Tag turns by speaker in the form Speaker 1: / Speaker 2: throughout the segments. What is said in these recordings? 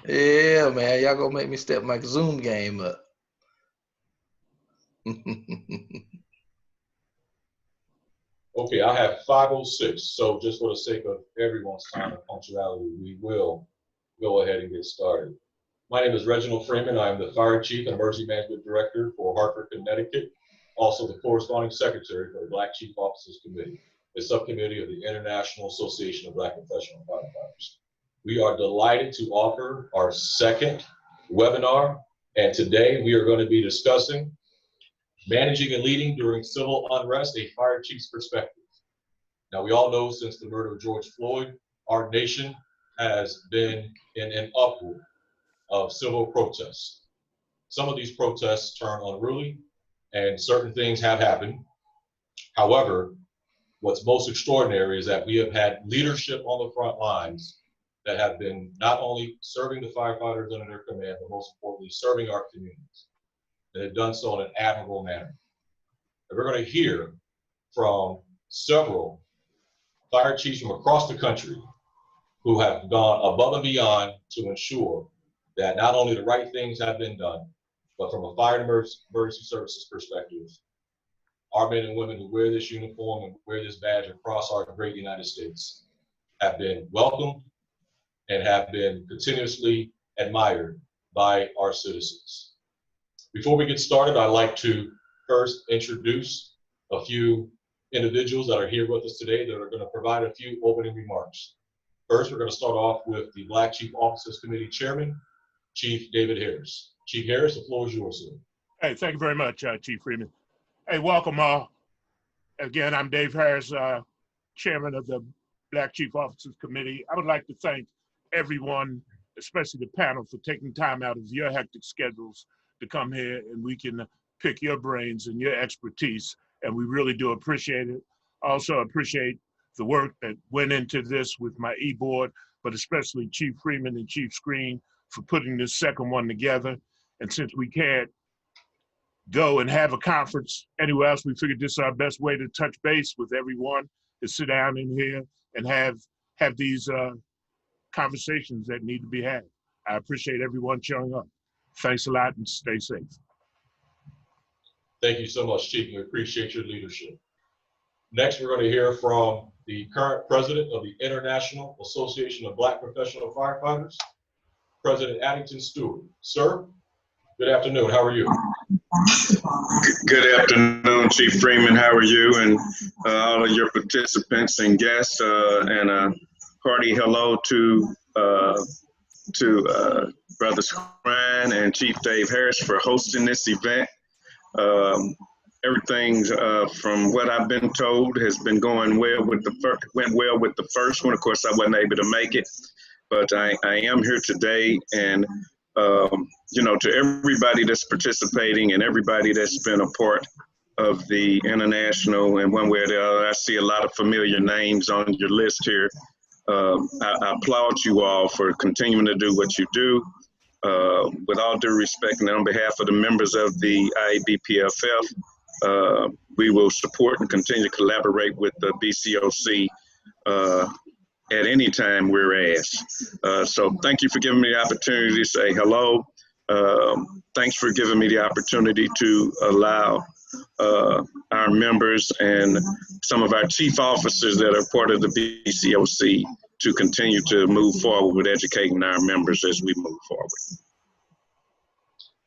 Speaker 1: Yeah, man. Y'all gonna make me step my Zoom game up.
Speaker 2: Okay, I have 5:06, so just for the sake of everyone's time and punctuality, we will go ahead and get started. My name is Reginald Freeman. I am the Fire Chief and Emergency Management Director for Hartford, Connecticut, also the corresponding secretary for the Black Chief Officers Committee, a subcommittee of the International Association of Black Professional Firefighters. We are delighted to offer our second webinar, and today we are going to be discussing managing and leading during civil unrest, a fire chief's perspective. Now, we all know since the murder of George Floyd, our nation has been in an uproar of civil protests. Some of these protests turn unruly, and certain things have happened. However, what's most extraordinary is that we have had leadership on the front lines that have been not only serving the firefighters under their command, but most importantly, serving our communities. They have done so in an admirable manner. And we're going to hear from several fire chiefs from across the country who have gone above and beyond to ensure that not only the right things have been done, but from a fire and emergency services perspective, our men and women who wear this uniform and wear this badge across our great United States have been welcomed and have been continuously admired by our citizens. Before we get started, I'd like to first introduce a few individuals that are here with us today that are going to provide a few opening remarks. First, we're going to start off with the Black Chief Officers Committee Chairman, Chief David Harris. Chief Harris, the floor is yours, sir.
Speaker 3: Hey, thank you very much, Chief Freeman. Hey, welcome all. Again, I'm Dave Harris, Chairman of the Black Chief Officers Committee. I would like to thank everyone, especially the panel, for taking time out of your hectic schedules to come here and we can pick your brains and your expertise, and we really do appreciate it. Also appreciate the work that went into this with my e-board, but especially Chief Freeman and Chief Skrine for putting this second one together. And since we can't go and have a conference anywhere else, we figured this is our best way to touch base with everyone, to sit down in here and have these conversations that need to be had. I appreciate everyone showing up. Thanks a lot and stay safe.
Speaker 2: Thank you so much, Chief. We appreciate your leadership. Next, we're going to hear from the current president of the International Association of Black Professional Firefighters, President Addington Stewart. Sir, good afternoon. How are you?
Speaker 4: Good afternoon, Chief Freeman. How are you? And all of your participants and guests, and a hearty hello to Brother Skrine and Chief Dave Harris for hosting this event. Everything from what I've been told has been going well with the first one. Of course, I wasn't able to make it, but I am here today, and you know, to everybody that's participating and everybody that's been a part of the international in one way or the other. I see a lot of familiar names on your list here. I applaud you all for continuing to do what you do. With all due respect, and on behalf of the members of the IABPFF, we will support and continue to collaborate with the BCOC at any time we're asked. So thank you for giving me the opportunity to say hello. Thanks for giving me the opportunity to allow our members and some of our chief officers that are part of the BCOC to continue to move forward with educating our members as we move forward.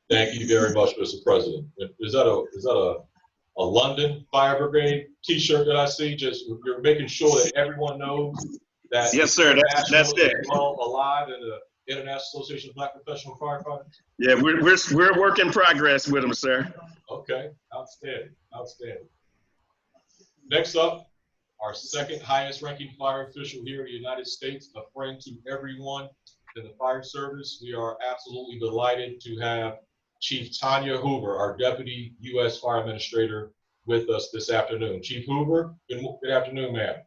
Speaker 2: Thank you very much, Mr. President. Is that a London Fire Brigade T-shirt that I see? Just you're making sure that everyone knows that.
Speaker 4: Yes, sir. That's it.
Speaker 2: Well alive in the International Association of Black Professional Firefighters.
Speaker 4: Yeah, we're a work in progress with them, sir.
Speaker 2: Okay, outstanding, outstanding. Next up, our second highest ranking fire official here in the United States, a friend to everyone in the fire service. We are absolutely delighted to have Chief Tonya Hoover, our Deputy U.S. Fire Administrator, with us this afternoon. Chief Hoover, good afternoon, ma'am.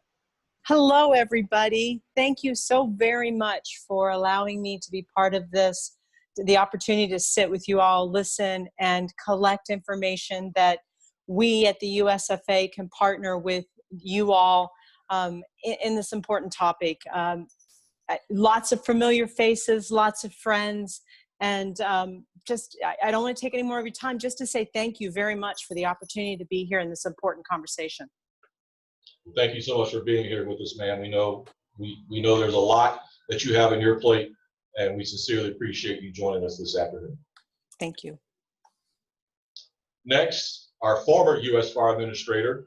Speaker 5: Hello, everybody. Thank you so very much for allowing me to be part of this, the opportunity to sit with you all, listen, and collect information that we at the USFA can partner with you all in this important topic. lots of familiar faces, lots of friends, and I don't want to take any more of your time, just to say thank you very much for the opportunity to be here in this important conversation.
Speaker 2: Thank you so much for being here with us, ma'am. We know there's a lot that you have on your plate, and we sincerely appreciate you joining us this afternoon.
Speaker 5: Thank you.
Speaker 2: Next, our former U.S. Fire Administrator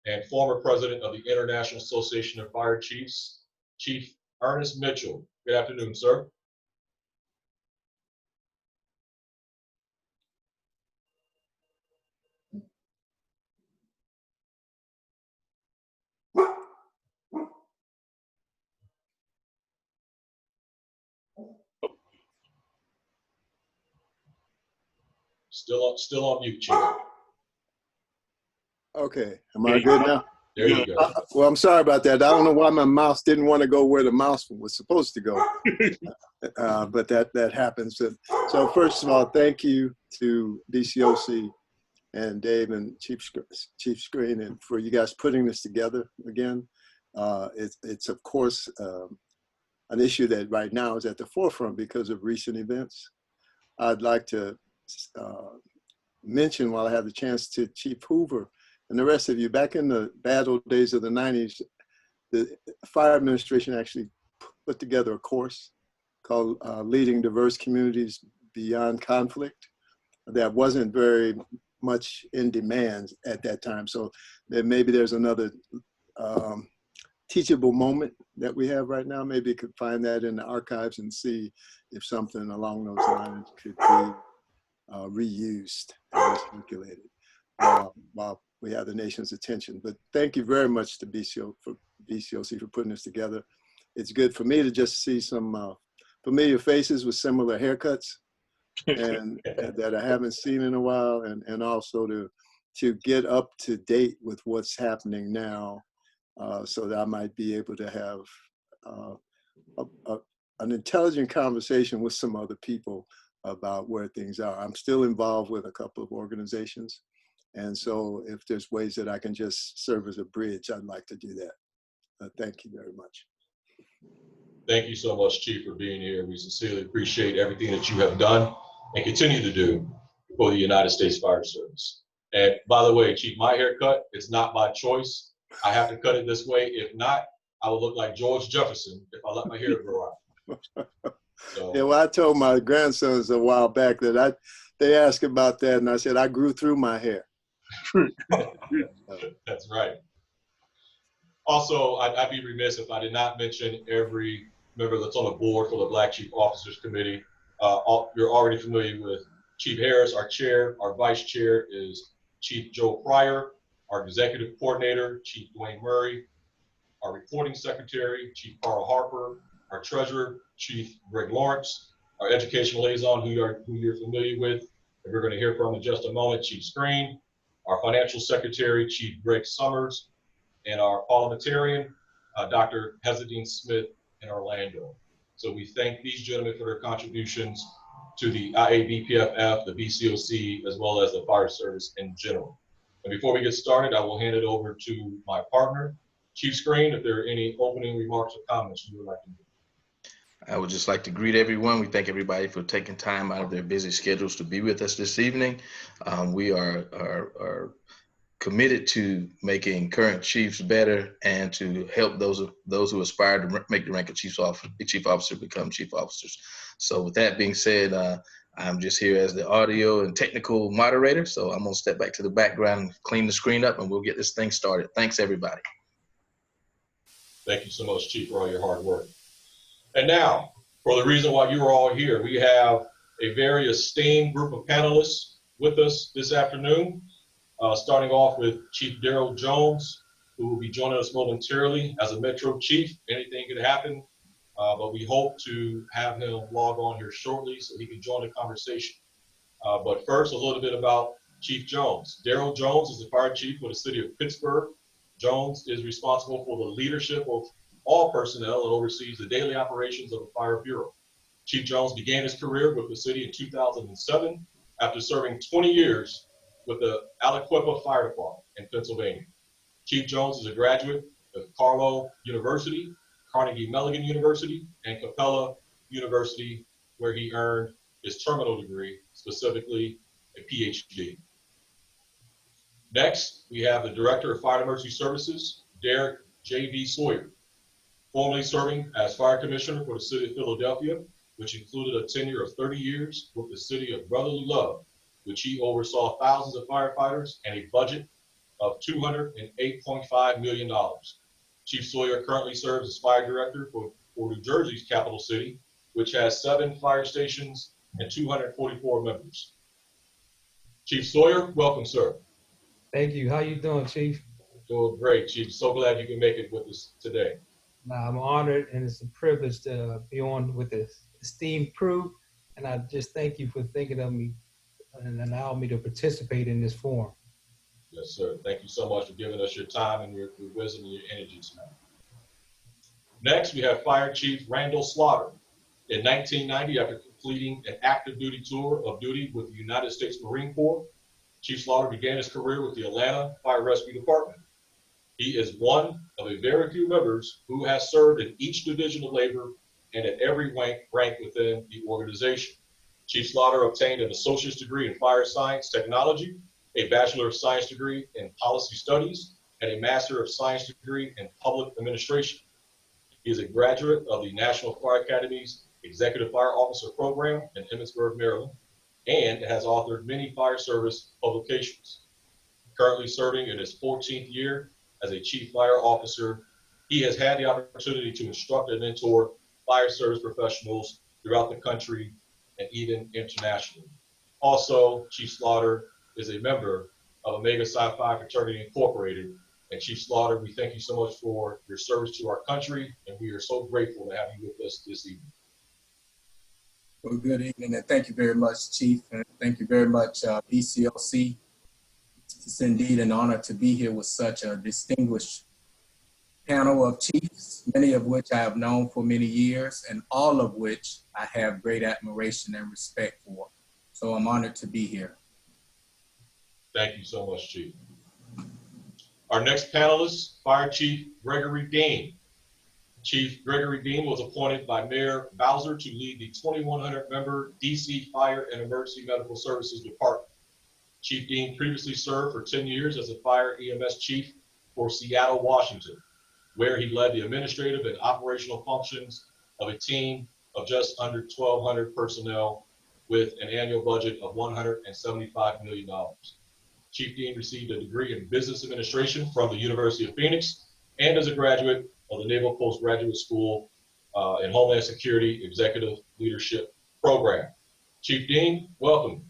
Speaker 2: and former President of the International Association of Fire Chiefs, Chief Ernest Mitchell. Good afternoon, sir. Still on mute, Chief.
Speaker 6: Okay, am I good now?
Speaker 2: There you go.
Speaker 6: Well, I'm sorry about that. I don't know why my mouse didn't want to go where the mouse was supposed to go, but that happens. So first of all, thank you to BCOC and Dave and Chief Skrine and for you guys putting this together again. It's of course an issue that right now is at the forefront because of recent events. I'd like to mention, while I have the chance, to Chief Hoover and the rest of you, back in the bad old days of the 90s, the Fire Administration actually put together a course called Leading Diverse Communities Beyond Conflict that wasn't very much in demand at that time. So maybe there's another teachable moment that we have right now. Maybe you could find that in the archives and see if something along those lines could be reused and recirculated while we have the nation's attention. But thank you very much to BCOC for putting this together. It's good for me to just see some familiar faces with similar haircuts and that I haven't seen in a while, and also to get up to date with what's happening now, so that I might be able to have an intelligent conversation with some other people about where things are. I'm still involved with a couple of organizations. And so if there's ways that I can just serve as a bridge, I'd like to do that. Thank you very much.
Speaker 2: Thank you so much, Chief, for being here. We sincerely appreciate everything that you have done and continue to do for the United States Fire Service. And by the way, Chief, my haircut is not by choice. I have to cut it this way. If not, I would look like George Jefferson if I let my hair grow out. So. Yeah,
Speaker 6: well, I told my grandsons a while back that they asked about that, and I said I grew through my hair.
Speaker 2: That's right. Also, I'd be remiss if I did not mention every member that's on the board for the Black Chief Officers Committee. You're already familiar with Chief Harris, our chair. Our vice chair is Chief Joe Pryor. Our executive coordinator, Chief Dwayne Murray. Our reporting secretary, Chief Carl Harper. Our treasurer, Chief Greg Lawrence. Our education liaison, who you're familiar with, and we're going to hear from in just a moment, Chief Skrine. Our financial secretary, Chief Greg Summers, and our parliamentarian, Dr. Hezadine Smith in Orlando. So we thank these gentlemen for their contributions to the IABPFF, the BCOC, as well as the fire service in general. And before we get started, I will hand it over to my partner, Chief Skrine, if there are any opening remarks or comments you would like to make.
Speaker 1: I would just like to greet everyone. We thank everybody for taking time out of their busy schedules to be with us this evening. We are committed to making current chiefs better and to help those who aspire to make the rank of chief officer become chief officers. So with that being said, I'm just here as the audio and technical moderator. So I'm gonna step back to the background and clean the screen up and we'll get this thing started. Thanks everybody.
Speaker 2: Thank you so much, Chief, for all your hard work. And now, for the reason why you are all here, we have a very esteemed group of panelists with us this afternoon, starting off with Chief Darryl Jones, who will be joining us momentarily as a Metro Chief. Anything could happen, but we hope to have him log on here shortly so he can join the conversation. But first, a little bit about Chief Jones. Darryl Jones is the fire chief for the city of Pittsburgh. Jones is responsible for the leadership of all personnel and oversees the daily operations of the Fire Bureau. Chief Jones began his career with the city in 2007 after serving 20 years with the Aliquippa Fire Department in Pennsylvania. Chief Jones is a graduate of Carlow University Carnegie Mellon University and Capella University, where he earned his terminal degree, specifically a PhD. Next, we have the Director of Fire and Emergency Services, Derrick J.V. Sawyer, formerly serving as Fire Commissioner for the City of Philadelphia, which included a tenure of 30 years with the City of Brotherly Love, which he oversaw thousands of firefighters and a budget of $208.5 million. Chief Sawyer currently serves as Fire Director for New Jersey's capital city, which has 7 fire stations and 244 members. Chief Sawyer, welcome, sir.
Speaker 7: Thank you. How you doing, Chief?
Speaker 2: Doing great, Chief. So glad you can make it with us today.
Speaker 7: I'm honored, and it's a privilege to be on with this esteemed crew, and I just thank you for thinking of me and allowing me to participate in this forum.
Speaker 2: Yes, sir. Thank you so much for giving us your time and your wisdom and your energy tonight. Next, we have Fire Chief Randall Slaughter. In 1990, after completing an active duty tour of duty with the United States Marine Corps, Chief Slaughter began his career with the Atlanta Fire Rescue Department. He is one of a very few members who has served in each division of labor and at every rank within the organization. Chief Slaughter obtained an associate's degree in fire science technology, a Bachelor of Science degree in policy studies, and a Master of Science degree in public administration. He is a graduate of the National Fire Academy's Executive Fire Officer Program in Emmitsburg, Maryland, and has authored many fire service publications. Currently serving in his 14th year as a Chief Fire Officer, he has had the opportunity to instruct and mentor fire service professionals throughout the country and even internationally. Also, Chief Slaughter is a member of Omega Psi Phi Fraternity Incorporated. And Chief Slaughter, we thank you so much for your service to our country, and we are so grateful to have you with us this evening.
Speaker 8: Well, good evening, and thank you very much, Chief, and thank you very much, BCOC. It's indeed an honor to be here with such a distinguished panel of chiefs, many of which I have known for many years, and all of which I have great admiration and respect for. So I'm honored to be here.
Speaker 2: Thank you so much, Chief. Our next panelist, Fire Chief Gregory Dean. Chief Gregory Dean was appointed by Mayor Bowser to lead the 2,100-member DC Fire and Emergency Medical Services Department. Chief Dean previously served for 10 years as a Fire EMS Chief for Seattle, Washington, where he led the administrative and operational functions of a team of just under 1,200 personnel with an annual budget of $175 million. Chief Dean received a degree in business administration from the University of Phoenix and is a graduate of the Naval Postgraduate School in Homeland Security Executive Leadership Program. Chief Dean, welcome.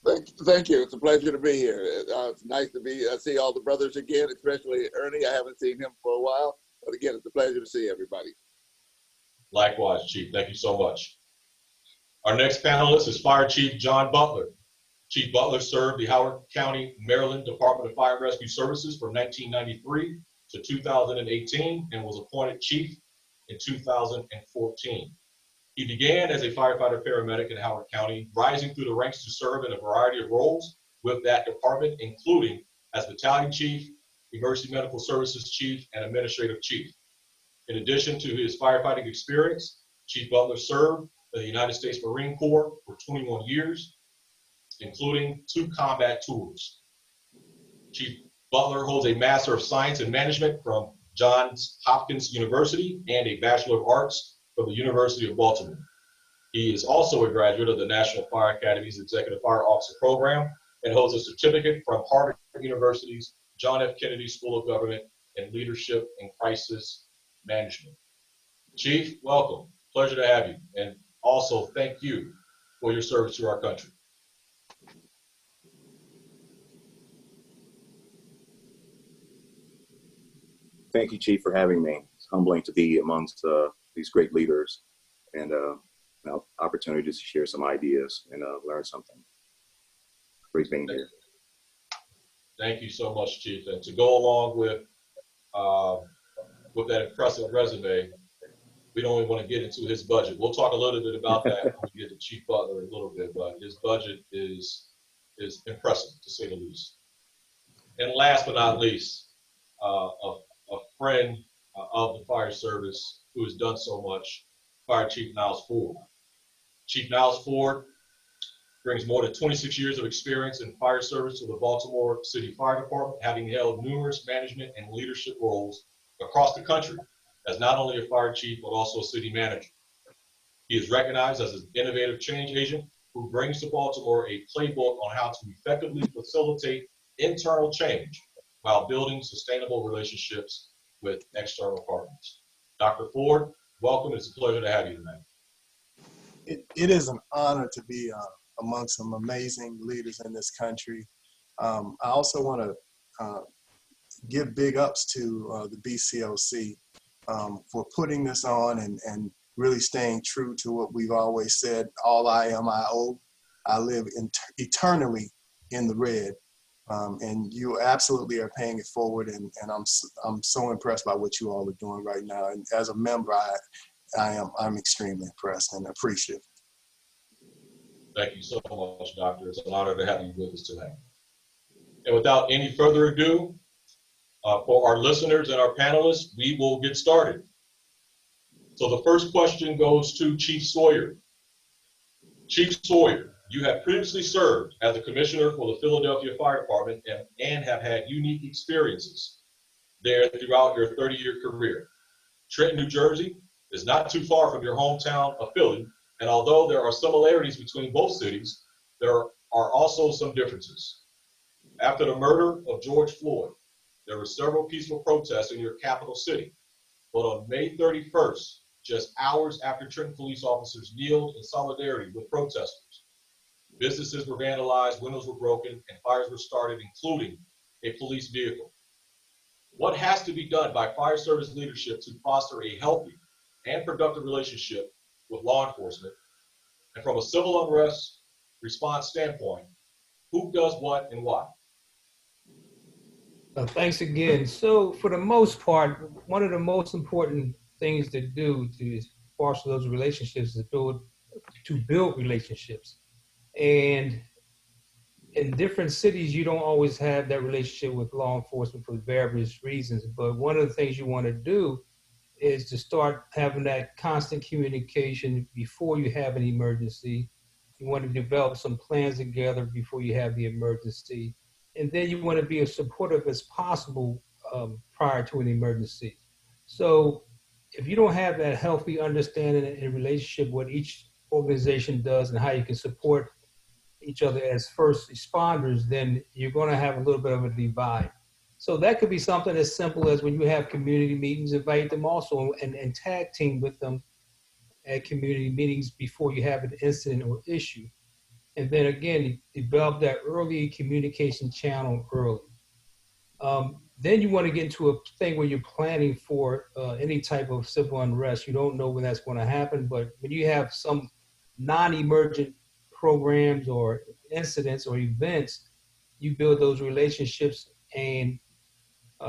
Speaker 9: Thank you. It's a pleasure to be here. It's nice to see all the brothers again, especially Ernie. I haven't seen him for a while, but again, it's a pleasure to see everybody.
Speaker 2: Likewise, Chief. Thank you so much. Our next panelist is Fire Chief John Butler. Chief Butler served the Howard County, Maryland Department of Fire and Rescue Services from 1993 to 2018 and was appointed Chief in 2014. He began as a firefighter paramedic in Howard County, rising through the ranks to serve in a variety of roles with that department, including as Battalion Chief, Emergency Medical Services Chief, and Administrative Chief. In addition to his firefighting experience, Chief Butler served in the United States Marine Corps for 21 years, including 2 combat tours. Chief Butler holds a Master of Science in Management from Johns Hopkins University and a Bachelor of Arts from the University of Baltimore. He is also a graduate of the National Fire Academy's Executive Fire Officer Program and holds a certificate from Harvard University's John F. Kennedy School of Government and Leadership and Crisis Management. Chief, welcome. Pleasure to have you. And also thank you for your service to our country.
Speaker 10: Thank you, Chief, for having me. It's humbling to be amongst these great leaders and opportunity to share some ideas and learn something. Great being here.
Speaker 2: Thank you so much, Chief. And to go along with that impressive resume, we don't even want to get into his budget. We'll talk a little bit about that when we get to Chief Butler in a little bit, but his budget is impressive, to say the least. And last but not least, a friend of the fire service who has done so much, Fire Chief Niles Ford. Chief Niles Ford brings more than 26 years of experience in fire service to the Baltimore City Fire Department, having held numerous management and leadership roles across the country as not only a fire chief, but also a city manager. He is recognized as an innovative change agent who brings to Baltimore a playbook on how to effectively facilitate internal change while building sustainable relationships with external partners. Dr. Ford, welcome. It's a pleasure to have you tonight.
Speaker 11: It is an honor to be among some amazing leaders in this country. I also want to give big ups to the BCOC for putting this on and really staying true to what we've always said, all I am, I owe. I live eternally in the red. And you absolutely are paying it forward, and I'm so impressed by what you all are doing right now. And as a member, I'm extremely impressed and appreciative.
Speaker 2: Thank you so much, Doctor. It's an honor to have you with us tonight. And without any further ado, for our listeners and our panelists, we will get started. So the first question goes to Chief Sawyer. Chief Sawyer, you have previously served as a commissioner for the Philadelphia Fire Department and have had unique experiences there throughout your 30-year career. Trenton, New Jersey is not too far from your hometown of Philly, and although there are similarities between both cities, there are also some differences. After the murder of George Floyd, there were several peaceful protests in your capital city, but on May 31st, just hours after Trenton police officers kneeled in solidarity with protesters, businesses were vandalized, windows were broken, and fires were started, including a police vehicle. What has to be done by fire service leadership to foster a healthy and productive relationship with law enforcement? And from a civil unrest response standpoint, who does what and why?
Speaker 7: Thanks again. So for the most part, one of the most important things to do to foster those relationships is to build relationships. And in different cities, you don't always have that relationship with law enforcement for various reasons. But one of the things you want to do is to start having that constant communication before you have an emergency. You want to develop some plans together before you have the emergency. And then you want to be as supportive as possible prior to an emergency. So if you don't have that healthy understanding and relationship what each organization does and how you can support each other as first responders, then you're going to have a little bit of a divide. So that could be something as simple as when you have community meetings, invite them also and tag team with them at community meetings before you have an incident or issue. And then again, develop that early communication channel early. Then you want to get into a thing where you're planning for any type of civil unrest. You don't know when that's going to happen, but when you have some non-emergent programs or incidents or events, you build those relationships and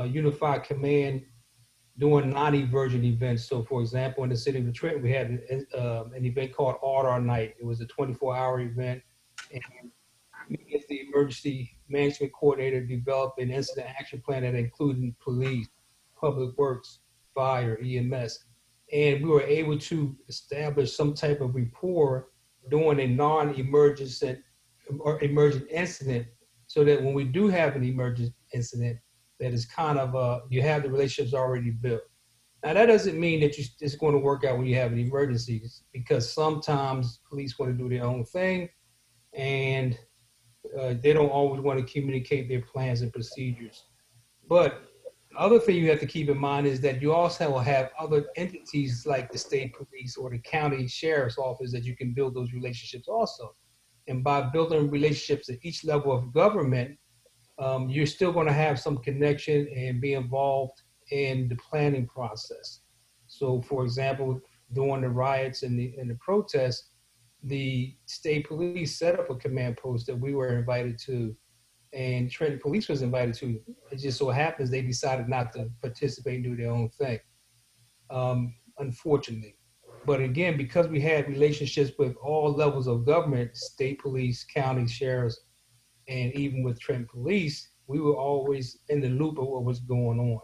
Speaker 7: unify command doing non-emergent events. So for example, in the city of Trenton, we had an event called Order Night. It was a 24-hour event. And me as the emergency management coordinator developed an incident action plan that included police, public works, fire, EMS. And we were able to establish some type of rapport during a non-emergent or emergent incident, so that when we do have an emergent incident, that is kind of, you have the relationships already built. Now that doesn't mean that it's going to work out when you have an emergency, because sometimes police want to do their own thing, and they don't always want to communicate their plans and procedures. But the other thing you have to keep in mind is that you also will have other entities like the state police or the county sheriff's office that you can build those relationships also. And by building relationships at each level of government, you're still going to have some connection and be involved in the planning process. So for example, during the riots and the protests, the state police set up a command post that we were invited to, and Trenton Police was invited to. It just so happens they decided not to participate and do their own thing, unfortunately. But again, because we had relationships with all levels of government, state police, county sheriffs, and even with Trenton Police, we were always in the loop of what was going on.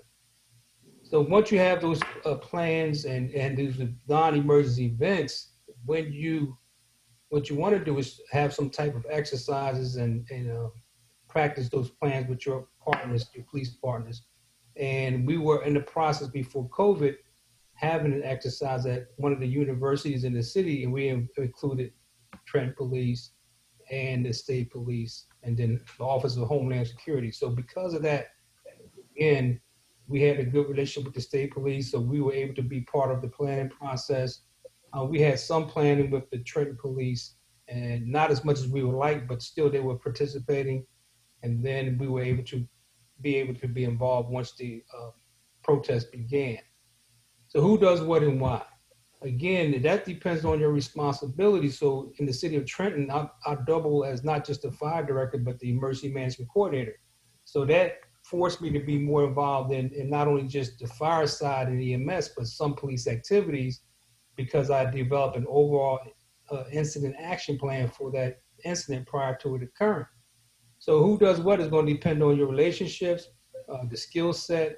Speaker 7: So once you have those plans and these non-emergency events, what you want to do is have some type of exercises and practice those plans with your partners, your police partners. And we were in the process before COVID having an exercise at one of the universities in the city, and we included Trenton Police and the state police, and then the Office of Homeland Security. So because of that, again, we had a good relationship with the state police, so we were able to be part of the planning process. We had some planning with the Trenton Police, and not as much as we would like, but still they were participating. And then we were able to be involved once the protest began. So who does what and why? Again, that depends on your responsibility. So in the city of Trenton, I double as not just the fire director, but the emergency management coordinator. So that forced me to be more involved in not only just the fire side and EMS, but some police activities, because I developed an overall incident action plan for that incident prior to it occurring. So who does what is going to depend on your relationships, the skill set,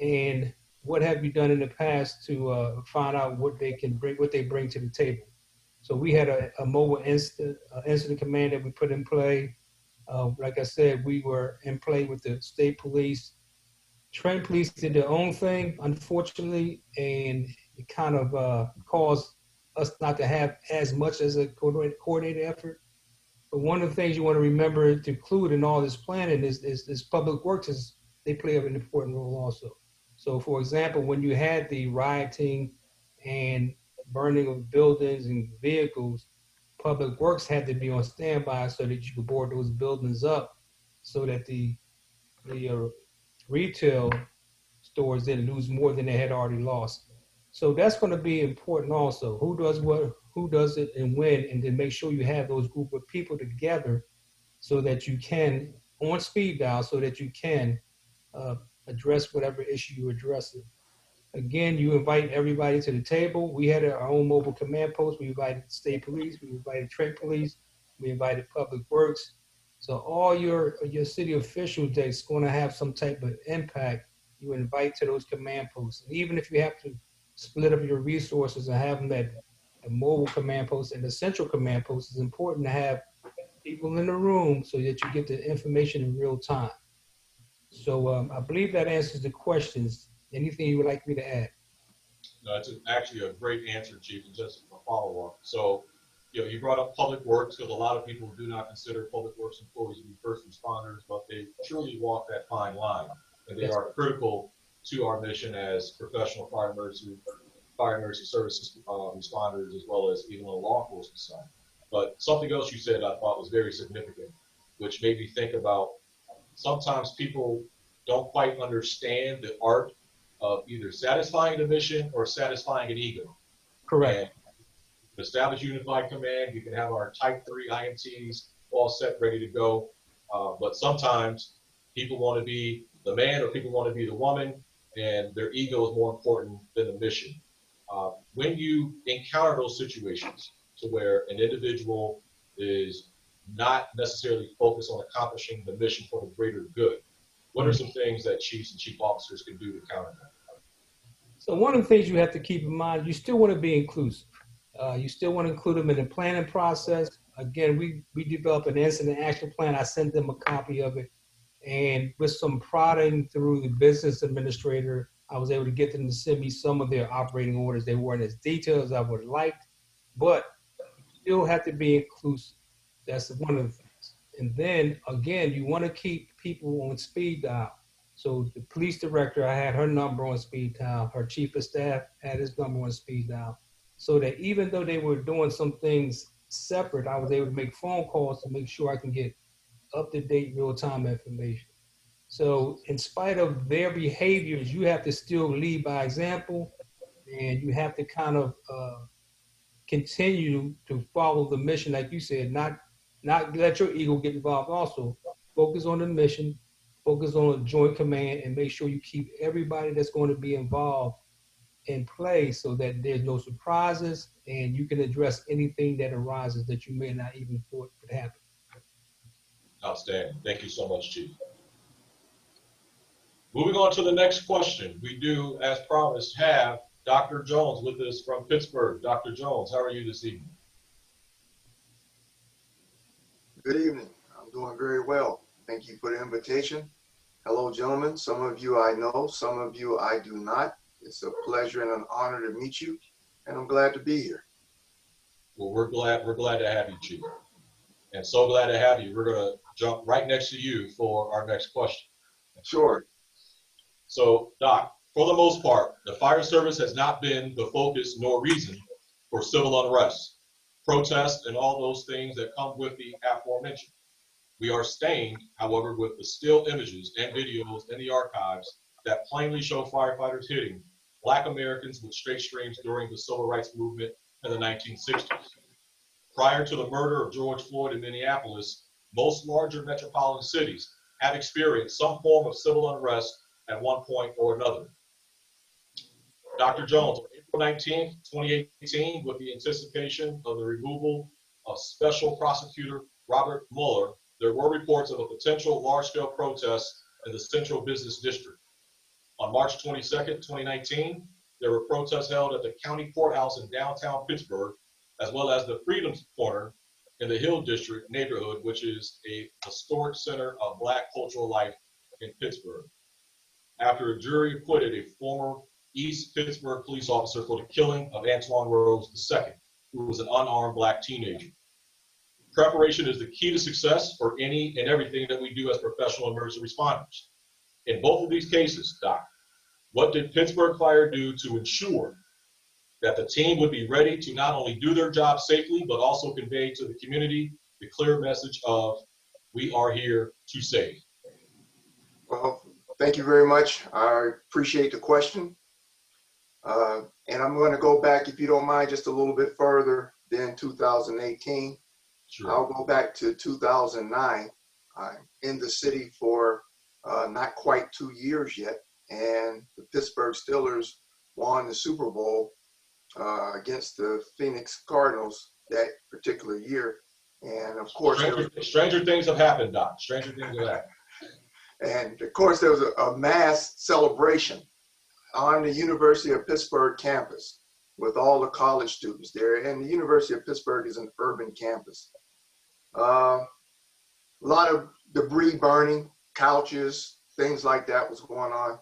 Speaker 7: and what have you done in the past to find out what they can bring, what they bring to the table. So we had a mobile incident command that we put in play. Like I said, we were in play with the state police. Trenton Police did their own thing, unfortunately, and it kind of caused us not to have as much as a coordinated effort. But one of the things you want to remember to include in all this planning is public works, they play an important role also. So for example, when you had the rioting and burning of buildings and vehicles, public works had to be on standby so that you could board those buildings up so that the retail stores didn't lose more than they had already lost. So that's going to be important also. Who does what, who does it and when, and then make sure you have those group of people together so that you can, on speed dial, so that you can address whatever issue you're addressing. Again, you invite everybody to the table. We had our own mobile command post. We invited state police, we invited Trenton Police, we invited public works. So all your city officials that's going to have some type of impact, you invite to those command posts. And even if you have to split up your resources and have them at the mobile command post and the central command post, it's important to have people in the room so that you get the information in real time. So I believe that answers the questions. Anything you would like me to add?
Speaker 2: No, it's actually a great answer, Chief, and just a follow-up. So, you brought up public works, because a lot of people do not consider public works employees to be first responders, but they truly walk that fine line, and they are critical to our mission as professional fire emergency services responders, as well as even on the law enforcement side. But something else you said I thought was very significant, which made me think about sometimes people don't quite understand the art of either satisfying the mission or satisfying an ego.
Speaker 7: Correct.
Speaker 2: And establish unified command, you can have our type 3 IMTs all set, ready to go. But sometimes people want to be the man or people want to be the woman, and their ego is more important than the mission. When you encounter those situations to where an individual is not necessarily focused on accomplishing the mission for the greater good, what are some things that chiefs and chief officers can do to counter that?
Speaker 7: So one of the things you have to keep in mind, you still want to be inclusive. You still want to include them in the planning process. Again, we developed an incident action plan. I sent them a copy of it. And with some prodding through the business administrator, I was able to get them to send me some of their operating orders. They weren't as detailed as I would have liked, but you still have to be inclusive. That's one of the things. And then again, you want to keep people on speed dial. So the police director, I had her number on speed dial. Her chief of staff had his number on speed dial. So that even though they were doing some things separate, I was able to make phone calls to make sure I can get up-to-date real-time information. So in spite of their behaviors, you have to still lead by example, and you have to kind of continue to follow the mission, like you said, not let your ego get involved also. Focus on the mission, focus on a joint command, and make sure you keep everybody that's going to be involved in place so that there's no surprises and you can address anything that arises that you may not even thought could happen.
Speaker 2: Outstanding. Thank you so much, Chief. Moving on to the next question. We do, as promised, have Dr. Jones with us from Pittsburgh. Dr. Jones, how are you this evening?
Speaker 12: Good evening. I'm doing very well. Thank you for the invitation. Hello, gentlemen. Some of you I know, some of you I do not. It's a pleasure and an honor to meet you, and I'm glad to be here.
Speaker 2: Well, we're glad to have you, Chief. And so glad to have you. We're going to jump right next to you for our next question.
Speaker 12: Sure.
Speaker 2: So, Doc, for the most part, the fire service has not been the focus nor reason for civil unrest, protests, and all those things that come with the aforementioned. We are stained, however, with the still images and videos in the archives that plainly show firefighters hitting Black Americans with straight streams during the civil rights movement in the 1960s. Prior to the murder of George Floyd in Minneapolis, most larger metropolitan cities have experienced some form of civil unrest at one point or another. Dr. Jones, on April 19, 2018, with the anticipation of the removal of Special Prosecutor Robert Mueller, there were reports of a potential large-scale protest in the Central Business District. On March 22, 2019, there were protests held at the county courthouse in downtown Pittsburgh, as well as the Freedom Corner in the Hill District neighborhood, which is a historic center of Black cultural life in Pittsburgh, after a jury acquitted a former East Pittsburgh police officer for the killing of Antoine Rose II, who was an unarmed Black teenager. Preparation is the key to success for any and everything that we do as professional emergency responders. In both of these cases, Doc, what did Pittsburgh Fire do to ensure that the team would be ready to not only do their job safely, but also convey to the community the clear message of, we are here to save?
Speaker 12: Well, thank you very much. I appreciate the question. And I'm going to go back, if you don't mind, just a little bit further than 2018. Sure. I'll go back to 2009. I'm in the city for not quite 2 years yet, and the Pittsburgh Steelers won the Super Bowl against the Phoenix Cardinals that particular year. And of course,
Speaker 2: stranger things have happened, Doc. Stranger things have happened.
Speaker 12: And of course, there was a mass celebration on the University of Pittsburgh campus with all the college students there. And the University of Pittsburgh is an urban campus. A lot of debris burning, couches, things like that was going on.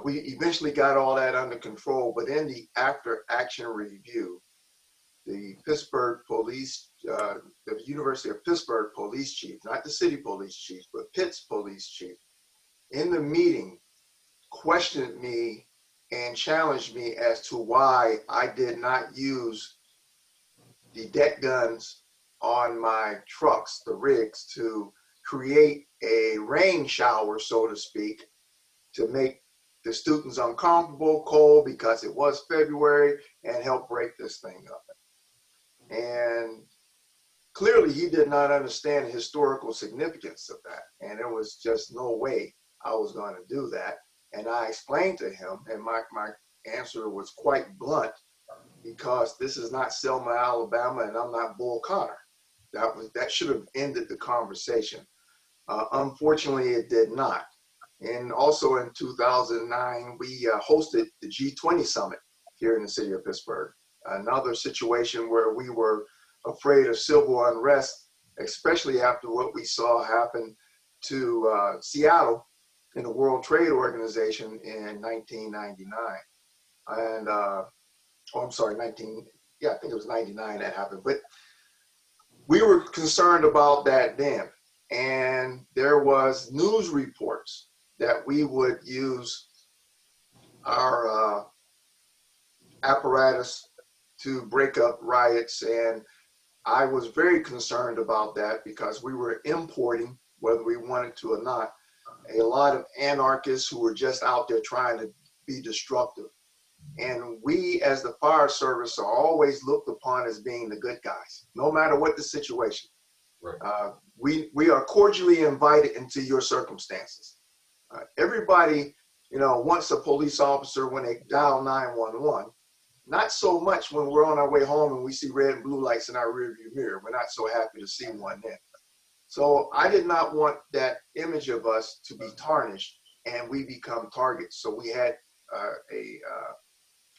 Speaker 12: We eventually got all that under control, but in the after action review, the Pittsburgh police, the University of Pittsburgh police chief, not the city police chief, but Pitt's police chief, in the meeting questioned me and challenged me as to why I did not use the deck guns on my trucks, the rigs, to create a rain shower, so to speak, to make the students uncomfortable, cold, because it was February, and help break this thing up. And clearly he did not understand the historical significance of that. And there was just no way I was going to do that. And I explained to him, and my answer was quite blunt, because this is not Selma, Alabama, and I'm not Bull Connor. That should have ended the conversation. Unfortunately, it did not. And also in 2009, we hosted the G20 summit here in the city of Pittsburgh. Another situation where we were afraid of civil unrest, especially after what we saw happen to Seattle in the World Trade Organization in 1999. And, I'm sorry, I think it was 99 that happened. But we were concerned about that then. And there was news reports that we would use our apparatus to break up riots. And I was very concerned about that because we were importing, whether we wanted to or not, a lot of anarchists who were just out there trying to be destructive. And we, as the fire service, are always looked upon as being the good guys, no matter what the situation. Right. We are cordially invited into your circumstances. Everybody, wants a police officer when they dial 911. Not so much when we're on our way home and we see red and blue lights in our rearview mirror. We're not so happy to see one then. So I did not want that image of us to be tarnished. and we become targets. So we had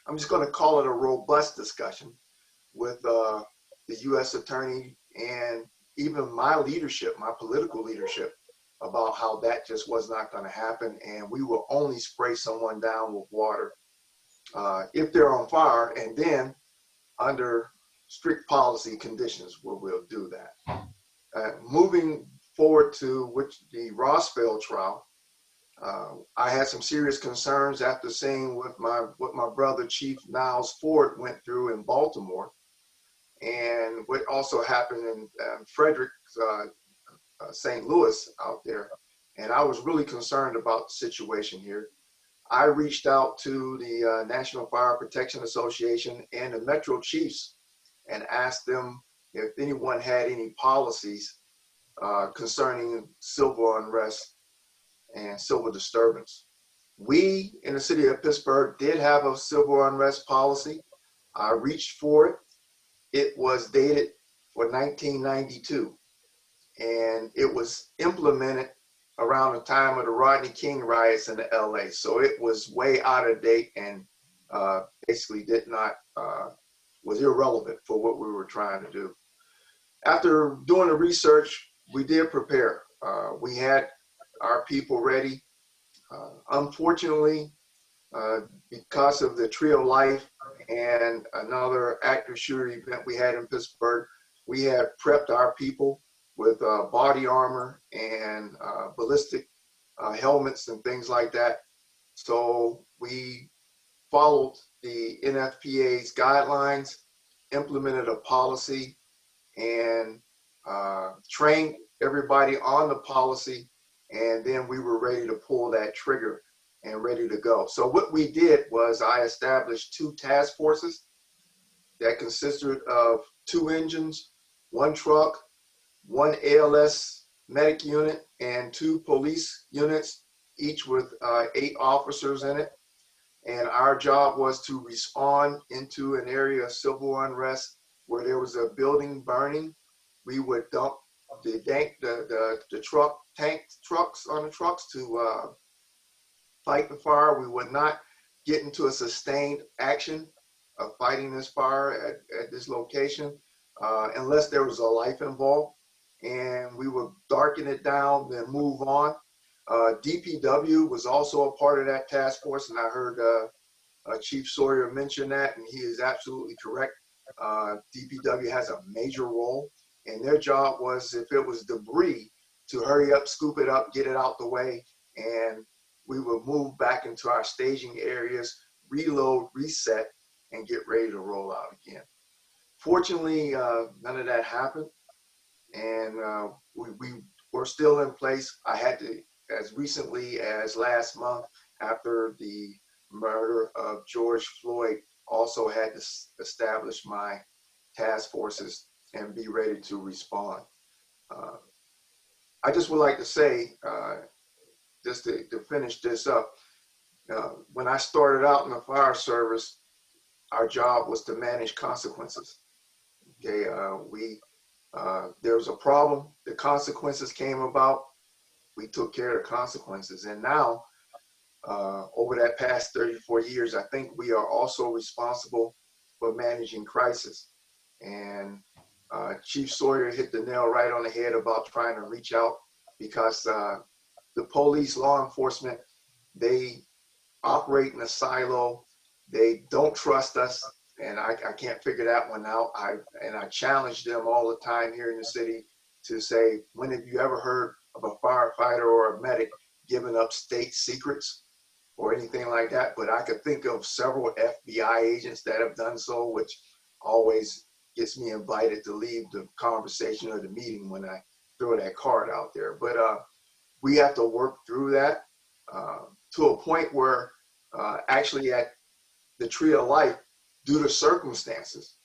Speaker 12: I'm just going to call it a robust discussion with the U.S. Attorney and even my leadership, my political leadership, about how that just was not going to happen, and we will only spray someone down with water if they're on fire, and then under strict policy conditions where we'll do that. Moving forward to the Rossville trial, I had some serious concerns after seeing what my brother Chief Niles Ford went through in Baltimore, and what also happened in Frederick, St. Louis out there. And I was really concerned about the situation here. I reached out to the National Fire Protection Association and the Metro Chiefs and asked them if anyone had any policies concerning civil unrest and civil disturbance. We in the city of Pittsburgh did have a civil unrest policy. I reached for it. It was dated for 1992, and it was implemented around the time of the Rodney King riots in LA. So it was way out of date and basically was irrelevant for what we were trying to do. After doing the research, we did prepare. We had our people ready. Unfortunately, because of the Tree of Life and another active shooter event we had in Pittsburgh, we had prepped our people with body armor and ballistic helmets and things like that. So we followed the NFPA's guidelines, implemented a policy, and trained everybody on the policy, and then we were ready to pull that trigger and ready to go. So what we did was I established 2 task forces that consisted of 2 engines, 1 truck, 1 ALS medic unit, and 2 police units, each with 8 officers in it. And our job was to respond into an area of civil unrest where there was a building burning. We would dump the trucks on the trucks to fight the fire. We would not get into a sustained action of fighting this fire at this location unless there was a life involved. And we would darken it down, then move on. DPW was also a part of that task force, and I heard Chief Sawyer mention that, and he is absolutely correct. DPW has a major role, and their job was, if it was debris, to hurry up, scoop it up, get it out the way, and we would move back into our staging areas, reload, reset, and get ready to roll out again. Fortunately, none of that happened, and we were still in place. I had to, as recently as last month, after the murder of George Floyd, also had to establish my task forces and be ready to respond. I just would like to say, just to finish this up, when I started out in the fire service, our job was to manage consequences. Okay, there was a problem, the consequences came about, we took care of the consequences. And now, over that past 34 years, I think we are also responsible for managing crisis. And Chief Sawyer hit the nail right on the head about trying to reach out, because the police, law enforcement, they operate in a silo. They don't trust us, and I can't figure that one out. I challenge them all the time here in the city to say, when have you ever heard of a firefighter or a medic giving up state secrets or anything like that? But I could think of several FBI agents that have done so, which always gets me invited to leave the conversation or the meeting when I throw that card out there. But we have to work through that to a point where actually at the Tree of Life, due to circumstances,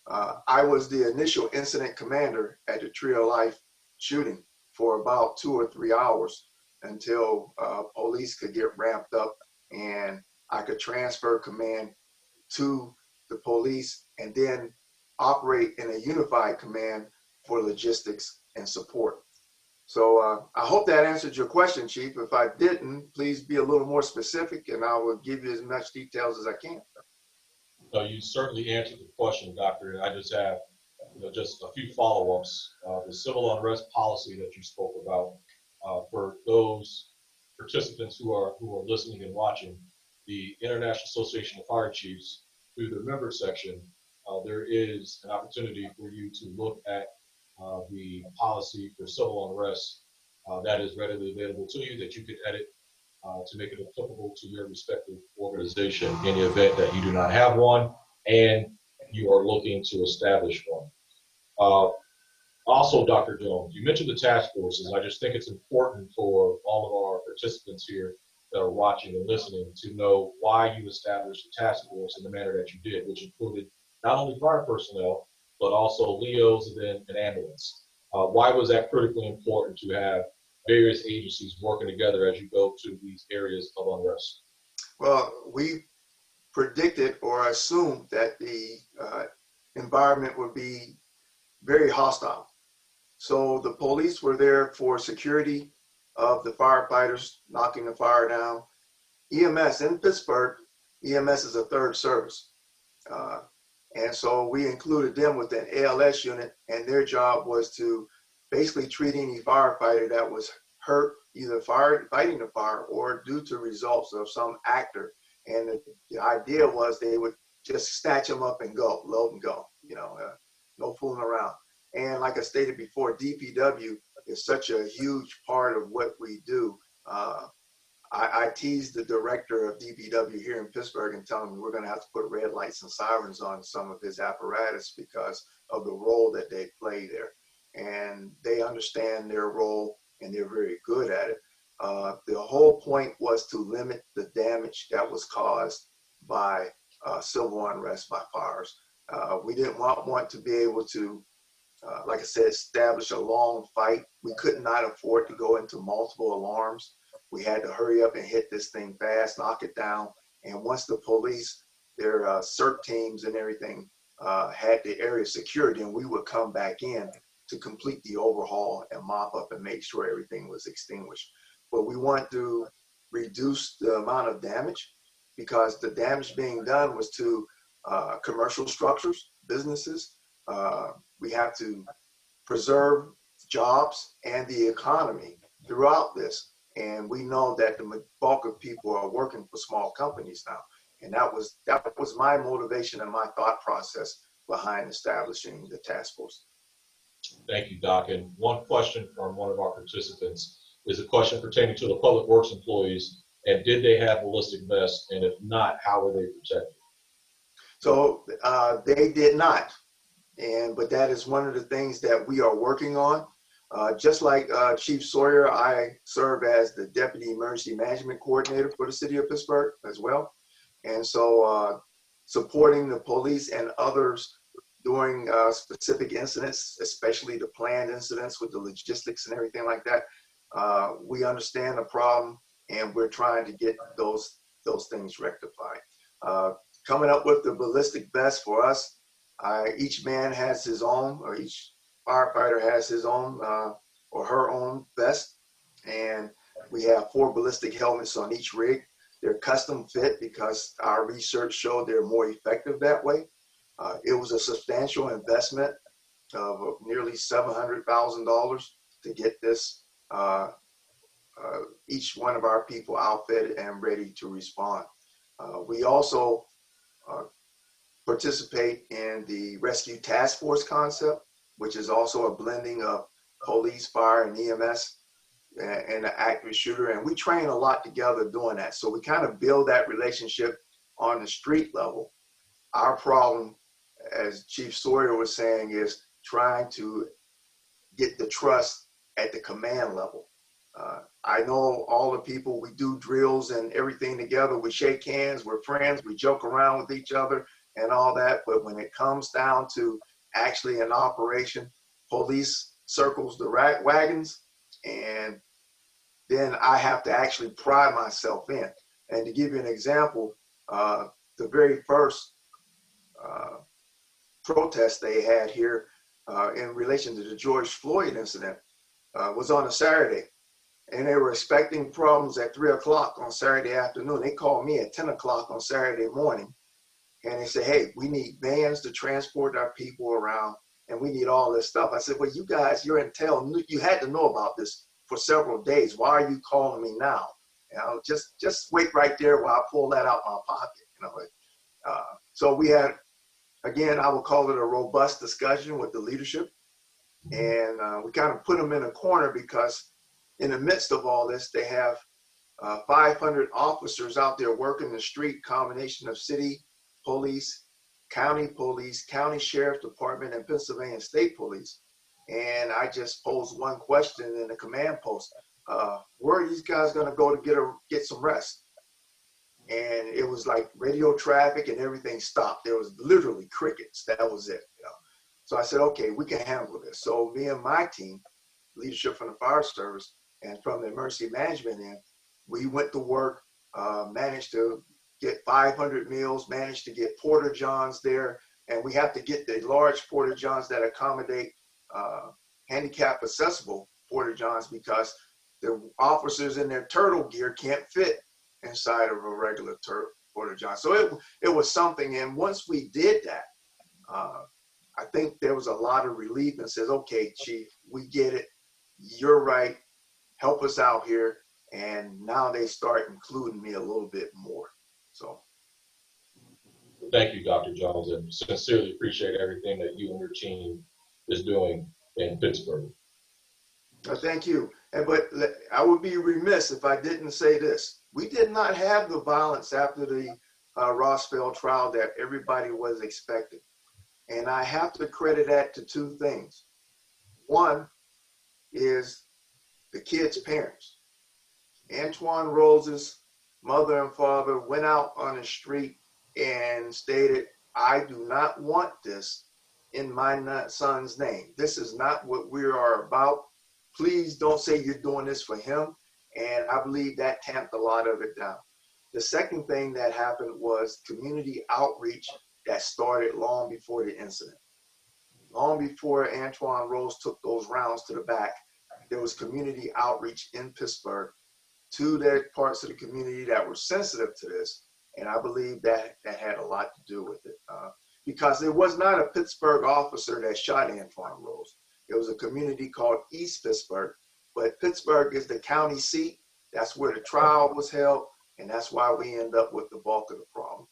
Speaker 12: I was the initial incident commander at the Tree of Life shooting for about 2 or 3 hours until police could get ramped up and I could transfer command to the police and then operate in a unified command for logistics and support. So I hope that answered your question, Chief. If I didn't, please be a little more specific and I will give you as much details as I can.
Speaker 2: No, you certainly answered the question, Doctor. And I just have just a few follow-ups. The civil unrest policy that you spoke about, for those participants who are listening and watching, the International Association of Fire Chiefs, through the member section, there is an opportunity for you to look at the policy for civil unrest that is readily available to you, that you could edit to make it applicable to your respective organization in the event that you do not have one and you are looking to establish one. Also, Dr. Jones, you mentioned the task forces. I just think it's important for all of our participants here that are watching and listening to know why you established the task force in the manner that you did, which included not only fire personnel, but also LEOs and then an ambulance. Why was that critically important to have various agencies working together as you go to these areas of unrest?
Speaker 12: Well, we predicted or assumed that the environment would be very hostile. So the police were there for security of the firefighters, knocking the fire down. EMS in Pittsburgh, EMS is a third service. And so we included them with an ALS unit, and their job was to basically treat any firefighter that was hurt, either fighting the fire or due to results of some actor. And the idea was they would just snatch them up and go, load and go, no fooling around. And like I stated before, DPW is such a huge part of what we do. I teased the director of DPW here in Pittsburgh and telling him we're going to have to put red lights and sirens on some of his apparatus because of the role that they play there. And they understand their role and they're very good at it. The whole point was to limit the damage that was caused by civil unrest, by fires. We didn't want to be able to, like I said, establish a long fight. We could not afford to go into multiple alarms. We had to hurry up and hit this thing fast, knock it down. And once the police, their CERT teams and everything had the area secured, then we would come back in to complete the overhaul and mop up and make sure everything was extinguished. But we want to reduce the amount of damage because the damage being done was to commercial structures, businesses. We have to preserve jobs and the economy throughout this. And we know that the bulk of people are working for small companies now. And that was my motivation and my thought process behind establishing the task force.
Speaker 2: Thank you, Doc. And one question from one of our participants is a question pertaining to the public works employees. And did they have ballistic vests? And if not, how were they protected?
Speaker 12: So they did not. But that is one of the things that we are working on. Just like Chief Sawyer, I serve as the Deputy Emergency Management Coordinator for the City of Pittsburgh as well. And so supporting the police and others during specific incidents, especially the planned incidents with the logistics and everything like that, we understand the problem and we're trying to get those things rectified. Coming up with the ballistic vest for us, each man has his own, or each firefighter has his own or her own vest. And we have 4 ballistic helmets on each rig. They're custom fit because our research showed they're more effective that way. It was a substantial investment of nearly $700,000 to get this, each one of our people outfitted and ready to respond. We also participate in the rescue task force concept, which is also a blending of police, fire, and EMS and the active shooter. And we train a lot together doing that. So we kind of build that relationship on the street level. Our problem, as Chief Sawyer was saying, is trying to get the trust at the command level. I know all the people, we do drills and everything together. We shake hands, we're friends, we joke around with each other and all that. But when it comes down to actually an operation, police circles the wagons, and then I have to actually pry myself in. And to give you an example, the very first protest they had here in relation to the George Floyd incident, was on a Saturday, and they were expecting problems at 3 o'clock on Saturday afternoon. They called me at 10 o'clock on Saturday morning, and they said, hey, we need vans to transport our people around, and we need all this stuff. I said, well, you guys, your intel, you had to know about this for several days. Why are you calling me now? You know, just wait right there while I pull that out my pocket. You know, so we had, again, I would call it a robust discussion with the leadership, and we kind of put them in a corner because in the midst of all this, they have 500 officers out there working the street, combination of city police, county sheriff department, and Pennsylvania State Police. And I just posed one question in the command post: where are these guys going to go to get some rest? And it was like radio traffic and everything stopped. There was literally crickets. That was it. You know? So I said, okay, we can handle this. So me and my team, leadership from the fire service and from the emergency management end, we went to work, managed to get 500 meals, managed to get porta johns there. And we have to get the large porta johns that accommodate handicap accessible porta johns, because the officers in their turtle gear can't fit inside of a regular porta john. So it was something. And once we did that, I think there was a lot of relief and says, okay, Chief, we get it. You're right. Help us out here. And now they start including me a little bit more. So.
Speaker 2: Thank you, Dr. Jones, and sincerely appreciate everything that you and your team is doing in Pittsburgh.
Speaker 12: Thank you. But I would be remiss if I didn't say this. We did not have the violence after the Rossville trial that everybody was expecting. And I have to credit that to two things. One is the kids' parents. Antoine Rose's mother and father went out on the street and stated, I do not want this in my son's name. This is not what we are about. Please don't say you're doing this for him. And I believe that tamped a lot of it down. The second thing that happened was community outreach that started long before the incident. Long before Antoine Rose took those rounds to the back, there was community outreach in Pittsburgh to the parts of the community that were sensitive to this. And I believe that had a lot to do with it. Because it was not a Pittsburgh officer that shot Antoine Rose. It was a community called East Pittsburgh, but Pittsburgh is the county seat. That's where the trial was held, and that's why we end up with the bulk of the problem.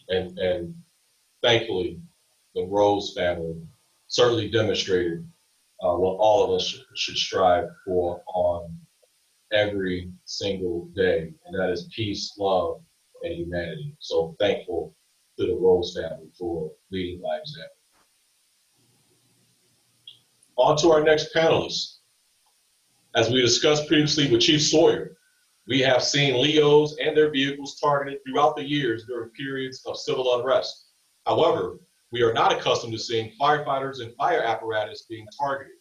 Speaker 2: And thankfully, the Rose family certainly demonstrated what all of us should strive for on every single day, and that is peace, love, and humanity. So thankful to the Rose family for leading by example. On to our next panelist. As we discussed previously with Chief Sawyer, we have seen Leos and their vehicles targeted throughout the years during periods of civil unrest. However, we are not accustomed to seeing firefighters and fire apparatus being targeted.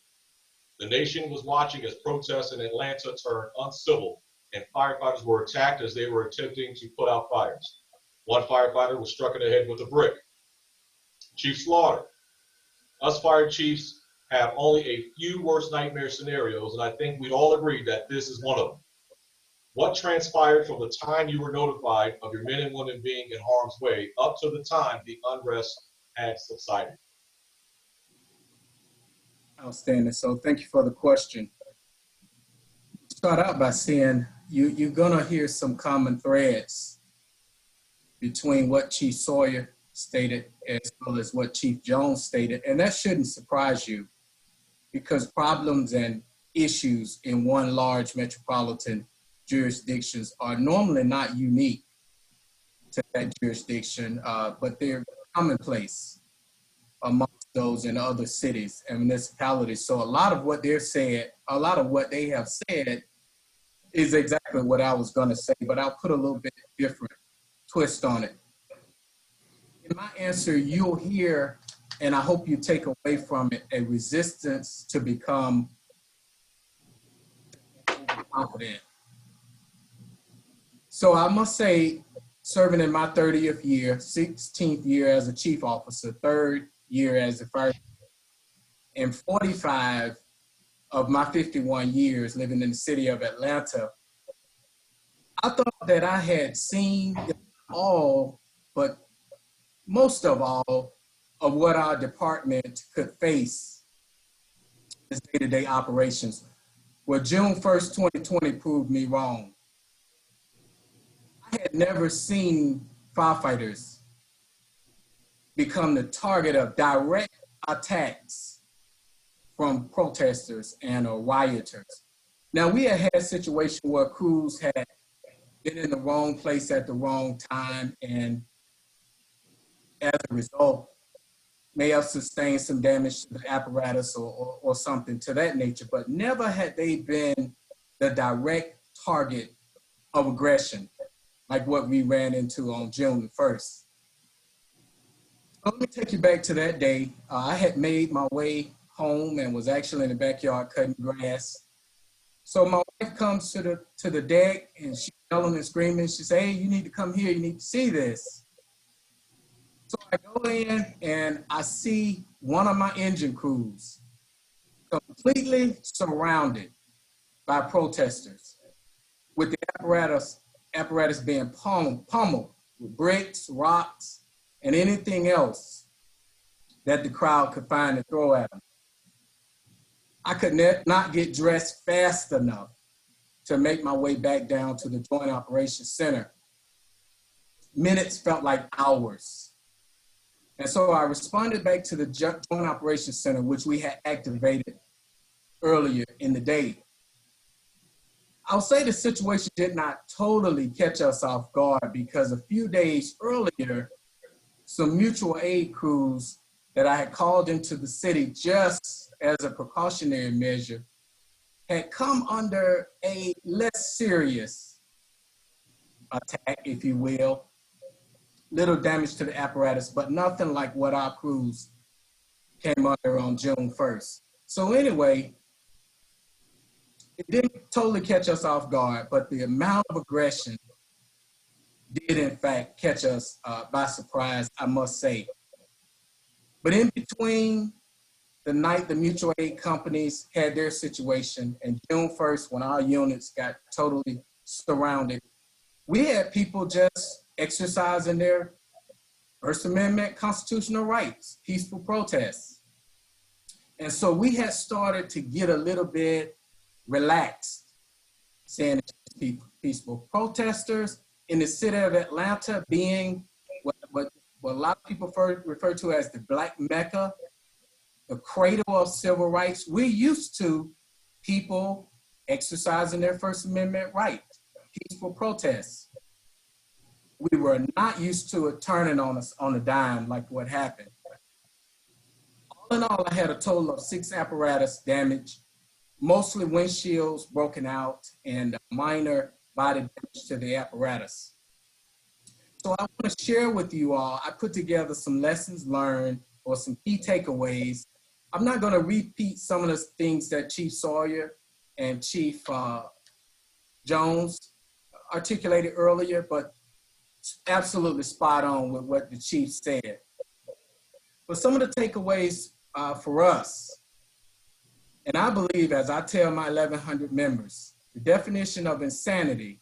Speaker 2: The nation was watching as protests in Atlanta turned uncivil and firefighters were attacked as they were attempting to put out fires. One firefighter was struck in the head with a brick. Chief Slaughter, us fire chiefs have only a few worst nightmare scenarios, and I think we'd all agree that this is one of them. What transpired from the time you were notified of your men and women being in harm's way up to the time the unrest had subsided?
Speaker 8: Outstanding. So thank you for the question. Start out by saying you're gonna hear some common threads between what Chief Sawyer stated as well as what Chief Jones stated, and that shouldn't surprise you, because problems and issues in one large metropolitan jurisdictions are normally not unique to that jurisdiction, but they're commonplace amongst those in other cities and municipalities. So a lot of what they have said is exactly what I was gonna say, but I'll put a little bit different twist on it. In my answer, you'll hear, and I hope you take away from it, a resistance to become overconfident. So I must say, serving in my 30th year, 16th year as a chief officer, 3rd year as a fire, and 45 of my 51 years living in the city of Atlanta, I thought that I had seen all, but most of all, of what our department could face as day-to-day operations. Well, June 1st, 2020 proved me wrong. I had never seen firefighters become the target of direct attacks from protesters and rioters. Now, we had had situations where crews had been in the wrong place at the wrong time, and as a result, may have sustained some damage to the apparatus or something to that nature, but never had they been the direct target of aggression, like what we ran into on June 1st. Let me take you back to that day. I had made my way home and was actually in the backyard cutting grass. So my wife comes to the deck and she's yelling and screaming. She says, "Hey, you need to come here. You need to see this." So I go in and I see one of my engine crews completely surrounded by protesters, with the apparatus being pummeled with bricks, rocks, and anything else that the crowd could find to throw at them. I could not get dressed fast enough to make my way back down to the Joint Operations Center. Minutes felt like hours. And so I responded back to the Joint Operations Center, which we had activated earlier in the day. I'll say the situation did not totally catch us off guard, because a few days earlier, some mutual aid crews that I had called into the city just as a precautionary measure had come under a less serious attack, if you will. Little damage to the apparatus, but nothing like what our crews came under on June 1st. So anyway, it didn't totally catch us off guard, but the amount of aggression did in fact catch us by surprise, I must say. But in between the night the mutual aid companies had their situation and June 1st, when our units got totally surrounded, we had people just exercising their First Amendment constitutional rights, peaceful protests. And so we had started to get a little bit relaxed, saying peaceful protesters in the city of Atlanta being what a lot of people refer to as the Black Mecca, the cradle of civil rights. We're used to people exercising their First Amendment right, peaceful protests. We were not used to it turning on us on a dime like what happened. All in all, I had a total of 6 apparatus damage, mostly windshields broken out and minor body damage to the apparatus. So I want to share with you all, I put together some lessons learned or some key takeaways. I'm not going to repeat some of the things that Chief Sawyer and Chief Jones articulated earlier, but absolutely spot on with what the Chief said. But some of the takeaways for us, and I believe, as I tell my 1,100 members, the definition of insanity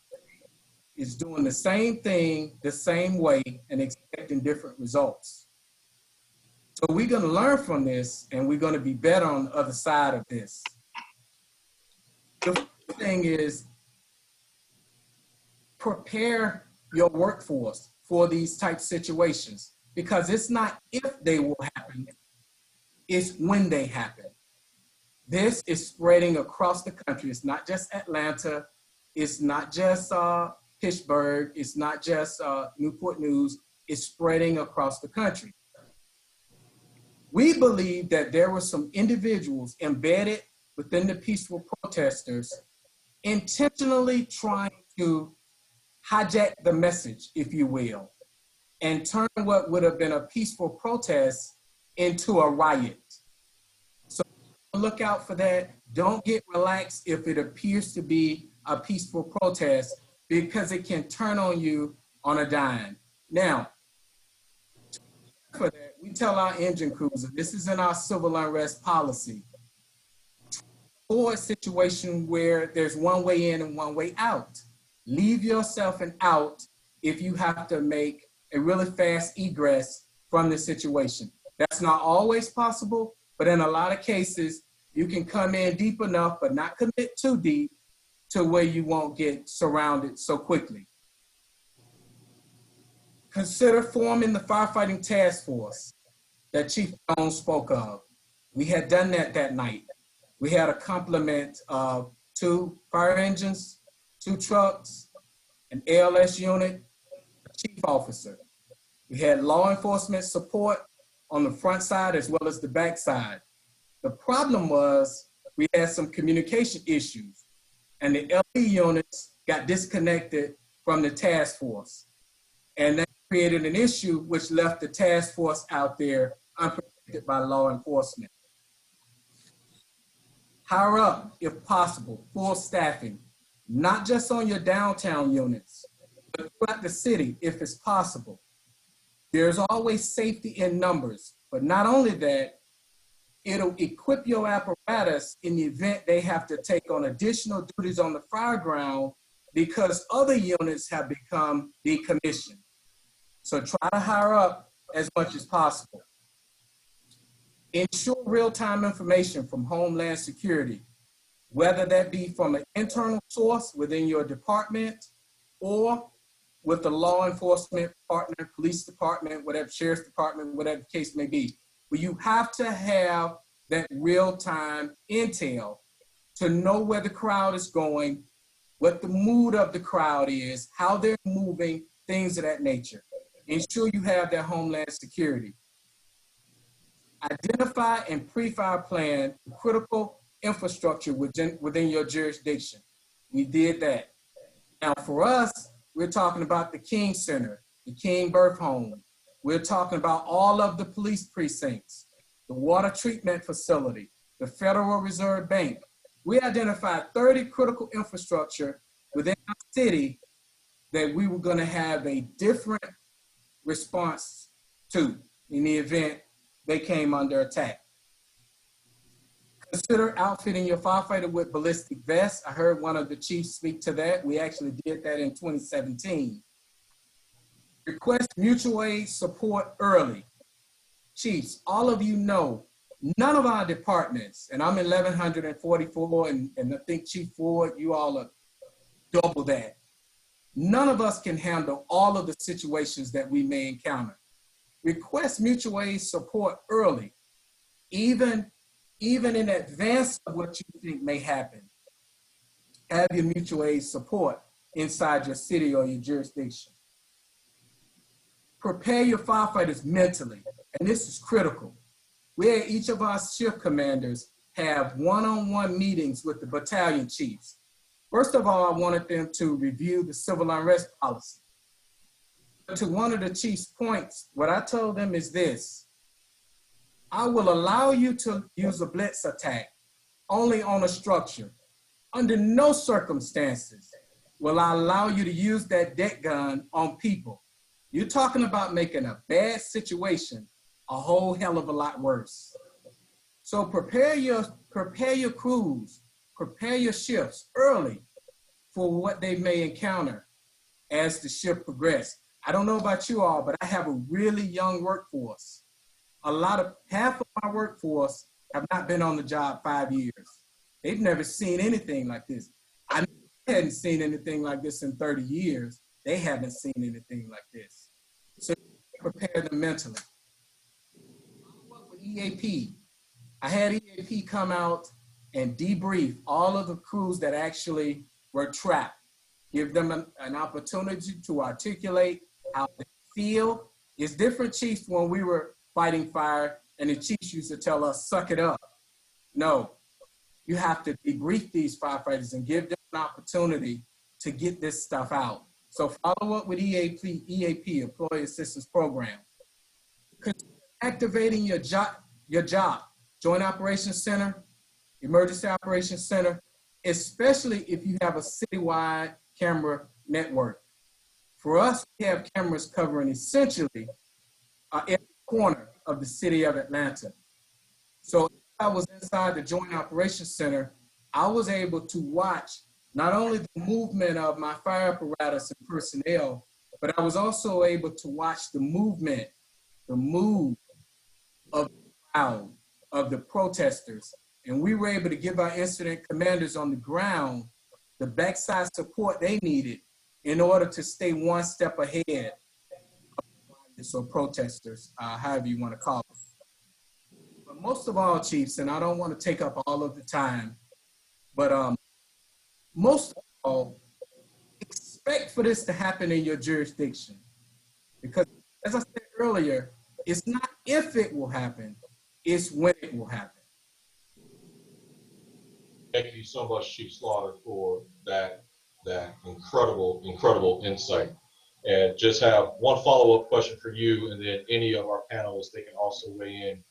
Speaker 8: is doing the same thing the same way and expecting different results. So we're going to learn from this, and we're going to be better on the other side of this. The first thing is prepare your workforce for these type situations, because it's not if they will happen, it's when they happen. This is spreading across the country. It's not just Atlanta. It's not just Pittsburgh. It's not just Newport News. It's spreading across the country. We believe that there were some individuals embedded within the peaceful protesters intentionally trying to hijack the message, if you will, and turn what would have been a peaceful protest into a riot. So look out for that. Don't get relaxed if it appears to be a peaceful protest, because it can turn on you on a dime. Now, for that, we tell our engine crews, and this is in our civil unrest policy, for a situation where there's one way in and one way out. Leave yourself an out if you have to make a really fast egress from the situation. That's not always possible, but in a lot of cases, you can come in deep enough, but not commit too deep to where you won't get surrounded so quickly. Consider forming the firefighting task force that Chief Jones spoke of. We had done that night. We had a complement of 2 fire engines, 2 trucks, an ALS unit, a chief officer. We had law enforcement support on the front side as well as the back side. The problem was we had some communication issues, and the LE units got disconnected from the task force. And that created an issue which left the task force out there unprotected by law enforcement. Hire up, if possible, full staffing, not just on your downtown units, but throughout the city if it's possible. There's always safety in numbers, but not only that, it'll equip your apparatus in the event they have to take on additional duties on the fire ground because other units have become decommissioned. So try to hire up as much as possible. Ensure real-time information from Homeland Security, whether that be from an internal source within your department or with the law enforcement partner, police department, whatever, sheriff's department, whatever the case may be. But you have to have that real-time intel to know where the crowd is going, what the mood of the crowd is, how they're moving, things of that nature. Ensure you have that Homeland Security. Identify and pre-fire plan critical infrastructure within your jurisdiction. We did that. Now for us, we're talking about the King Center, the King Birth Home. We're talking about all of the police precincts, the water treatment facility, the Federal Reserve Bank. We identified 30 critical infrastructure within our city that we were going to have a different response to in the event they came under attack. Consider outfitting your firefighter with ballistic vests. I heard one of the chiefs speak to that. We actually did that in 2017. Request mutual aid support early. Chiefs, all of you know, none of our departments, and I'm 1,144, and I think Chief Ford, you all are double that. None of us can handle all of the situations that we may encounter. Request mutual aid support early, even in advance of what you think may happen. Have your mutual aid support inside your city or your jurisdiction. Prepare your firefighters mentally, and this is critical. Where each of our shift commanders have one-on-one meetings with the battalion chiefs. First of all, I wanted them to review the civil unrest policy. To one of the chief's points, what I told them is this: I will allow you to use a blitz attack only on a structure. Under no circumstances will I allow you to use that deck gun on people. You're talking about making a bad situation a whole hell of a lot worse. So prepare your crews, prepare your shifts early for what they may encounter as the shift progresses. I don't know about you all, but I have a really young workforce. Half of my workforce have not been on the job 5 years. They've never seen anything like this. I hadn't seen anything like this in 30 years. They haven't seen anything like this. So prepare them mentally. Follow up with EAP. I had EAP come out and debrief all of the crews that actually were trapped. Give them an opportunity to articulate how they feel. It's different, chiefs, when we were fighting fire and the chiefs used to tell us, suck it up. No, you have to debrief these firefighters and give them an opportunity to get this stuff out. So follow up with EAP, Employee Assistance Program. Activating your job, Joint Operations Center, Emergency Operations Center, especially if you have a citywide camera network. For us, we have cameras covering essentially every corner of the city of Atlanta. So if I was inside the Joint Operations Center, I was able to watch not only the movement of my fire apparatus and personnel, but I was also able to watch the movement, the move of the crowd, of the protesters. And we were able to give our incident commanders on the ground the backside support they needed in order to stay one step ahead of protesters, however you want to call it. But most of all, chiefs, and I don't want to take up all of the time, but most of all, expect for this to happen in your jurisdiction. Because as I said earlier, it's not if it will happen, it's when it will happen.
Speaker 2: Thank you so much, Chief Slaughter, for that incredible insight. And just have one follow-up question for you, and then any of our panelists, they can also weigh in.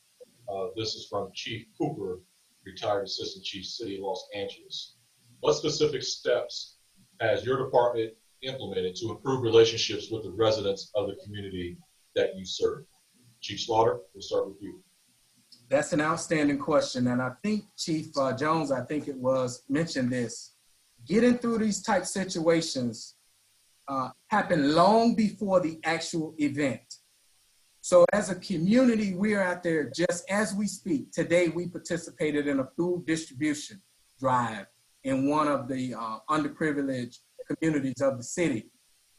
Speaker 2: This is from Chief Hoover, retired Assistant Chief, City of Los Angeles. What specific steps has your department implemented to improve relationships with the residents of the community that you serve? Chief Slaughter, we'll start with you.
Speaker 8: That's an outstanding question. And I think Chief Jones, I think it was, mentioned this. Getting through these type situations happen long before the actual event. So as a community, we are out there just as we speak. Today, we participated in a food distribution drive in one of the underprivileged communities of the city.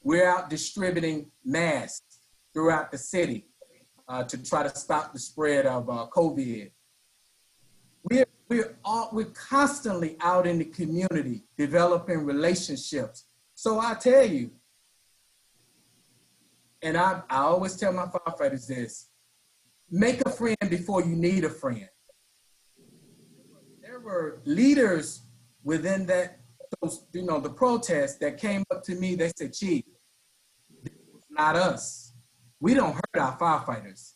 Speaker 8: We're out distributing masks throughout the city to try to stop the spread of COVID. We're constantly out in the community developing relationships. So I tell you, and I always tell my firefighters this, make a friend before you need a friend. There were leaders within that, the protest that came up to me, they said, Chief, this was not us. We don't hurt our firefighters.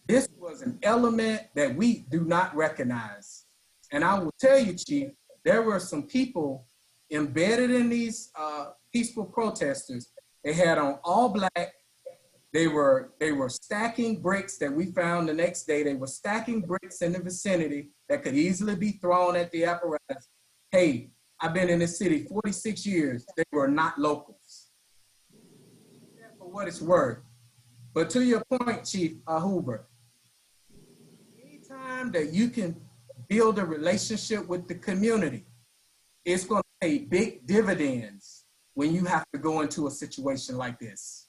Speaker 8: This was an element that we do not recognize. And I will tell you, Chief, there were some people embedded in these peaceful protesters. They had on all black. They were stacking bricks that we found the next day. They were stacking bricks in the vicinity that could easily be thrown at the apparatus. Hey, I've been in this city 46 years. They were not locals. For what it's worth. But to your point, Chief Hoover, anytime that you can build a relationship with the community, it's going to pay big dividends when you have to go into a situation like this.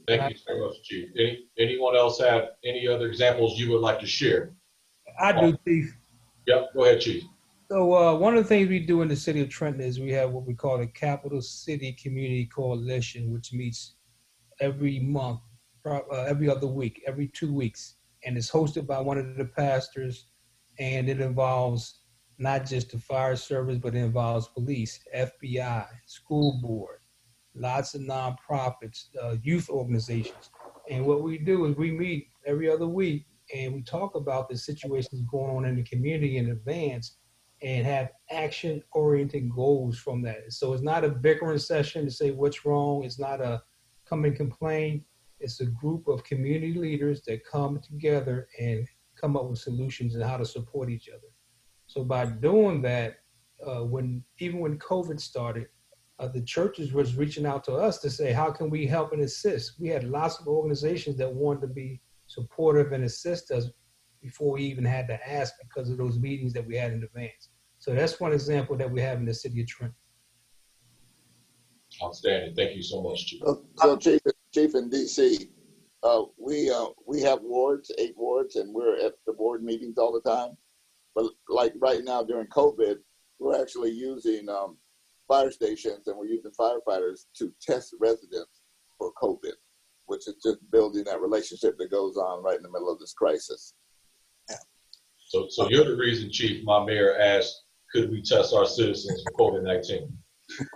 Speaker 2: Thank you so much, Chief. Anyone else have any other examples you would like to share?
Speaker 7: I do, Chief.
Speaker 2: Yep, go ahead, Chief.
Speaker 7: So one of the things we do in the city of Trenton is we have what we call the Capital City Community Coalition, which meets every month, every other week, every 2 weeks. And it's hosted by one of the pastors, and it involves not just the fire service, but it involves police, FBI, school board, lots of nonprofits, youth organizations. And what we do is we meet every other week and we talk about the situations going on in the community in advance and have action-oriented goals from that. So it's not a bickering session to say what's wrong. It's not a come and complain. It's a group of community leaders that come together and come up with solutions and how to support each other. So by doing that, even when COVID started, the churches was reaching out to us to say, how can we help and assist? We had lots of organizations that wanted to be supportive and assist us before we even had to ask because of those meetings that we had in advance. So that's one example that we have in the city of Trenton.
Speaker 2: Outstanding. Thank you so much, Chief.
Speaker 9: So Chief in DC, we have wards, 8 wards, and we're at the board meetings all the time. But like right now during COVID, we're actually using fire stations and we're using firefighters to test residents for COVID, which is just building that relationship that goes on right in the middle of this crisis.
Speaker 2: Yeah. So you're the reason, Chief, my mayor asked, could we test our citizens for COVID-19?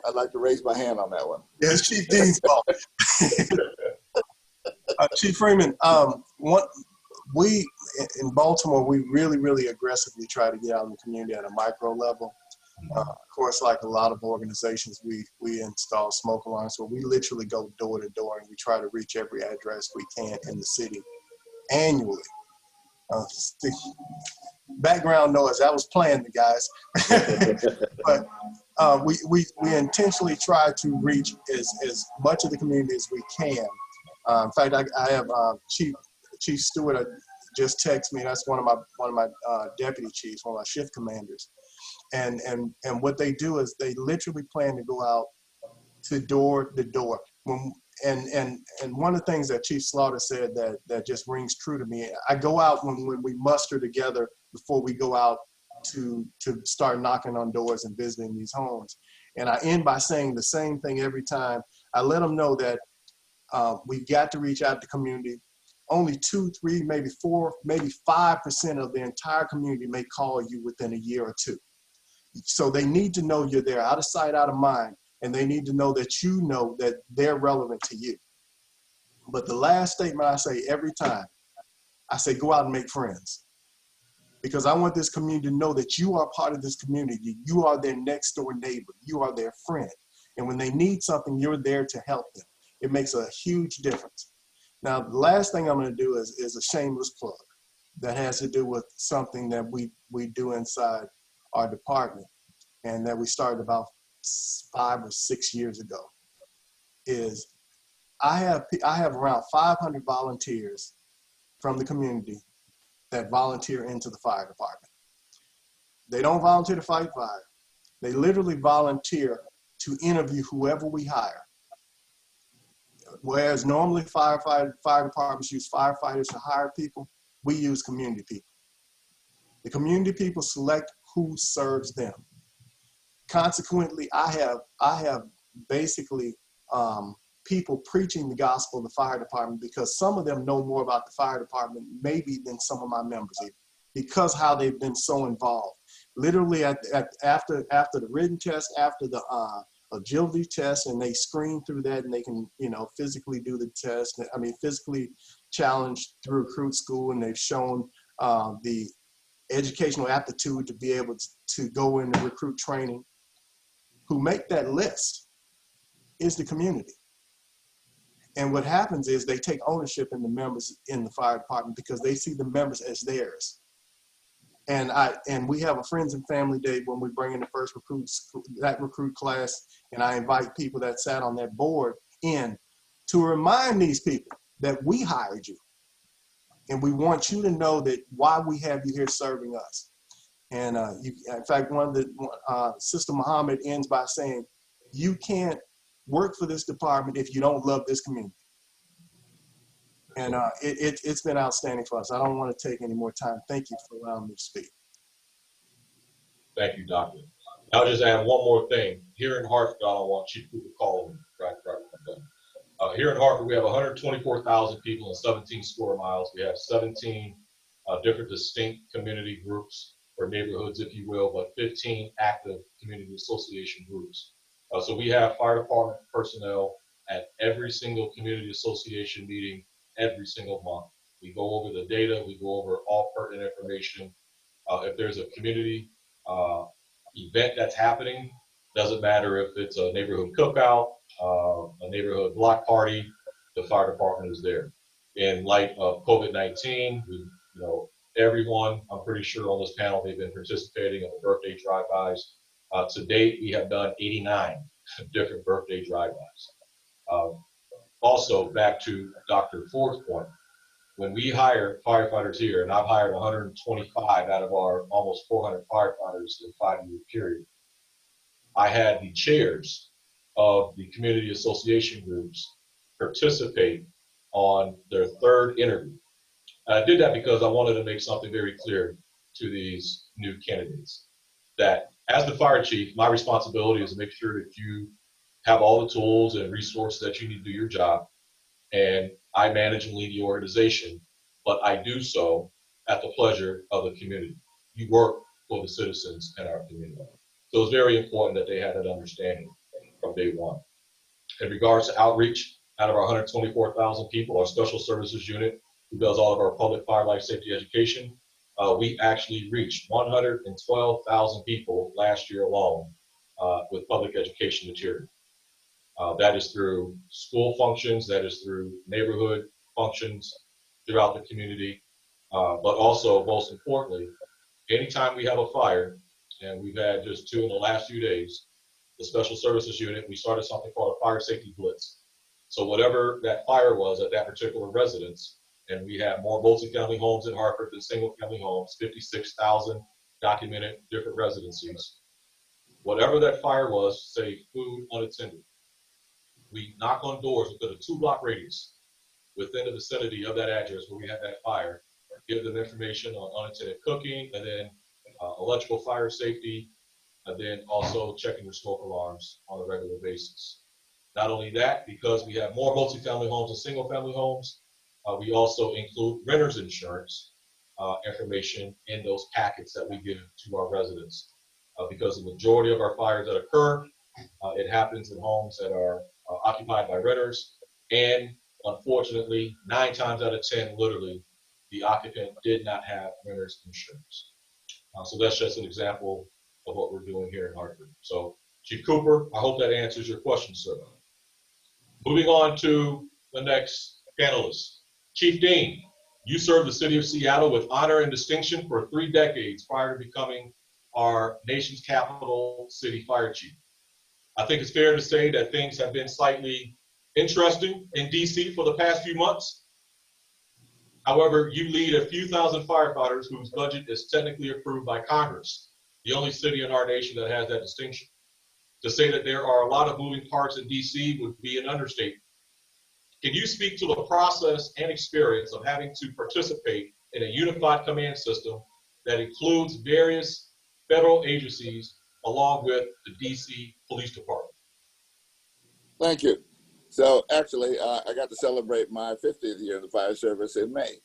Speaker 9: I'd like to raise my hand on that one.
Speaker 11: Yeah, it's Chief Dean's fault. Chief Freeman, we in Baltimore, we really aggressively try to get out in the community at a micro level. Of course, like a lot of organizations, we install smoke alarms, so we literally go door to door and we try to reach every address we can in the city annually. background noise. I was playing the guys. But we intentionally try to reach as much of the community as we can. In fact, I have Chief Stewart just texted me. That's one of my deputy chiefs, one of my shift commanders. And what they do is they literally plan to go out to door to door. And one of the things that Chief Slaughter said that just rings true to me, I go out when we muster together before we go out to start knocking on doors and visiting these homes. And I end by saying the same thing every time. I let them know that we've got to reach out to the community. Only 2, 3, maybe 4, maybe 5% of the entire community may call you within a year or two. So they need to know you're there, out of sight, out of mind. And they need to know that you know that they're relevant to you. But the last statement I say every time, I say, go out and make friends. Because I want this community to know that you are part of this community. You are their next door neighbor. You are their friend. And when they need something, you're there to help them. It makes a huge difference. Now, the last thing I'm going to do is a shameless plug that has to do with something that we do inside our department and that we started about 5 or 6 years ago. Is I have around 500 volunteers from the community that volunteer into the fire department. They don't volunteer to fight fire. They literally volunteer to interview whoever we hire. Whereas normally fire departments use firefighters to hire people, we use community people. The community people select who serves them. Consequently, I have basically people preaching the gospel in the fire department because some of them know more about the fire department maybe than some of my members even, because how they've been so involved. Literally after the written test, after the agility test, and they screen through that and they can physically do the test. I mean physically challenged through recruit school, and they've shown the educational aptitude to be able to go into recruit training. Who make that list is the community. And what happens is they take ownership in the members in the fire department because they see the members as theirs. And we have a friends and family day when we bring in the first recruit class, and I invite people that sat on that board in to remind these people that we hired you. And we want you to know that why we have you here serving us. And in fact, Sister Muhammad ends by saying, you can't work for this department if you don't love this community. And it's been outstanding for us. I don't want to take any more time. Thank you for allowing me to speak.
Speaker 2: Thank you, Doctor. I'll just add one more thing. Here in Hartford, I don't want Chief Hoover to call me right when I'm done. Here in Hartford, we have 124,000 people in 17 square miles. We have 17 different distinct community groups, or neighborhoods, if you will, but 15 active community association groups. So we have fire department personnel at every single community association meeting every single month. We go over the data, we go over all pertinent information. If there's a community event that's happening, doesn't matter if it's a neighborhood cookout, a neighborhood block party, the fire department is there. In light of COVID-19, everyone, I'm pretty sure on this panel, they've been participating in the birthday drive-bys. To date, we have done 89 different birthday drive-bys. Also, back to Dr. Ford's point, when we hire firefighters here, and I've hired 125 out of our almost 400 firefighters in a 5-year period, I had the chairs of the community association groups participate on their third interview. I did that because I wanted to make something very clear to these new candidates, that as the fire chief, my responsibility is to make sure that you have all the tools and resources that you need to do your job. And I manage and lead the organization, but I do so at the pleasure of the community. You work for the citizens in our community. So it's very important that they had that understanding from day one. In regards to outreach, out of our 124,000 people, our special services unit, who does all of our public fire life safety education, we actually reached 112,000 people last year alone with public education material. That is through school functions, that is through neighborhood functions throughout the community, but also, most importantly, anytime we have a fire, and we've had just 2 in the last few days, the Special Services Unit, we started something called a fire safety blitz. So whatever that fire was at that particular residence, and we have more multifamily homes in Hartford than single family homes, 56,000 documented different residencies. Whatever that fire was, say food unattended, we knock on doors within a 2-block radius within the vicinity of that address where we had that fire, give them information on unattended cooking, and then electrical fire safety, and then also checking their smoke alarms on a regular basis. Not only that, because we have more multifamily homes than single family homes, we also include renter's insurance information in those packets that we give to our residents. Because the majority of our fires that occur, it happens in homes that are occupied by renters, and unfortunately, 9 times out of 10, literally, the occupant did not have renter's insurance. So that's just an example of what we're doing here in Hartford. So, Chief Cooper, I hope that answers your question, sir. Moving on to the next panelist. Chief Dean, you served the city of Seattle with honor and distinction for 3 decades prior to becoming our nation's capital city fire chief. I think it's fair to say that things have been slightly interesting in DC for the past few months. However, you lead a few thousand firefighters whose budget is technically approved by Congress, the only city in our nation that has that distinction. To say that there are a lot of moving parts in DC would be an understatement. Can you speak to the process and experience of having to participate in a unified command system that includes various federal agencies along with the DC Police Department?
Speaker 9: Thank you. So actually, I got to celebrate my 50th year in the fire service in May.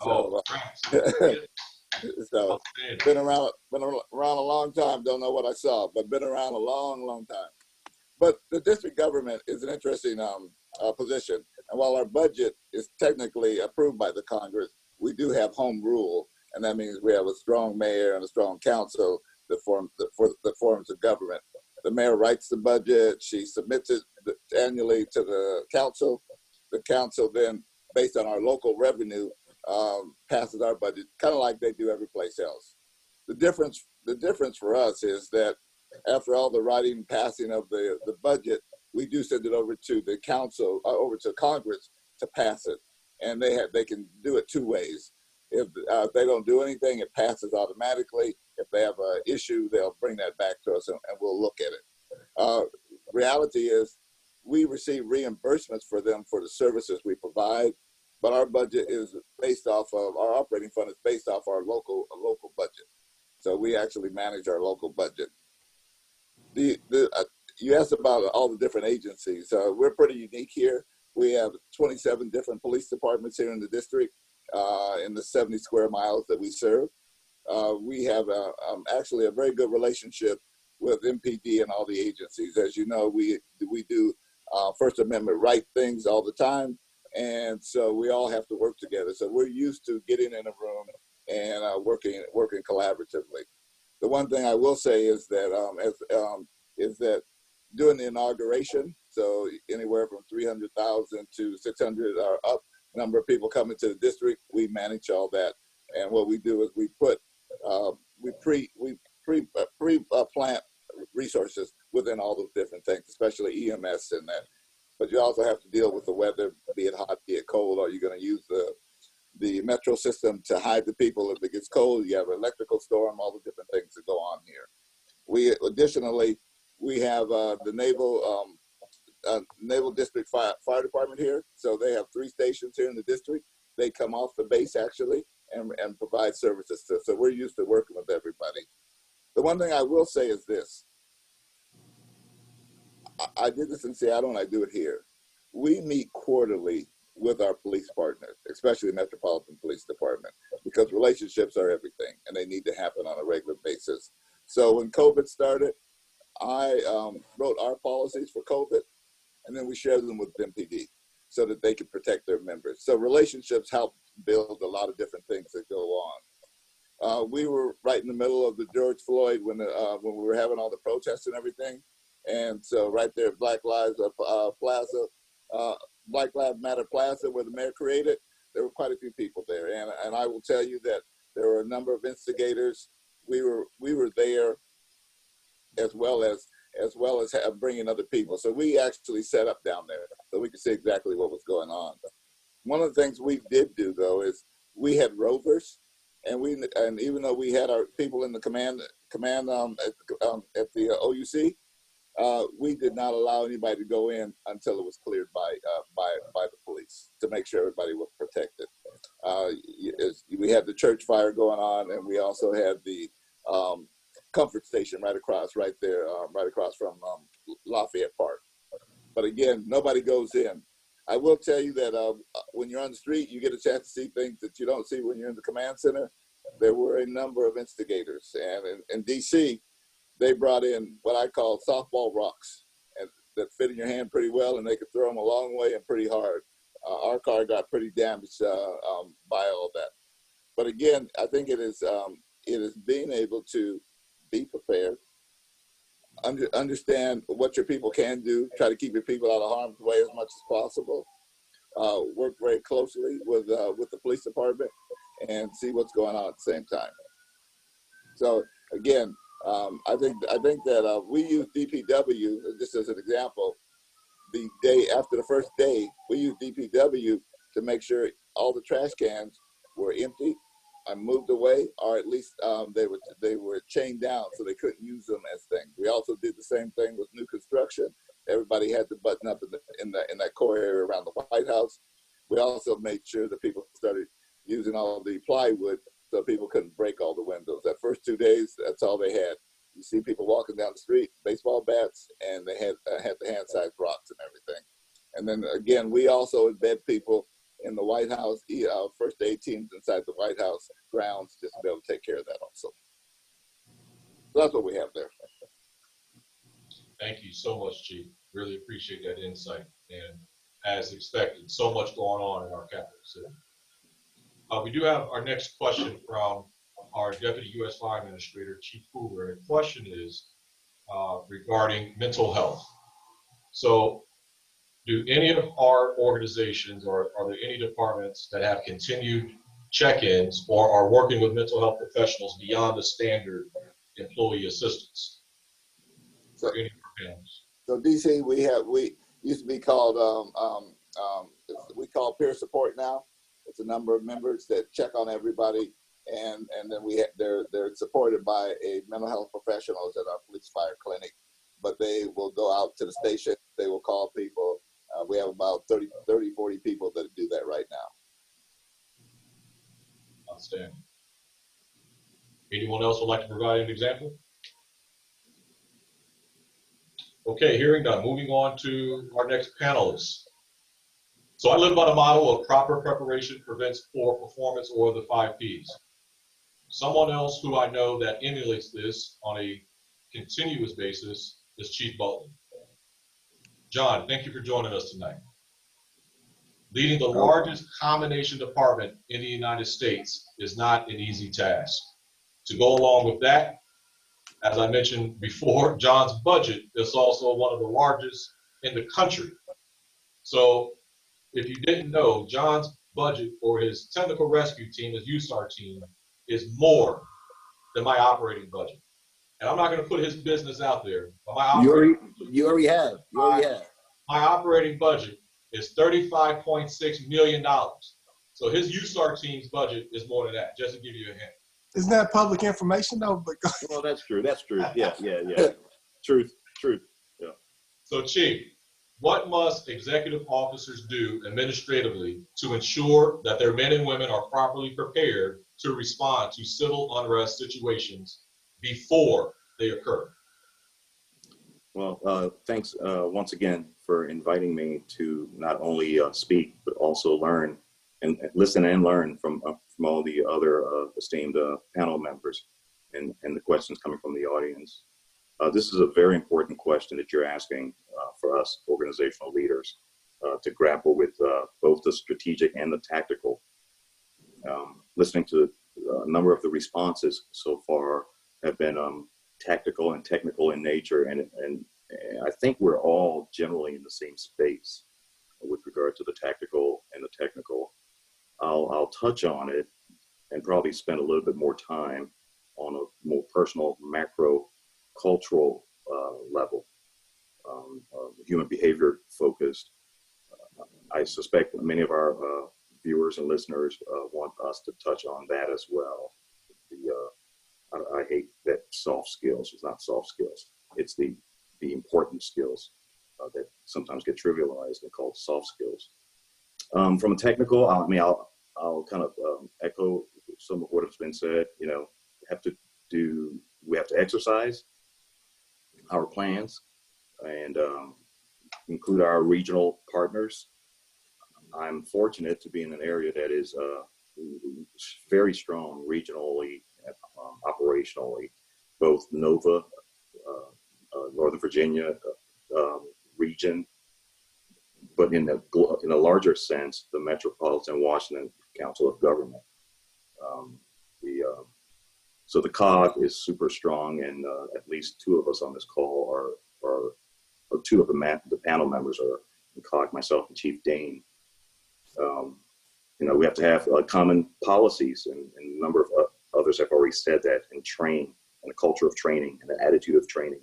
Speaker 9: So, so been around a long time. Don't know what I saw, but been around a long, long time. But the district government is an interesting position. And while our budget is technically approved by the Congress, we do have home rule, and that means we have a strong mayor and a strong council that forms the government. The mayor writes the budget. She submits it annually to the council. The council then, based on our local revenue, passes our budget, kind of like they do every place else. The difference for us is that after all the writing and passing of the budget, we do send it over to the council, over to Congress to pass it, and they can do it 2 ways. If they don't do anything, it passes automatically. If they have an issue, they'll bring that back to us and we'll look at it. Reality is we receive reimbursements for them for the services we provide, but our budget is based off of, our operating fund is based off our local budget. So we actually manage our local budget. You asked about all the different agencies. We're pretty unique here. We have 27 different police departments here in the district, in the 70 square miles that we serve. We have actually a very good relationship with MPD and all the agencies. As you know, we do First Amendment right things all the time, and so we all have to work together. So we're used to getting in a room and working collaboratively. The one thing I will say is that during the inauguration, so anywhere from 300,000 to 600 or up number of people coming to the district, we manage all that. And what we do is we put we pre-plant resources within all those different things, especially EMS and that. But you also have to deal with the weather, be it hot, be it cold. Are you going to use the metro system to hide the people if it gets cold? You have an electrical storm, all the different things that go on here. Additionally, we have the Naval District Fire Department here. So they have 3 stations here in the district. They come off the base actually and provide services to us. So we're used to working with everybody. The one thing I will say is this. I did this in Seattle and I do it here. We meet quarterly with our police partners, especially the Metropolitan Police Department, because relationships are everything and they need to happen on a regular basis. So when COVID started, I wrote our policies for COVID, and then we shared them with MPD so that they could protect their members. So relationships help build a lot of different things that go on. We were right in the middle of the George Floyd when we were having all the protests and everything. And so right there at Black Lives Matter Plaza, where the mayor created, there were quite a few people there. And I will tell you that there were a number of instigators we were there as well as bringing other people. So we actually set up down there so we could see exactly what was going on. One of the things we did do though is we had rovers, and even though we had our people in the command at the OUC, we did not allow anybody to go in until it was cleared by the police to make sure everybody was protected. We had the church fire going on, and we also had the comfort station right across from Lafayette Park. But again, nobody goes in. I will tell you that when you're on the street, you get a chance to see things that you don't see when you're in the command center. There were a number of instigators, and in DC, they brought in what I call softball rocks, and that fit in your hand pretty well, and they could throw them a long way and pretty hard. Our car got pretty damaged by all that. But again, I think it is being able to be prepared, understand what your people can do, try to keep your people out of harm's way as much as possible, work very closely with the police department, and see what's going on at the same time. So again, I think that we use DPW just as an example. The day after the first day, we used DPW to make sure all the trash cans were empty and moved away, or at least they were chained down so they couldn't use them as things. We also did the same thing with new construction. Everybody had to button up in that core area around the White House. We also made sure that people started using all the plywood so people couldn't break all the windows. That first 2 days, that's all they had. You see people walking down the street, baseball bats, and they had the hand-sized rocks and everything. And then again, we also embed people in the White House, first aid teams inside the White House grounds, just to be able to take care of that also. So that's what we have there.
Speaker 2: Thank you so much, Chief. Really appreciate that insight. And as expected, so much going on in our capital city. We do have our next question from our Deputy U.S. Fire Administrator, Chief Hoover. And the question is regarding mental health. So do any of our organizations, or are there any departments that have continued check-ins or are working with mental health professionals beyond the standard employee assistance?
Speaker 9: So DC, we used to be called, we call peer support now. It's a number of members that check on everybody, and then they're supported by a mental health professionals at our police fire clinic, but they will go out to the station, they will call people. We have about 30, 40 people that do that right now.
Speaker 2: Outstanding. Anyone else would like to provide an example? Okay, hearing none. Moving on to our next panelists. So I live by the model of proper preparation prevents poor performance, or the 5 Ps. Someone else who I know that emulates this on a continuous basis is Chief Butler. John, thank you for joining us tonight. Leading the largest combination department in the United States is not an easy task. To go along with that, as I mentioned before, John's budget is also one of the largest in the country. So if you didn't know, John's budget for his technical rescue team, his USAR team, is more than my operating budget. And I'm not going to put his business out there, but
Speaker 13: you already have.
Speaker 2: My operating budget is $35.6 million. So his USAR team's budget is more than that, just to give you a hint.
Speaker 11: Isn't that public information though?
Speaker 10: Well, that's true. That's true. Yeah. Truth. Yeah.
Speaker 2: So, Chief, what must executive officers do administratively to ensure that their men and women are properly prepared to respond to civil unrest situations before they occur?
Speaker 10: Well, thanks once again for inviting me to not only speak, but also learn and listen and learn from all the other esteemed panel members and the questions coming from the audience. This is a very important question that you're asking for us organizational leaders to grapple with both the strategic and the tactical. Listening to a number of the responses so far have been tactical and technical in nature, and I think we're all generally in the same space with regard to the tactical and the technical. I'll touch on it and probably spend a little bit more time on a more personal, macro, cultural level, human behavior focused. I suspect many of our viewers and listeners want us to touch on that as well. I hate that soft skills. It's not soft skills. It's the important skills that sometimes get trivialized and called soft skills. From a technical, I'll kind of echo some of what has been said. You know, we have to exercise our plans and include our regional partners. I'm fortunate to be in an area that is very strong regionally, operationally, both NOVA, Northern Virginia region, but in a larger sense, the Metropolitan Washington Council of Government. So the COG is super strong, and at least two of us on this call or two of the panel members are in COG, myself and Chief Dane. You know, we have to have common policies, and a number of others have already said that, and train, and a culture of training, and an attitude of training.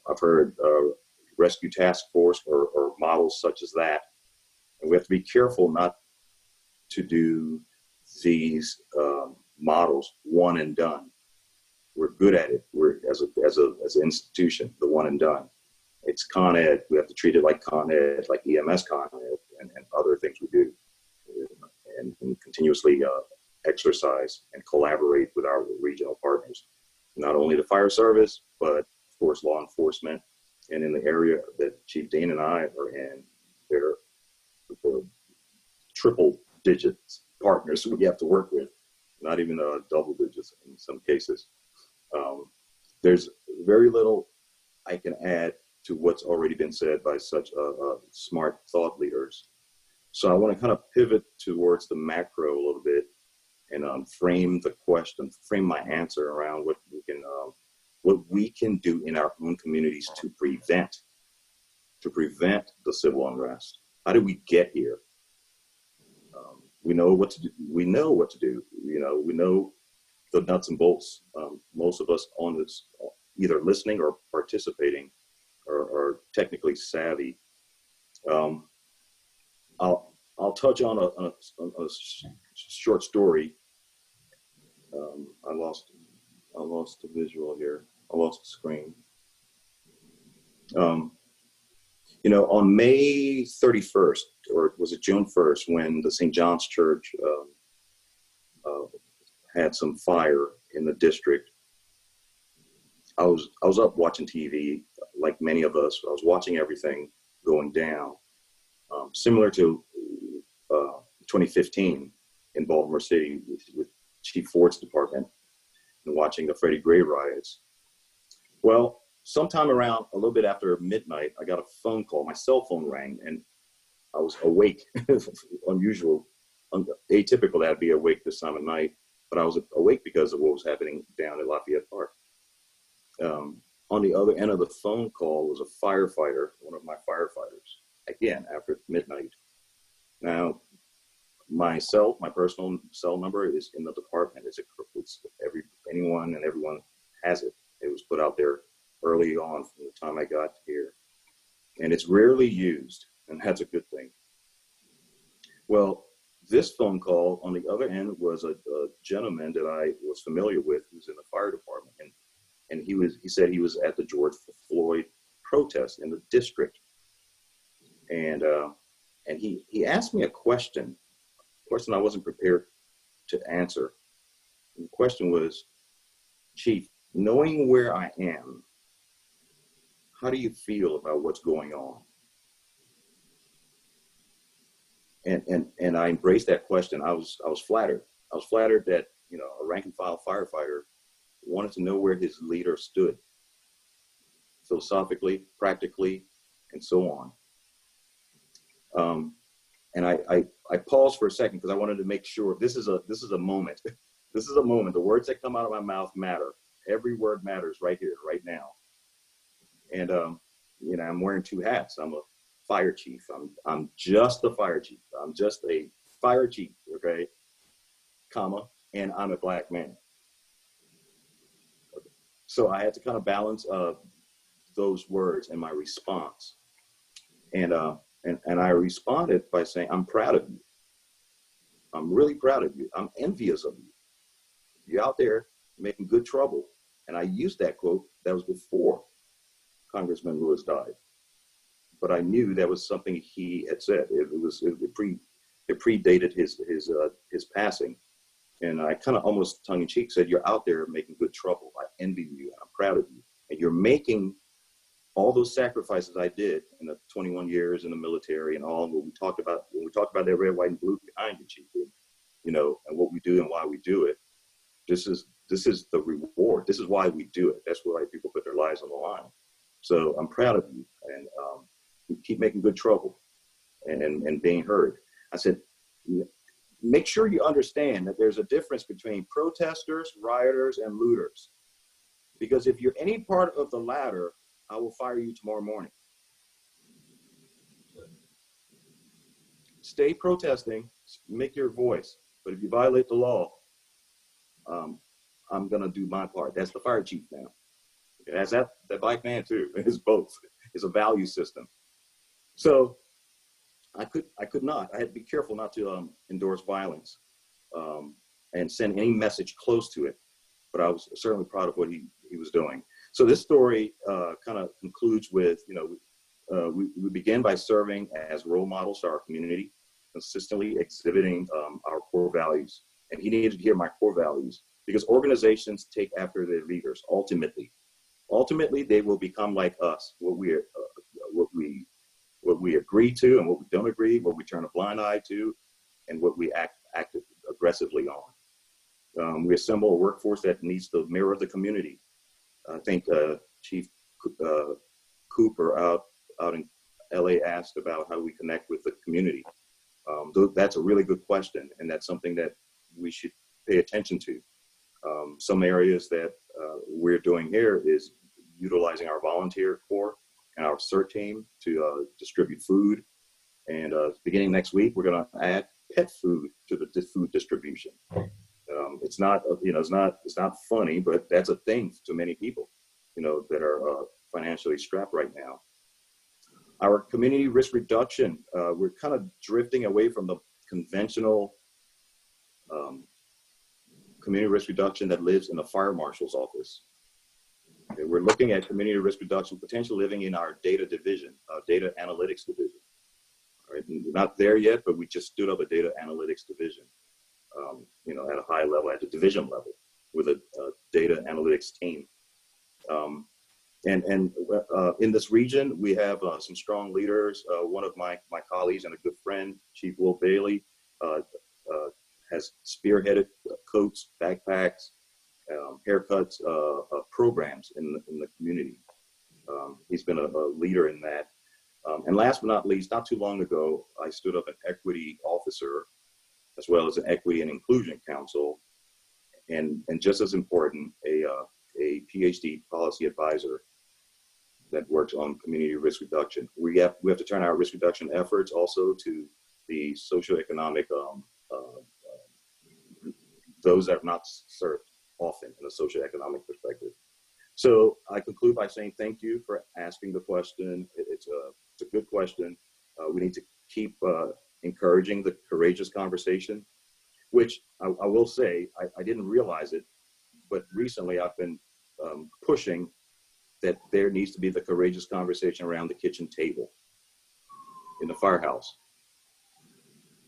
Speaker 10: I've heard rescue task force or models such as that. And we have to be careful not to do these models one and done. We're good at it. We're as an institution, the one and done. It's Con Ed. We have to treat it like Con Ed, like EMS Con Ed, and other things we do, and continuously exercise and collaborate with our regional partners, not only the fire service, but of course law enforcement. And in the area that Chief Dane and I are in, they're triple digits partners we have to work with, not even double digits in some cases. There's very little I can add to what's already been said by such smart thought leaders. So I want to kind of pivot towards the macro a little bit and frame the question, frame my answer around what we can do in our own communities to prevent the civil unrest. How did we get here? We know what to do. We know what to do. You know, we know the nuts and bolts. Most of us on this, either listening or participating, are technically savvy. I'll touch on a short story. I lost the visual here. I lost the screen. You know, on May 31st, or was it June 1st, when the St. John's Church had some fire in the district, I was up watching TV, like many of us. I was watching everything going down, similar to 2015 in Baltimore City with Chief Ford's department and watching the Freddie Gray riots. Well, sometime around a little bit after midnight, I got a phone call. My cell phone rang, and I was awake. Unusual, atypical that I'd be awake this time of night, but I was awake because of what was happening down at Lafayette Park. On the other end of the phone call was a firefighter, one of my firefighters, again, after midnight. Now, my personal cell number is in the department. Anyone and everyone has it. It was put out there early on from the time I got here. And it's rarely used, and that's a good thing. Well, this phone call on the other end was a gentleman that I was familiar with who's in the fire department. And he said he was at the George Floyd protest in the district. And he asked me a question I wasn't prepared to answer. And the question was, Chief, knowing where I am, how do you feel about what's going on? And I embraced that question. I was flattered. I was flattered that, you know, a rank and file firefighter wanted to know where his leader stood, philosophically, practically, and so on. And I paused for a second because I wanted to make sure this is a moment. This is a moment. The words that come out of my mouth matter. Every word matters right here, right now. And you know, I'm wearing two hats. I'm a fire chief. I'm just a fire chief. I'm just a fire chief, okay, comma, and I'm a black man. So I had to kind of balance those words in my response. And I responded by saying, I'm proud of you. I'm really proud of you. I'm envious of you. You're out there making good trouble. And I used that quote. That was before Congressman Lewis died. But I knew that was something he had said. It predated his passing. And I kind of almost tongue-in-cheek said, you're out there making good trouble. I envy you, and I'm proud of you. And you're making all those sacrifices I did in the 21 years in the military and all what we talked about, when we talked about that red, white, and blue behind you, Chief, you know, and what we do and why we do it. This is the reward. This is why we do it. That's why people put their lives on the line. So I'm proud of you, and we keep making good trouble and being heard. I said, make sure you understand that there's a difference between protesters, rioters, and looters. Because if you're any part of the latter, I will fire you tomorrow morning. Stay protesting, make your voice. But if you violate the law, I'm gonna do my part. That's the fire chief now. That's that black man too. It's both. It's a value system. So I could not. I had to be careful not to endorse violence and send any message close to it. But I was certainly proud of what he was doing. So this story kind of concludes with, you know, we begin by serving as role models to our community, consistently exhibiting our core values. And he needed to hear my core values because organizations take after their leaders. Ultimately, they will become like us. What we agree to and what we don't agree, what we turn a blind eye to, and what we act aggressively on. We assemble a workforce that needs to mirror the community. I think Chief Cooper out in LA asked about how we connect with the community. That's a really good question, and that's something that we should pay attention to. Some areas that we're doing here is utilizing our volunteer corps and our CERT team to distribute food. And beginning next week, we're going to add pet food to the food distribution. It's not, you know, it's not funny, but that's a thing to many people, you know, that are financially strapped right now. Our community risk reduction, we're kind of drifting away from the conventional community risk reduction that lives in the fire marshal's office. Okay, we're looking at community risk reduction potential living in our data division, data analytics division. All right, we're not there yet, but we just stood up a data analytics division, you know, at a high level, at the division level, with a data analytics team. And in this region, we have some strong leaders. One of my colleagues and a good friend, Chief Will Bailey, has spearheaded coats, backpacks, haircuts, programs in the community. He's been a leader in that. And last but not least, not too long ago, I stood up an equity officer, as well as an equity and inclusion council, and just as important, a PhD policy advisor that works on community risk reduction. We have to turn our risk reduction efforts also to the socioeconomic, those that are not served often in a socioeconomic perspective. So I conclude by saying thank you for asking the question. It's a good question. We need to keep encouraging the courageous conversation, which I will say, I didn't realize it, but recently I've been pushing that there needs to be the courageous conversation around the kitchen table in the firehouse.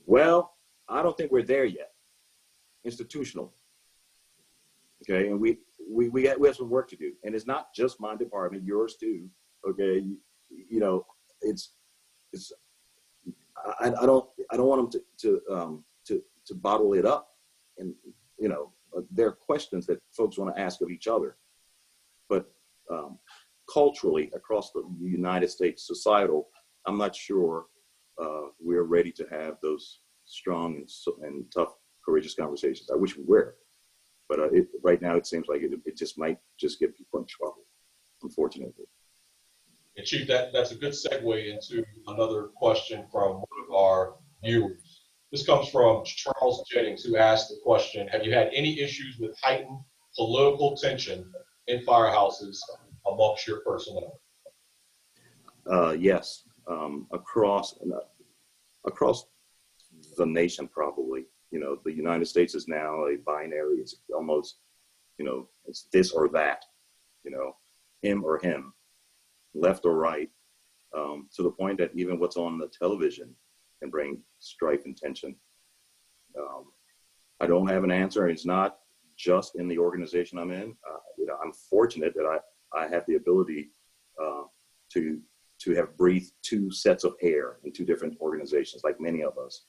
Speaker 10: Well, I don't think we're there yet. Institutional. Okay, and we have some work to do, and it's not just my department, yours too. Okay, you know, I don't want them to bottle it up, and you know, there are questions that folks want to ask of each other, but culturally across the United States, societal, I'm not sure we're ready to have those strong and tough, courageous conversations. I wish we were. But right now, it seems like it just might just get people in trouble, unfortunately.
Speaker 2: And Chief, that's a good segue into another question from one of our viewers. This comes from Charles Jennings, who asked the question, have you had any issues with heightened political tension in firehouses amongst your personnel?
Speaker 10: Yes, across the nation, probably. You know, the United States is now a binary. It's almost, you know, it's this or that. You know, him or him, left or right, to the point that even what's on the television can bring strife and tension. I don't have an answer. It's not just in the organization I'm in. You know, I'm fortunate that I have the ability to have breathed two sets of air in two different organizations, like many of us.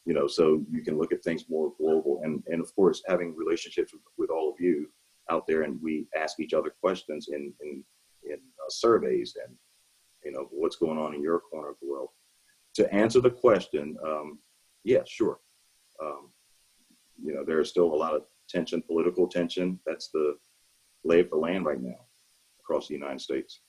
Speaker 10: You know, so you can look at things more global, and of course having relationships with all of you out there, and we ask each other questions in surveys, and you know what's going on in your corner of the world. To answer the question, yeah, sure. You know, there is still a lot of tension, political tension. That's the lay of the land right now across the United States.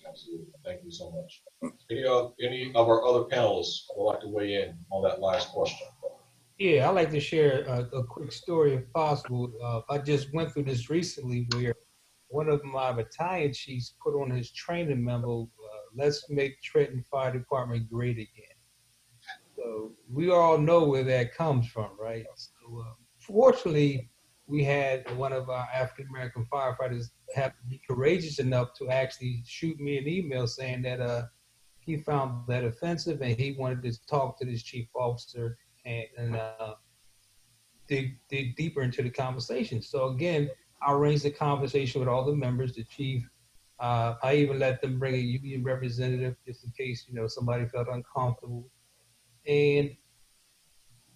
Speaker 2: Absolutely. Thank you so much. Any of our other panelists would like to weigh in on that last question?
Speaker 7: Yeah, I'd like to share a quick story if possible. I just went through this recently where one of my battalion chiefs put on his training memo, let's make Trenton Fire Department great again. So we all know where that comes from, right? So fortunately, we had one of our African-American firefighters have to be courageous enough to actually shoot me an email saying that he found that offensive and he wanted to talk to this chief officer and dig deeper into the conversation. So again, I arranged the conversation with all the members, the chief. I even let them bring a union representative just in case, you know, somebody felt uncomfortable. And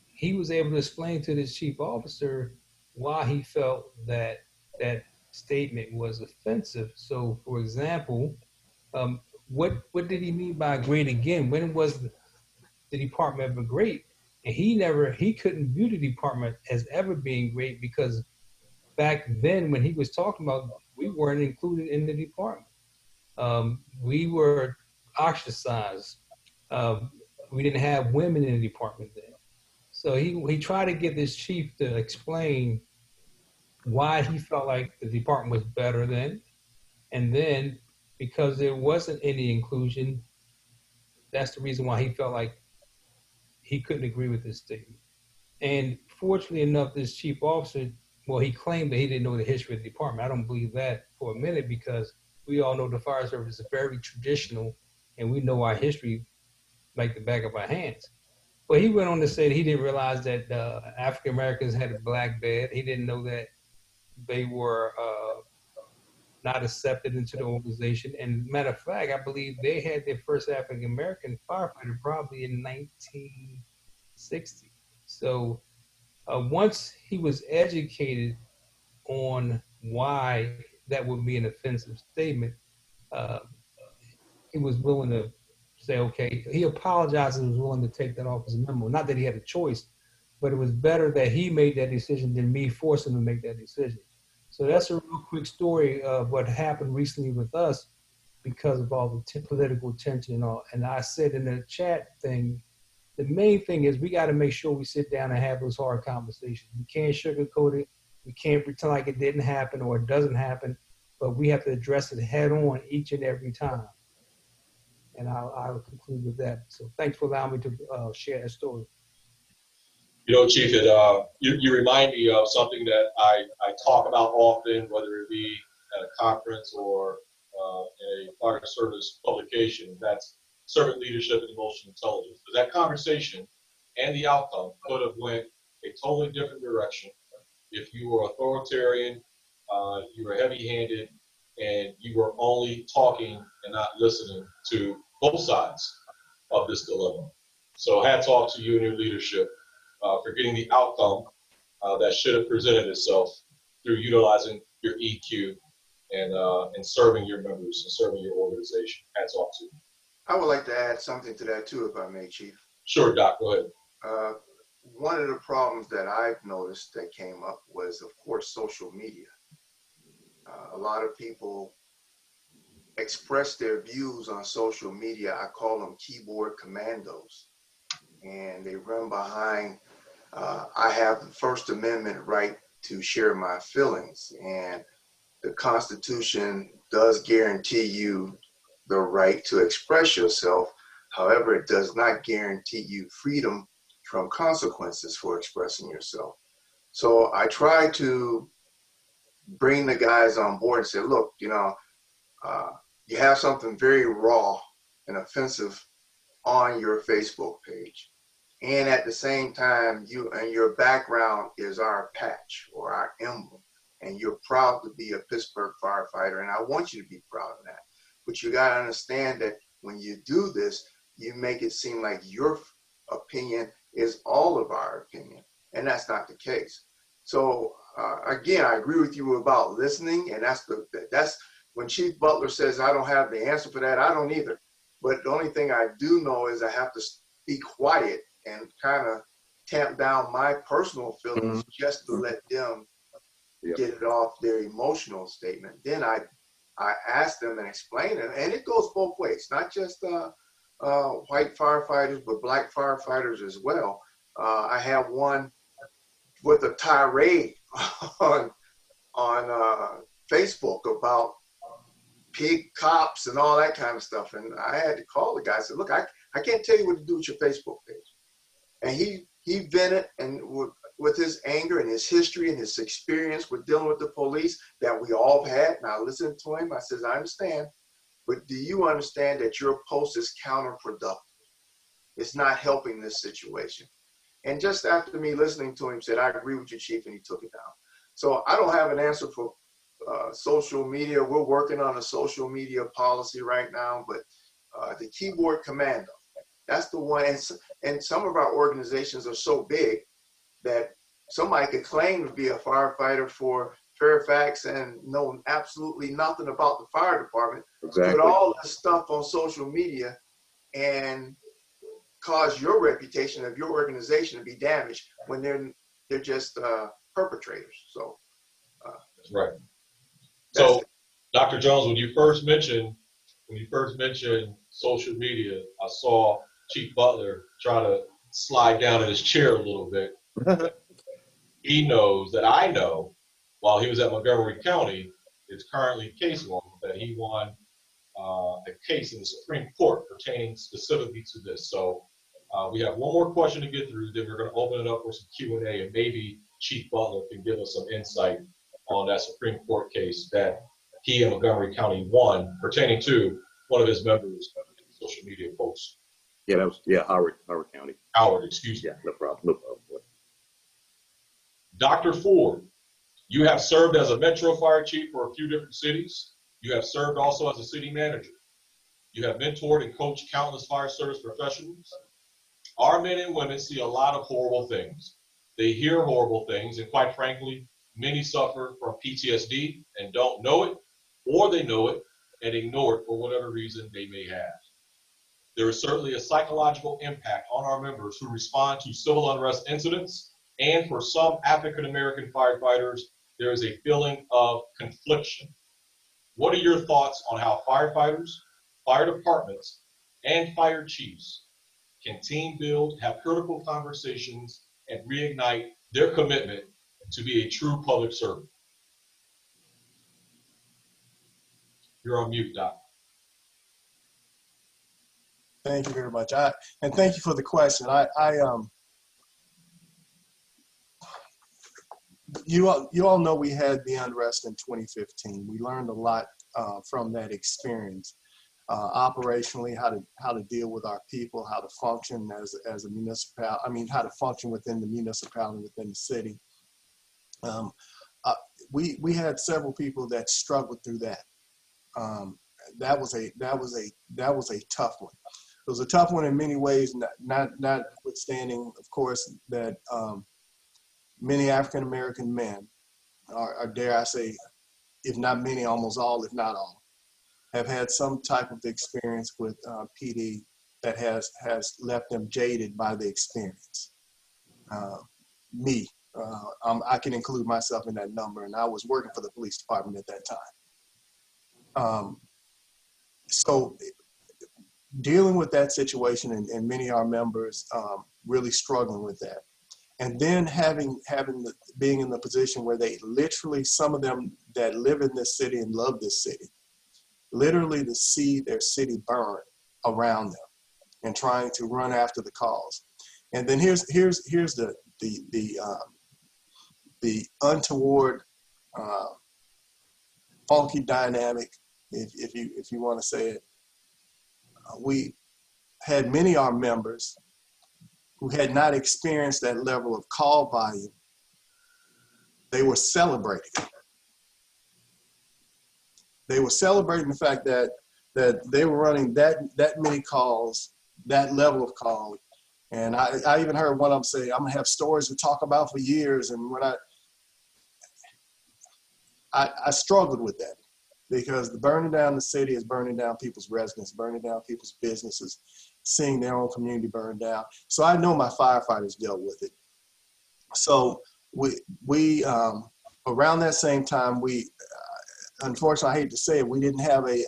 Speaker 7: he was able to explain to this chief officer why he felt that that statement was offensive. So, for example, what did he mean by great again? When was the department ever great? And he couldn't view the department as ever being great because back then when he was talking about, we weren't included in the department. We were ostracized. We didn't have women in the department then. So he tried to get this chief to explain why he felt like the department was better then. And then because there wasn't any inclusion, that's the reason why he felt like he couldn't agree with this statement. And fortunately enough, this chief officer, well, he claimed that he didn't know the history of the department. I don't believe that for a minute because we all know the fire service is very traditional and we know our history like the back of our hands. But he went on to say that he didn't realize that African Americans had a black bed. He didn't know that they were not accepted into the organization. And matter of fact, I believe they had their first African American firefighter probably in 1960. So once he was educated on why that would be an offensive statement, he was willing to say, okay, he apologized and was willing to take that off his memo. Not that he had a choice, but it was better that he made that decision than me forcing him to make that decision. So that's a real quick story of what happened recently with us because of all the political tension and all. And I said in the chat thing, the main thing is we got to make sure we sit down and have those hard conversations. We can't sugarcoat it. We can't pretend like it didn't happen or it doesn't happen, but we have to address it head on each and every time. And I'll conclude with that. So thanks for allowing me to share that story.
Speaker 2: You know, Chief, you remind me of something that I talk about often, whether it be at a conference or in a fire service publication. That's servant leadership and emotional intelligence. But that conversation and the outcome could have went a totally different direction if you were authoritarian, you were heavy-handed, and you were only talking and not listening to both sides of this dilemma. So hats off to you and your leadership for getting the outcome that should have presented itself through utilizing your EQ and serving your members and serving your organization. Hats off to you.
Speaker 12: I would like to add something to that too, if I may, Chief.
Speaker 2: Sure, Doc, go ahead.
Speaker 12: One of the problems that I've noticed that came up was, of course, social media. A lot of people express their views on social media. I call them keyboard commandos. And they run behind, I have the First Amendment right to share my feelings. And the Constitution does guarantee you the right to express yourself. However, it does not guarantee you freedom from consequences for expressing yourself. So I try to bring the guys on board and say, look, you know, you have something very raw and offensive on your Facebook page. And at the same time, your background is our patch or our emblem. And you're proud to be a Pittsburgh firefighter. And I want you to be proud of that. But you got to understand that when you do this, you make it seem like your opinion is all of our opinion. And that's not the case. So again, I agree with you about listening. And that's when Chief Butler says, I don't have the answer for that. I don't either. But the only thing I do know is I have to be quiet and kind of tamp down my personal feelings just to let them get it off their emotional statement. Then I ask them and explain it. And it goes both ways, not just white firefighters, but black firefighters as well. I have one with a tirade on Facebook about pig cops and all that kind of stuff. And I had to call the guy and say, look, I can't tell you what to do with your Facebook page. And he vented and with his anger and his history and his experience with dealing with the police that we all have had. And I listened to him. I says, I understand, but do you understand that your post is counterproductive? It's not helping this situation. And just after me listening to him, said, I agree with you, Chief, and he took it down. So I don't have an answer for social media. We're working on a social media policy right now, but the keyboard commando, that's the one. And some of our organizations are so big that somebody could claim to be a firefighter for Fairfax and know absolutely nothing about the fire department.
Speaker 10: Exactly.
Speaker 12: Put all this stuff on social media and cause your reputation of your organization to be damaged when they're just perpetrators. So
Speaker 2: that's right. So, Dr. Jones, when you first mentioned social media, I saw Chief Butler try to slide down in his chair a little bit. He knows that I know, while he was at Montgomery County, it's currently case law that he won a case in the Supreme Court pertaining specifically to this. So we have one more question to get through, then we're going to open it up for some Q&A, and maybe Chief Butler can give us some insight on that Supreme Court case that he and Montgomery County won pertaining to one of his members' social media posts.
Speaker 10: Yeah, that was Howard County.
Speaker 2: Howard, excuse me.
Speaker 10: Yeah, no problem.
Speaker 2: Dr. Ford, you have served as a Metro Fire Chief for a few different cities. You have served also as a city manager. You have mentored and coached countless fire service professionals. Our men and women see a lot of horrible things. They hear horrible things, and quite frankly, many suffer from PTSD and don't know it, or they know it and ignore it for whatever reason they may have. There is certainly a psychological impact on our members who respond to civil unrest incidents, and for some African-American firefighters, there is a feeling of confliction. What are your thoughts on how firefighters, fire departments, and fire chiefs can team build, have critical conversations, and reignite their commitment to be a true public servant? You're on mute, Doc.
Speaker 11: Thank you very much. And thank you for the question. You all know we had the unrest in 2015. We learned a lot from that experience, operationally, how to deal with our people, how to function as a municipality. I mean, how to function within the municipality, within the city. We had several people that struggled through that. That was a tough one. It was a tough one in many ways, notwithstanding, of course, that many African-American men are, dare I say, if not many, almost all, if not all, have had some type of experience with PD that has left them jaded by the experience. I can include myself in that number, and I was working for the police department at that time. So dealing with that situation and many of our members really struggling with that. And then being in the position where they literally, some of them that live in this city and love this city, literally to see their city burn around them and trying to run after the cause. And then here's the untoward, funky dynamic, if you want to say it. We had many of our members who had not experienced that level of call volume. They were celebrating. They were celebrating the fact that they were running that many calls, that level of call. And I even heard one of them say, I'm gonna have stories to talk about for years. And when I struggled with that, because the burning down the city is burning down people's residence, burning down people's businesses, seeing their own community burn down. So I know my firefighters dealt with it. So we around that same time, unfortunately, I hate to say it, we didn't have a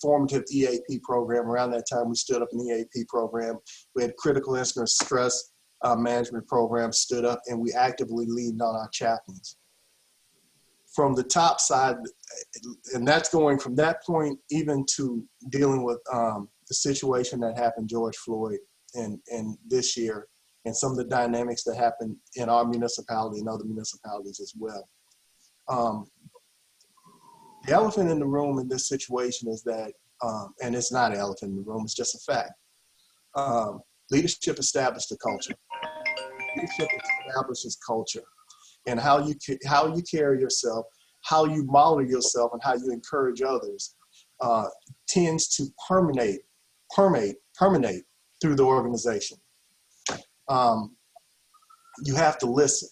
Speaker 11: formative EAP program. Around that time, we stood up an EAP program. We had critical incident stress management program stood up, and we actively leaned on our chaplains. From the top side, and that's going from that point even to dealing with the situation that happened George Floyd and this year, and some of the dynamics that happened in our municipality and other municipalities as well. The elephant in the room in this situation is that, and it's not an elephant in the room, it's just a fact. Leadership established a culture. Leadership establishes culture. And how you carry yourself, how you model yourself, and how you encourage others tends to permeate through the organization. You have to listen,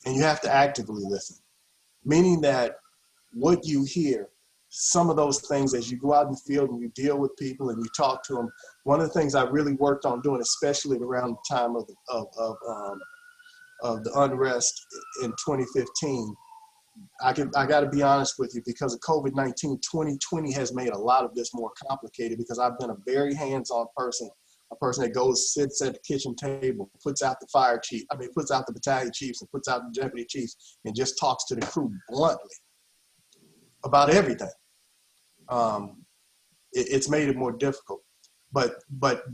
Speaker 11: and you have to actively listen, meaning that what you hear, some of those things as you go out in the field and you deal with people and you talk to them. One of the things I really worked on doing, especially around the time of the unrest in 2015, I got to be honest with you, because of COVID-19, 2020 has made a lot of this more complicated, because I've been a very hands-on person, a person that goes, sits at the kitchen table, puts out the puts out the battalion chiefs and puts out the deputy chiefs and just talks to the crew bluntly about everything. It's made it more difficult. But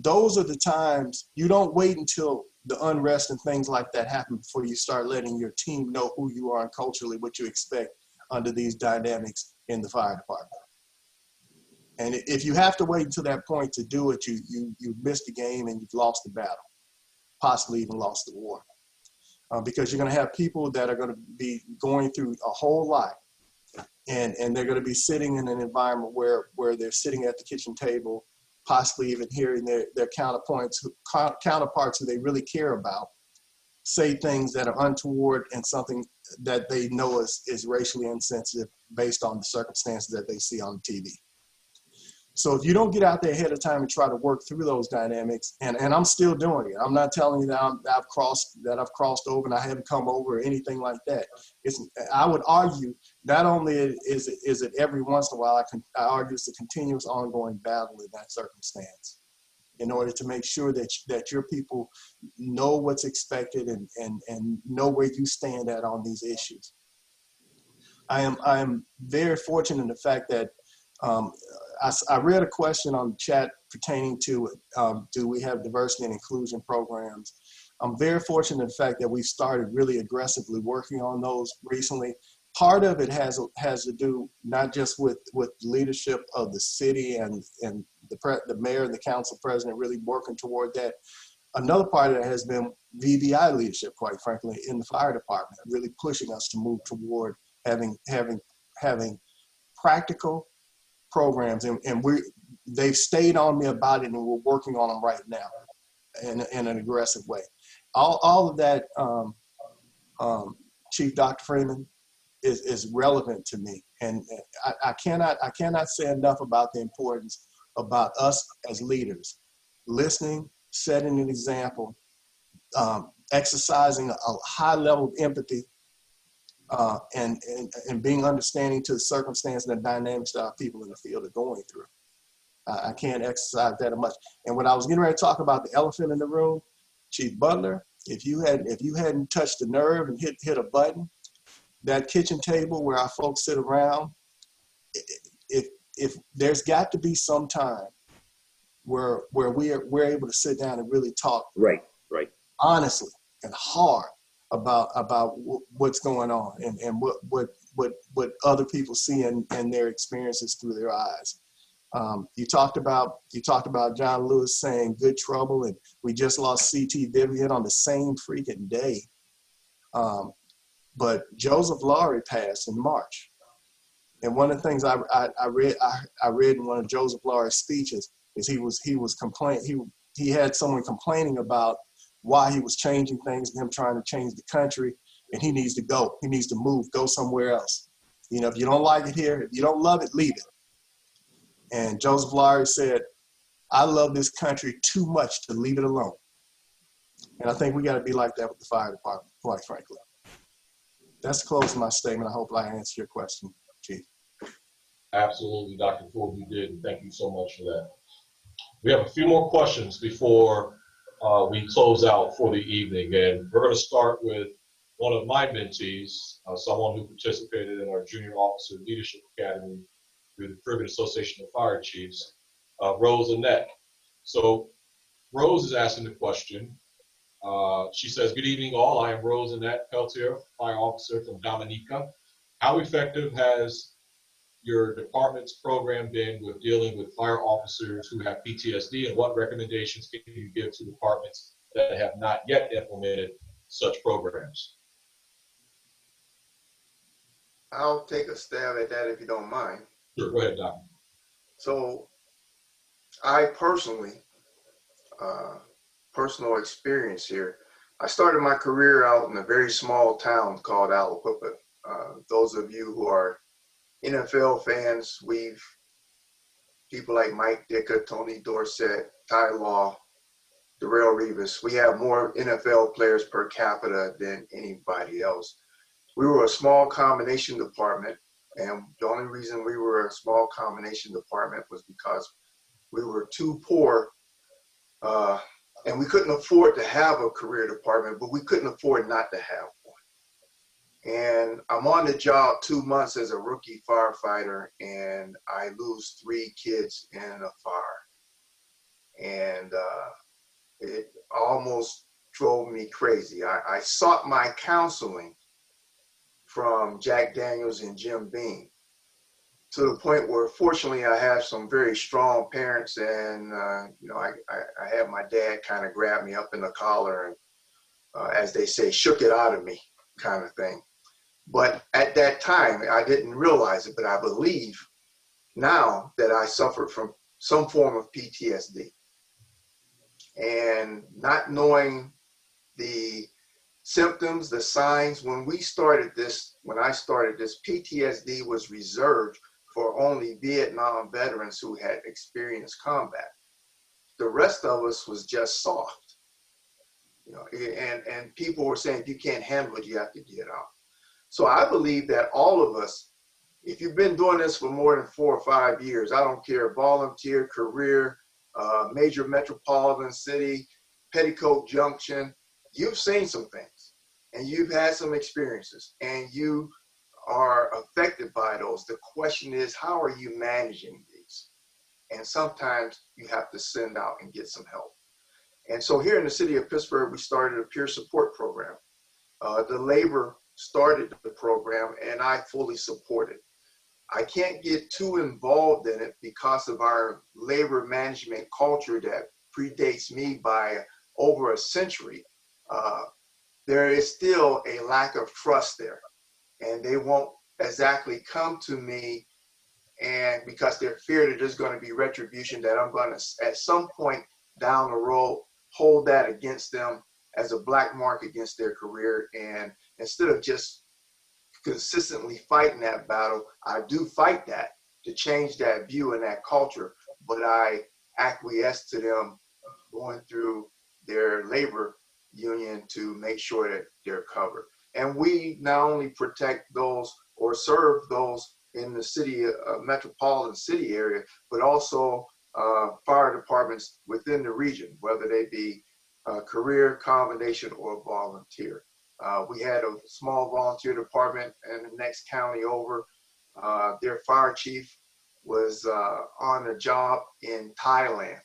Speaker 11: those are the times, you don't wait until the unrest and things like that happen before you start letting your team know who you are and culturally what you expect under these dynamics in the fire department. And if you have to wait until that point to do it, you've missed the game and you've lost the battle, possibly even lost the war. Because you're gonna have people that are gonna be going through a whole lot, and they're gonna be sitting in an environment where they're sitting at the kitchen table, possibly even hearing their counterparts who they really care about say things that are untoward and something that they know is racially insensitive based on the circumstances that they see on TV. So if you don't get out there ahead of time and try to work through those dynamics, and I'm still doing it. I'm not telling you that I've crossed over and I haven't come over or anything like that. I would argue not only is it every once in a while, I argue it's a continuous ongoing battle in that circumstance, in order to make sure that your people know what's expected and know where you stand at on these issues. I am very fortunate in the fact that I read a question on the chat pertaining to do we have diversity and inclusion programs. I'm very fortunate in the fact that we've started really aggressively working on those recently. Part of it has to do not just with leadership of the city and the mayor and the council president really working toward that. Another part of it has been VBI leadership, quite frankly, in the fire department, really pushing us to move toward having practical programs, and they've stayed on me about it, and we're working on them right now in an aggressive way. All of that, Chief Dr. Freeman, is relevant to me, and I cannot say enough about the importance about us as leaders, listening, setting an example, exercising a high level of empathy, and being understanding to the circumstance and the dynamics that our people in the field are going through. I can't exercise that much. And when I was getting ready to talk about the elephant in the room, Chief Butler, If you hadn't touched the nerve and hit a button, that kitchen table where our folks sit around, if there's got to be some time where we're able to sit down and really talk
Speaker 10: Right.
Speaker 11: honestly and hard about what's going on and what other people see and their experiences through their eyes. You talked about John Lewis saying good trouble, and we just lost C.T. Vivian on the same freaking day. But Joseph Laurie passed in March. And one of the things I read in one of Joseph Laurie's speeches is he had someone complaining about why he was changing things and him trying to change the country, and he needs to go. He needs to move, go somewhere else. You know, if you don't like it here, if you don't love it, leave it. And Joseph Laurie said, I love this country too much to leave it alone. And I think we got to be like that with the fire department, quite frankly. That's close to my statement. I hope I answered your question, Chief.
Speaker 2: Absolutely, Dr. Ford, you did. And thank you so much for that. We have a few more questions before we close out for the evening. And we're going to start with one of my mentees, someone who participated in our Junior Officer Leadership Academy through the Caribbean Association of Fire Chiefs, Rose Annette. So Rose is asking the question. She says, good evening all. I am Rose Annette Peltier, fire officer from Dominica. How effective has your department's program been with dealing with fire officers who have PTSD, and what recommendations can you give to departments that have not yet implemented such programs?
Speaker 12: I'll take a stab at that if you don't mind.
Speaker 2: Sure, go ahead, Doc.
Speaker 12: So I personally, personal experience here, I started my career out in a very small town called Aliquippa. Those of you who are NFL fans, people like Mike Ditka, Tony Dorsett, Ty Law, Darryl Revis, we have more NFL players per capita than anybody else. We were a small combination department, and the only reason we were a small combination department was because we were too poor, and we couldn't afford to have a career department, but we couldn't afford not to have one. And I'm on the job 2 months as a rookie firefighter, and I lose 3 kids in a fire. And it almost drove me crazy. I sought my counseling from Jack Daniels and Jim Beam, to the point where fortunately I have some very strong parents, and you know, I had my dad kind of grab me up in the collar and as they say, shook it out of me kind of thing. But at that time, I didn't realize it, but I believe now that I suffered from some form of PTSD. And not knowing the symptoms, the signs, when I started this, PTSD was reserved for only Vietnam veterans who had experienced combat. The rest of us was just soft. You know, and people were saying, if you can't handle it, you have to get out. So I believe that all of us, if you've been doing this for more than 4 or 5 years, I don't care, volunteer, career, major metropolitan city, Petticoat Junction, you've seen some things and you've had some experiences and you are affected by those. The question is, how are you managing these? And sometimes you have to send out and get some help. And so here in the city of Pittsburgh, we started a peer support program. The labor started the program and I fully support it. I can't get too involved in it because of our labor management culture that predates me by over a century. There is still a lack of trust there, and they won't exactly come to me, and because they're feared that there's going to be retribution, that I'm going to at some point down the road hold that against them as a black mark against their career. And instead of just consistently fighting that battle, I do fight that to change that view and that culture, but I acquiesce to them going through their labor union to make sure that they're covered. And we not only protect those or serve those in the city, metropolitan city area, but also fire departments within the region, whether they be career, combination, or volunteer. We had a small volunteer department in the next county over. Their fire chief was on a job in Thailand.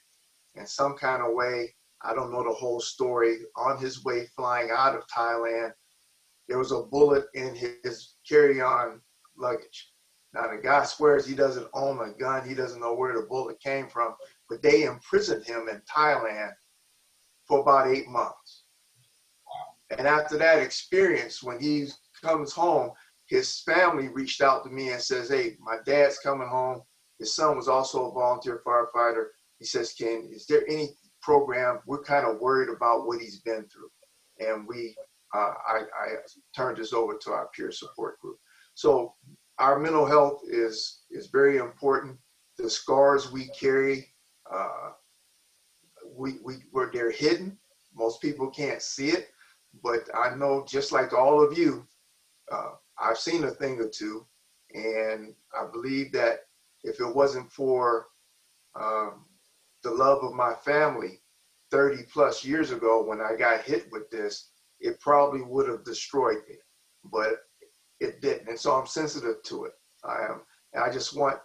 Speaker 12: In some kind of way, I don't know the whole story, on his way flying out of Thailand, there was a bullet in his carry-on luggage. Now the guy swears he doesn't own a gun, he doesn't know where the bullet came from, but they imprisoned him in Thailand for about 8 months. And after that experience, when he comes home, his family reached out to me and says, hey, my dad's coming home. His son was also a volunteer firefighter. He says, is there any program? We're kind of worried about what he's been through. And I turned this over to our peer support group. So our mental health is very important. The scars we carry, they're hidden. Most people can't see it, but I know, just like all of you, I've seen a thing or two, and I believe that if it wasn't for the love of my family 30 plus years ago when I got hit with this, it probably would have destroyed me, but it didn't. And so I'm sensitive to it. And I just want,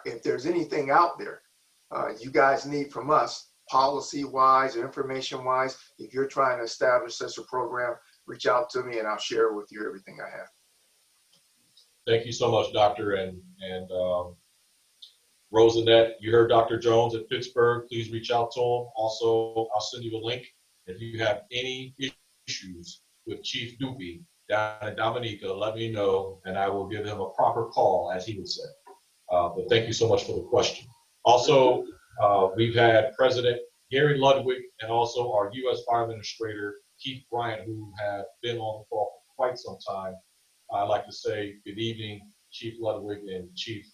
Speaker 12: if there's anything out there you guys need from us, policy-wise or information-wise, if you're trying to establish such a program, reach out to me and I'll share with you everything I have.
Speaker 2: Thank you so much, Doctor. And Rosanette, you heard Dr. Jones at Pittsburgh. Please reach out to him. Also, I'll send you a link. If you have any issues with Chief Doopy down in Dominica, let me know, and I will give him a proper call, as he would say. But thank you so much for the question. Also, we've had President Gary Ludwig and also our U.S. Fire Administrator, Keith Bryant, who have been on the call for quite some time. I'd like to say good evening, Chief Ludwig and Chief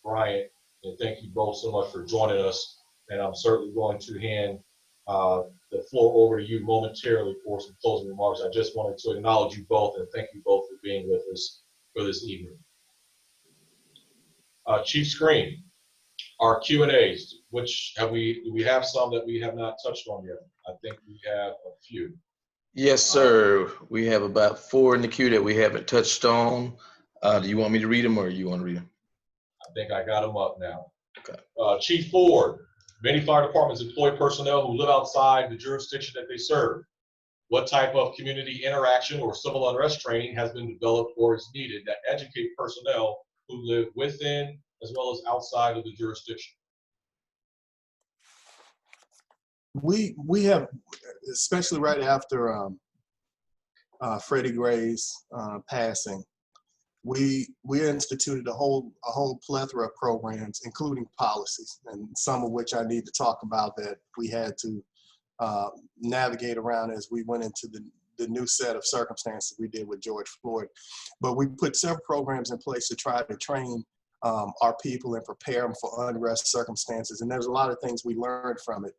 Speaker 2: Bryant, and thank you both so much for joining us. And I'm certainly going to hand the floor over to you momentarily for some closing remarks. I just wanted to acknowledge you both and thank you both for being with us for this evening. Chief Skrine, our Q&As, which do we have some that we have not touched on yet? I think we have a few.
Speaker 1: Yes, sir. We have about 4 in the queue that we haven't touched on. Do you want me to read them or you want to read them?
Speaker 2: I think I got them up now.
Speaker 1: Okay.
Speaker 2: Chief Ford, many fire departments employ personnel who live outside the jurisdiction that they serve. What type of community interaction or civil unrest training has been developed or is needed that educate personnel who live within as well as outside of the jurisdiction?
Speaker 11: We have, especially right after Freddie Gray's passing, we instituted a whole plethora of programs, including policies, and some of which I need to talk about that we had to navigate around as we went into the new set of circumstances we did with George Floyd. But we put several programs in place to try to train our people and prepare them for unrest circumstances. And there's a lot of things we learned from it.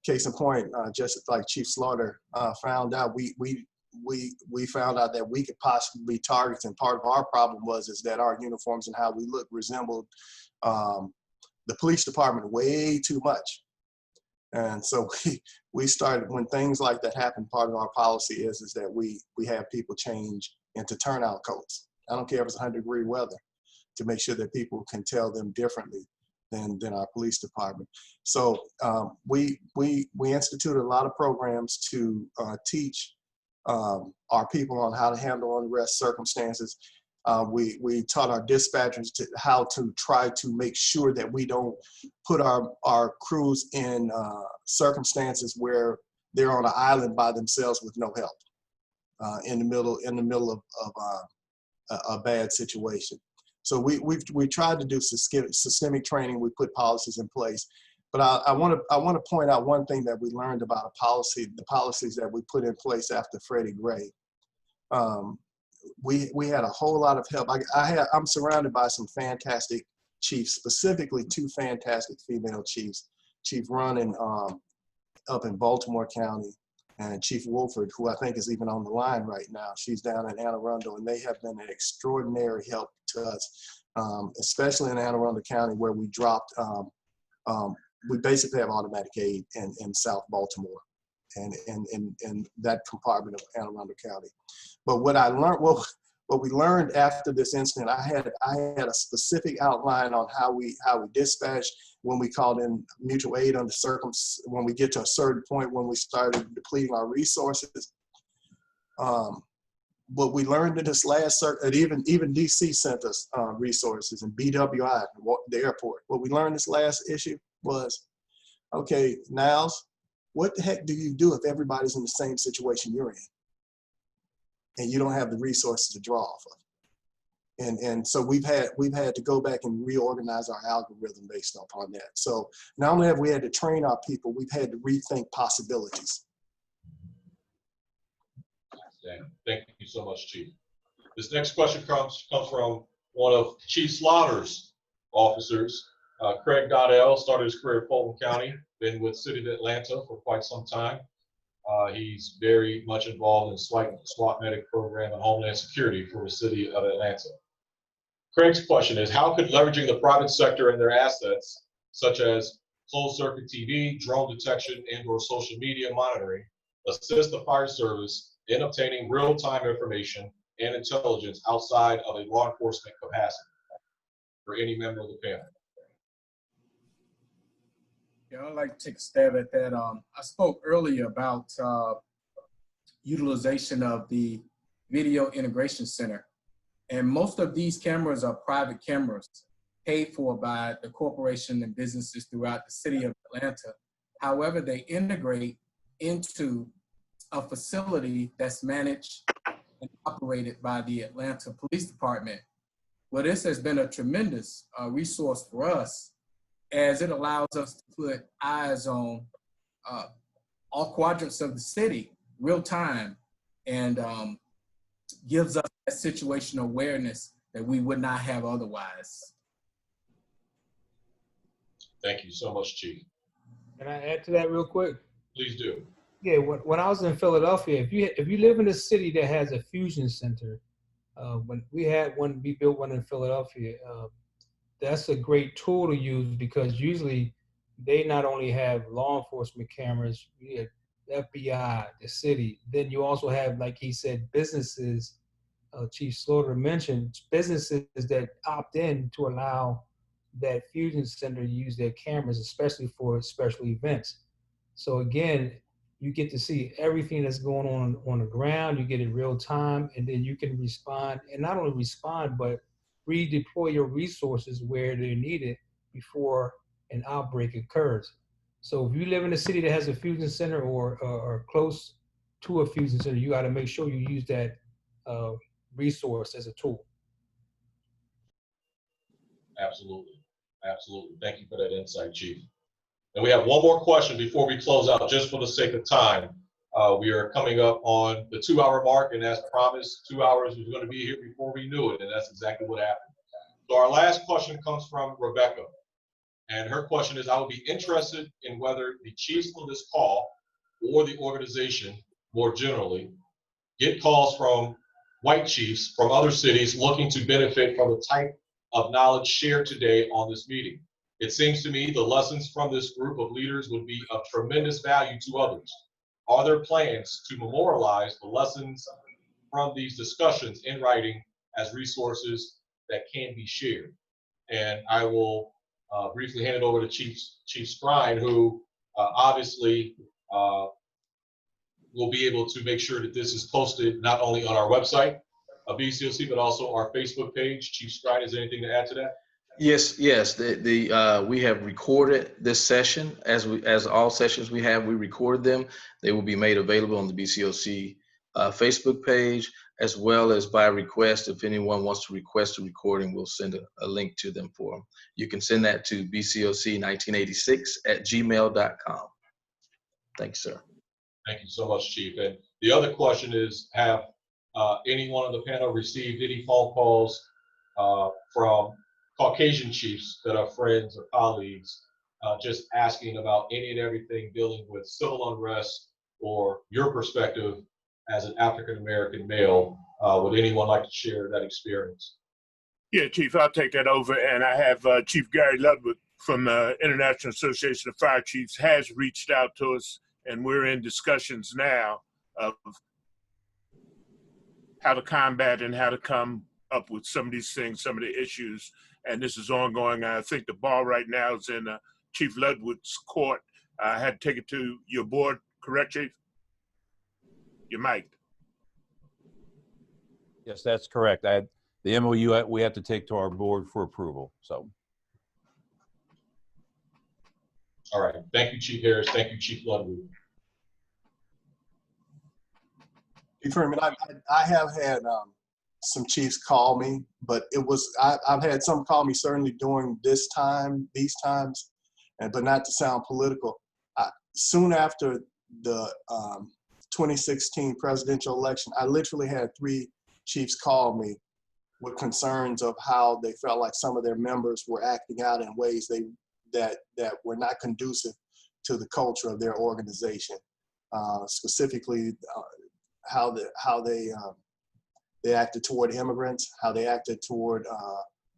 Speaker 11: Case in point, just like Chief Slaughter found out, we found out that we could possibly be targets, and part of our problem is that our uniforms and how we look resembled the police department way too much. And so we started, when things like that happen, part of our policy is that we have people change into turnout coats. I don't care if it's 100-degree weather, to make sure that people can tell them differently than our police department. So we instituted a lot of programs to teach our people on how to handle unrest circumstances. We taught our dispatchers how to try to make sure that we don't put our crews in circumstances where they're on an island by themselves with no help in the middle of a bad situation. So we tried to do systemic training. We put policies in place. But I want to point out one thing that we learned about the policies that we put in place after Freddie Gray. We had a whole lot of help. I'm surrounded by some fantastic chiefs, specifically 2 fantastic female chiefs, Chief Ronald up in Baltimore County, and Chief Wolford, who I think is even on the line right now. She's down in Anne Arundel, and they have been an extraordinary help to us, especially in Anne Arundel County, where we dropped, we basically have automatic aid in South Baltimore. in that compartment of Anne Arundel County. But what I learned, what we learned after this incident, I had a specific outline on how we dispatch when we called in mutual aid under when we get to a certain point when we started depleting our resources. What we learned in this last even DC sent us resources, and BWI, the airport. What we learned this last issue was, okay, Niles, what the heck do you do if everybody's in the same situation you're in and you don't have the resources to draw off of? And so we've had to go back and reorganize our algorithm based upon that. So not only have we had to train our people, we've had to rethink possibilities.
Speaker 2: Thank you so much, Chief. This next question comes from one of Chief Slaughter's officers, Craig Donnell. Started his career in Fulton County, been with City of Atlanta for quite some time. He's very much involved in SWAT medic program and Homeland Security for the City of Atlanta. Craig's question is, how could leveraging the private sector and their assets, such as closed circuit TV, drone detection, and/or social media monitoring, assist the fire service in obtaining real-time information and intelligence outside of a law enforcement capacity? For any member of the panel.
Speaker 8: Yeah, I'd like to take a stab at that. I spoke earlier about utilization of the Video Integration Center. And most of these cameras are private cameras paid for by the corporation and businesses throughout the City of Atlanta. However, they integrate into a facility that's managed and operated by the Atlanta Police Department. Well, this has been a tremendous resource for us, as it allows us to put eyes on all quadrants of the city real time, and gives us that situational awareness that we would not have otherwise.
Speaker 2: Thank you so much, Chief.
Speaker 7: Can I add to that real quick?
Speaker 2: Please do.
Speaker 7: Yeah, when I was in Philadelphia, if you live in a city that has a fusion center, when we built one in Philadelphia, that's a great tool to use, because usually they not only have law enforcement cameras, you have FBI, the city, then you also have, like he said, businesses, Chief Slaughter mentioned, businesses that opt in to allow that fusion center to use their cameras, especially for special events. So again, you get to see everything that's going on the ground, you get it real time, and then you can respond, and not only respond, but redeploy your resources where they're needed before an outbreak occurs. So if you live in a city that has a fusion center or close to a fusion center, you got to make sure you use that resource as a tool.
Speaker 2: Absolutely, absolutely. Thank you for that insight, Chief. And we have one more question before we close out, just for the sake of time. We are coming up on the 2-hour mark, and as promised, 2 hours was going to be here before we knew it, and that's exactly what happened. So our last question comes from Rebecca, and her question is, I would be interested in whether the chiefs on this call or the organization more generally get calls from white chiefs from other cities looking to benefit from the type of knowledge shared today on this meeting. It seems to me the lessons from this group of leaders would be of tremendous value to others. Are there plans to memorialize the lessons from these discussions in writing as resources that can be shared? And I will briefly hand it over to Chief Skrine, who obviously will be able to make sure that this is posted not only on our website of BCOC, but also our Facebook page. Chief Skrine, is there anything to add to that?
Speaker 1: Yes. We have recorded this session, as all sessions we have, we recorded them. They will be made available on the BCOC Facebook page, as well as by request. If anyone wants to request a recording, we'll send a link to them for them. You can send that to bcoc1986@gmail.com. Thanks, sir.
Speaker 2: Thank you so much, Chief. And the other question is, have anyone on the panel received any phone calls from Caucasian chiefs that are friends or colleagues, just asking about any and everything dealing with civil unrest or your perspective as an African-American male? Would anyone like to share that experience?
Speaker 3: Yeah, Chief, I'll take that over. And I have Chief Gary Ludwig from the International Association of Fire Chiefs has reached out to us. and we're in discussions now of how to combat and how to come up with some of these things, some of the issues, and this is ongoing. I think the ball right now is in Chief Ludwig's court. I had to take it to your board, correct, Chief? Your mic.
Speaker 14: Yes, that's correct. The MOU we have to take to our board for approval. So.
Speaker 2: All right. Thank you, Chief Harris. Thank you, Chief Ludwig.
Speaker 11: Chief Freeman, I have had some chiefs call me, but I've had some call me certainly during these times, but not to sound political. Soon after the 2016 presidential election, I literally had 3 chiefs call me with concerns of how they felt like some of their members were acting out in ways that were not conducive to the culture of their organization. Specifically, how they acted toward immigrants, how they acted toward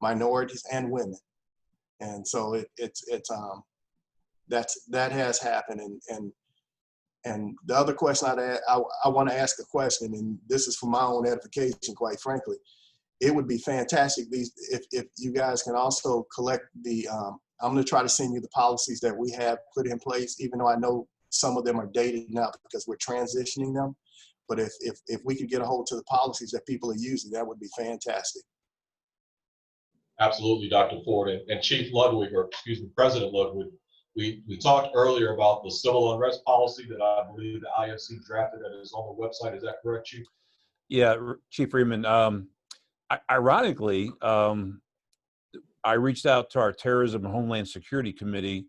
Speaker 11: minorities and women, and so that has happened. And the other question I want to ask a question, and this is for my own edification, quite frankly. It would be fantastic if you guys can also collect the. I'm going to try to send you the policies that we have put in place, even though I know some of them are dated now because we're transitioning them. But if we could get a hold to the policies that people are using, that would be fantastic.
Speaker 2: Absolutely, Dr. Ford. And Chief Ludwig, or excuse me, President Ludwig, we talked earlier about the civil unrest policy that I believe the IFC drafted that is on the website. Is that correct, Chief?
Speaker 14: Yeah, Chief Freeman. Ironically, I reached out to our Terrorism and Homeland Security Committee.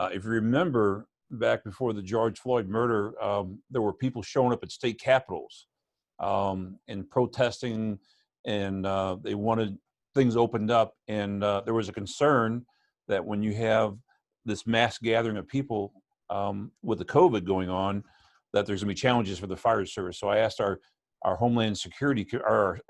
Speaker 14: If you remember, back before the George Floyd murder, there were people showing up at state capitals and protesting, and they wanted things opened up. And there was a concern that when you have this mass gathering of people with the COVID going on, that there's gonna be challenges for the fire service. So I asked our Homeland Security, our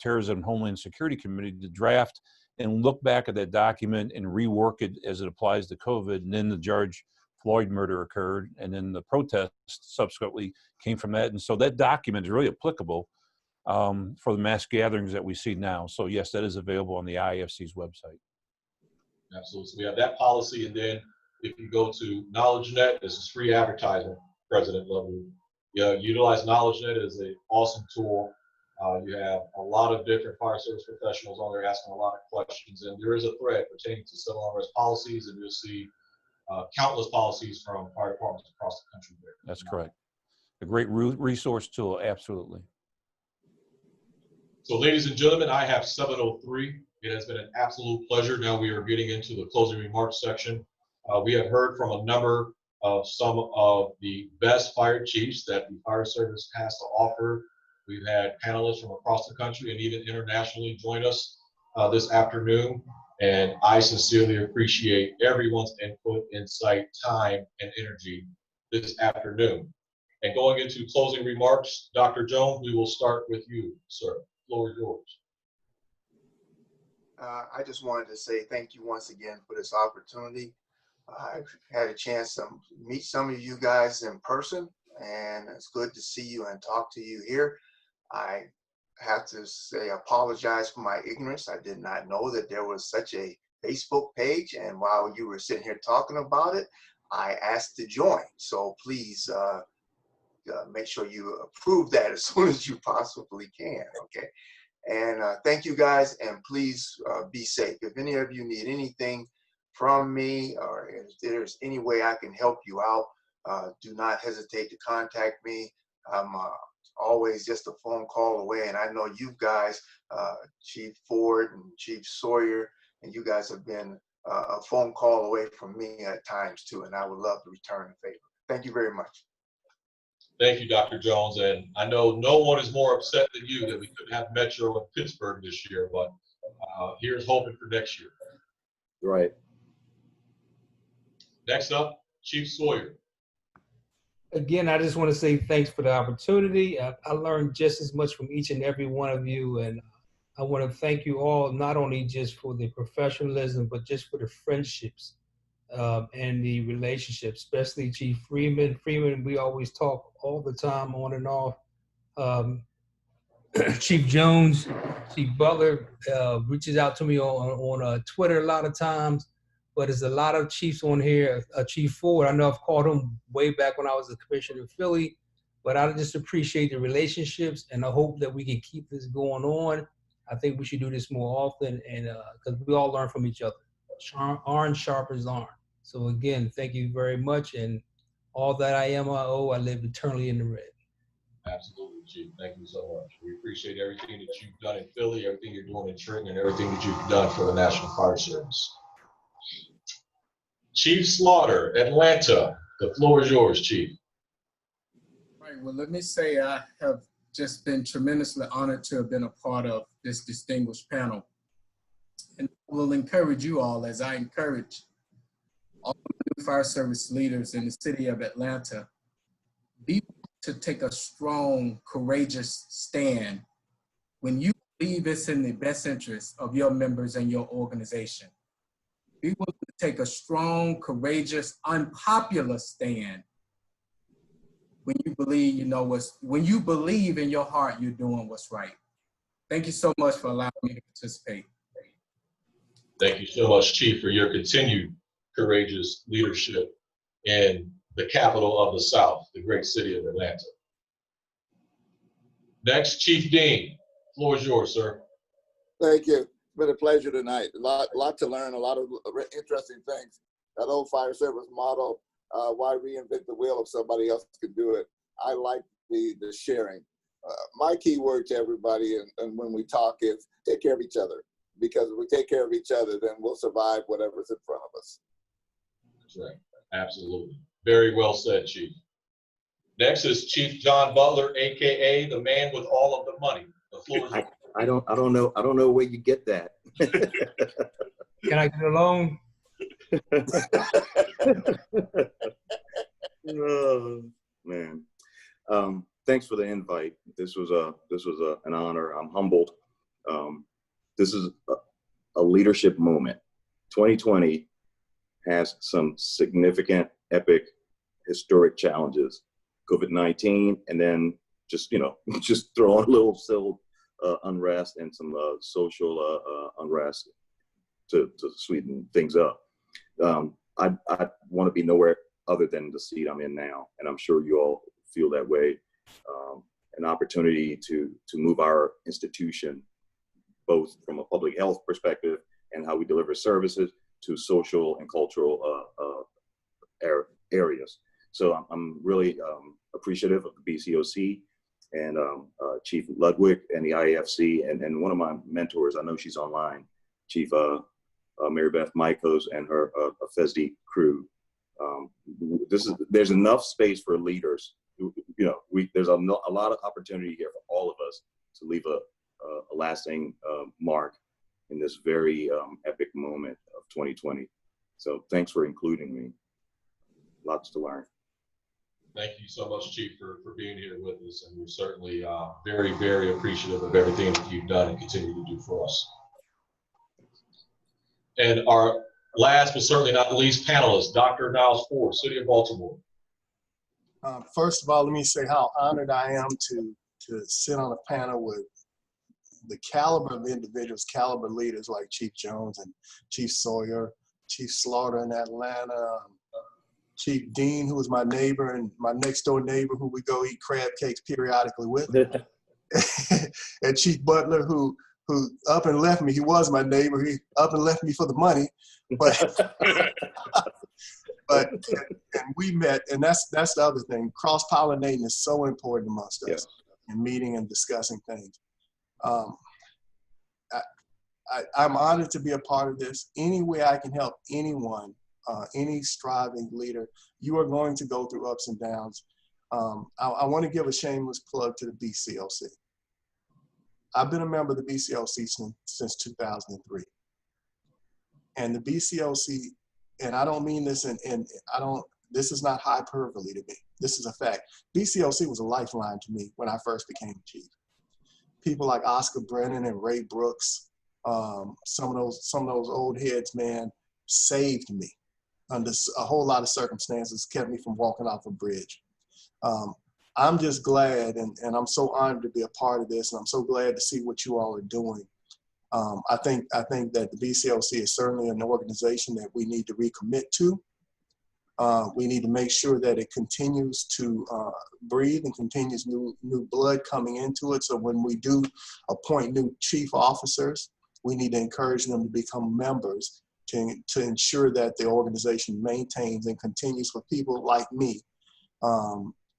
Speaker 14: Terrorism and Homeland Security Committee to draft and look back at that document and rework it as it applies to COVID. And then the George Floyd murder occurred, and then the protests subsequently came from that. And so that document is really applicable for the mass gatherings that we see now. So yes, that is available on the IAFC's website.
Speaker 2: Absolutely. So we have that policy, and then if you go to KnowledgeNet, this is free advertising, President Ludwig. Utilize KnowledgeNet as an awesome tool. You have a lot of different fire service professionals on there asking a lot of questions, and there is a thread pertaining to civil unrest policies, and you'll see countless policies from fire departments across the country there.
Speaker 14: That's correct. A great resource tool, absolutely.
Speaker 2: So ladies and gentlemen, I have 7:03. It has been an absolute pleasure. Now we are getting into the closing remarks section. We have heard from a number of some of the best fire chiefs that the fire service has to offer. We've had panelists from across the country and even internationally join us this afternoon. And I sincerely appreciate everyone's input, insight, time, and energy this afternoon. And going into closing remarks, Dr. Jones, we will start with you, sir. The floor is yours.
Speaker 12: I just wanted to say thank you once again for this opportunity. I've had a chance to meet some of you guys in person, and it's good to see you and talk to you here. I have to say, apologize for my ignorance. I did not know that there was such a Facebook page, and while you were sitting here talking about it, I asked to join. So please make sure you approve that as soon as you possibly can, okay? And thank you guys, and please be safe. If any of you need anything from me, or if there's any way I can help you out, do not hesitate to contact me. I'm always just a phone call away, and I know you guys, Chief Ford and Chief Sawyer, and you guys have been a phone call away from me at times too, and I would love to return the favor. Thank you very much.
Speaker 2: Thank you, Dr. Jones. And I know no one is more upset than you that we couldn't have Metro in Pittsburgh this year, but here's hoping for next year.
Speaker 10: Right.
Speaker 2: Next up, Chief Sawyer.
Speaker 7: Again, I just want to say thanks for the opportunity. I learned just as much from each and every one of you, and I want to thank you all, not only just for the professionalism, but just for the friendships and the relationship, especially Chief Freeman. Freeman, we always talk all the time on and off. Chief Jones, Chief Butler reaches out to me on Twitter a lot of times, but there's a lot of chiefs on here. Chief Ford, I know I've called him way back when I was a commissioner in Philly, but I just appreciate the relationships, and I hope that we can keep this going on. I think we should do this more often, and because we all learn from each other. Iron sharpens iron. So again, thank you very much, and all that I am, I owe, I live eternally in the red.
Speaker 2: Absolutely, Chief. Thank you so much. We appreciate everything that you've done in Philly, everything you're doing in Trenton, and everything that you've done for the National Fire Service. Chief Slaughter, Atlanta. The floor is yours, Chief.
Speaker 8: Right. Well, let me say I have just been tremendously honored to have been a part of this distinguished panel. And I will encourage you all, as I encourage all the fire service leaders in the city of Atlanta, to take a strong, courageous stand when you believe it's in the best interest of your members and your organization. Be willing to take a strong, courageous, unpopular stand when you believe when you believe in your heart you're doing what's right. Thank you so much for allowing me to participate.
Speaker 2: Thank you so much, Chief, for your continued courageous leadership in the capital of the South, the great city of Atlanta. Next, Chief Dean, floor is yours, sir.
Speaker 9: Thank you. It's been a pleasure tonight. A lot to learn, a lot of interesting things. That old fire service model, why reinvent the wheel if somebody else can do it? I like the sharing. My key word to everybody and when we talk is take care of each other. Because if we take care of each other, then we'll survive whatever's in front of us.
Speaker 2: That's right. Absolutely. Very well said, Chief. Next is Chief John Butler, AKA the man with all of the money. The floor is
Speaker 10: I don't know where you get that.
Speaker 7: Can I get a loan?
Speaker 10: Oh, man. Thanks for the invite. This was an honor. I'm humbled. This is a leadership moment. 2020 has some significant, epic, historic challenges. COVID-19, and then just throw on a little civil unrest and some social unrest to sweeten things up. I want to be nowhere other than the seat I'm in now, and I'm sure you all feel that way. An opportunity to move our institution, both from a public health perspective and how we deliver services, to social and cultural areas. So I'm really appreciative of the BCOC and Chief Ludwig and the IAFC and one of my mentors, I know she's online, Chief Mary Beth Micos and her FESD crew. There's enough space for leaders. There's a lot of opportunity here for all of us to leave a lasting mark in this very epic moment of 2020. So thanks for including me. Lots to learn.
Speaker 2: Thank you so much, Chief, for being here with us. And we're certainly very, very appreciative of everything that you've done and continue to do for us. And our last but certainly not least panelist, Dr. Niles Ford, City of Baltimore.
Speaker 11: First of all, let me say how honored I am to sit on a panel with the caliber of individuals, caliber leaders like Chief Jones and Chief Sawyer, Chief Slaughter in Atlanta, Chief Dean, who was my neighbor and my next door neighbor who we go eat crab cakes periodically with, and Chief Butler, who up and left me. He was my neighbor. He up and left me for the money, but and we met, and that's the other thing. Cross-pollinating is so important amongst us, yes, in meeting and discussing things. I'm honored to be a part of this. Any way I can help anyone, any striving leader, you are going to go through ups and downs. I want to give a shameless plug to the BCOC. I've been a member of the BCOC since 2003. And the BCOC, and I don't mean this this is not hyperbole to me. This is a fact. BCOC was a lifeline to me when I first became chief. People like Oscar Brennan and Ray Brooks, some of those old heads, man, saved me. under a whole lot of circumstances kept me from walking off a bridge. I'm just glad, and I'm so honored to be a part of this, and I'm so glad to see what you all are doing. I think that the BCOC is certainly an organization that we need to recommit to. We need to make sure that it continues to breathe and continues new blood coming into it. So when we do appoint new chief officers, we need to encourage them to become members to ensure that the organization maintains and continues for people like me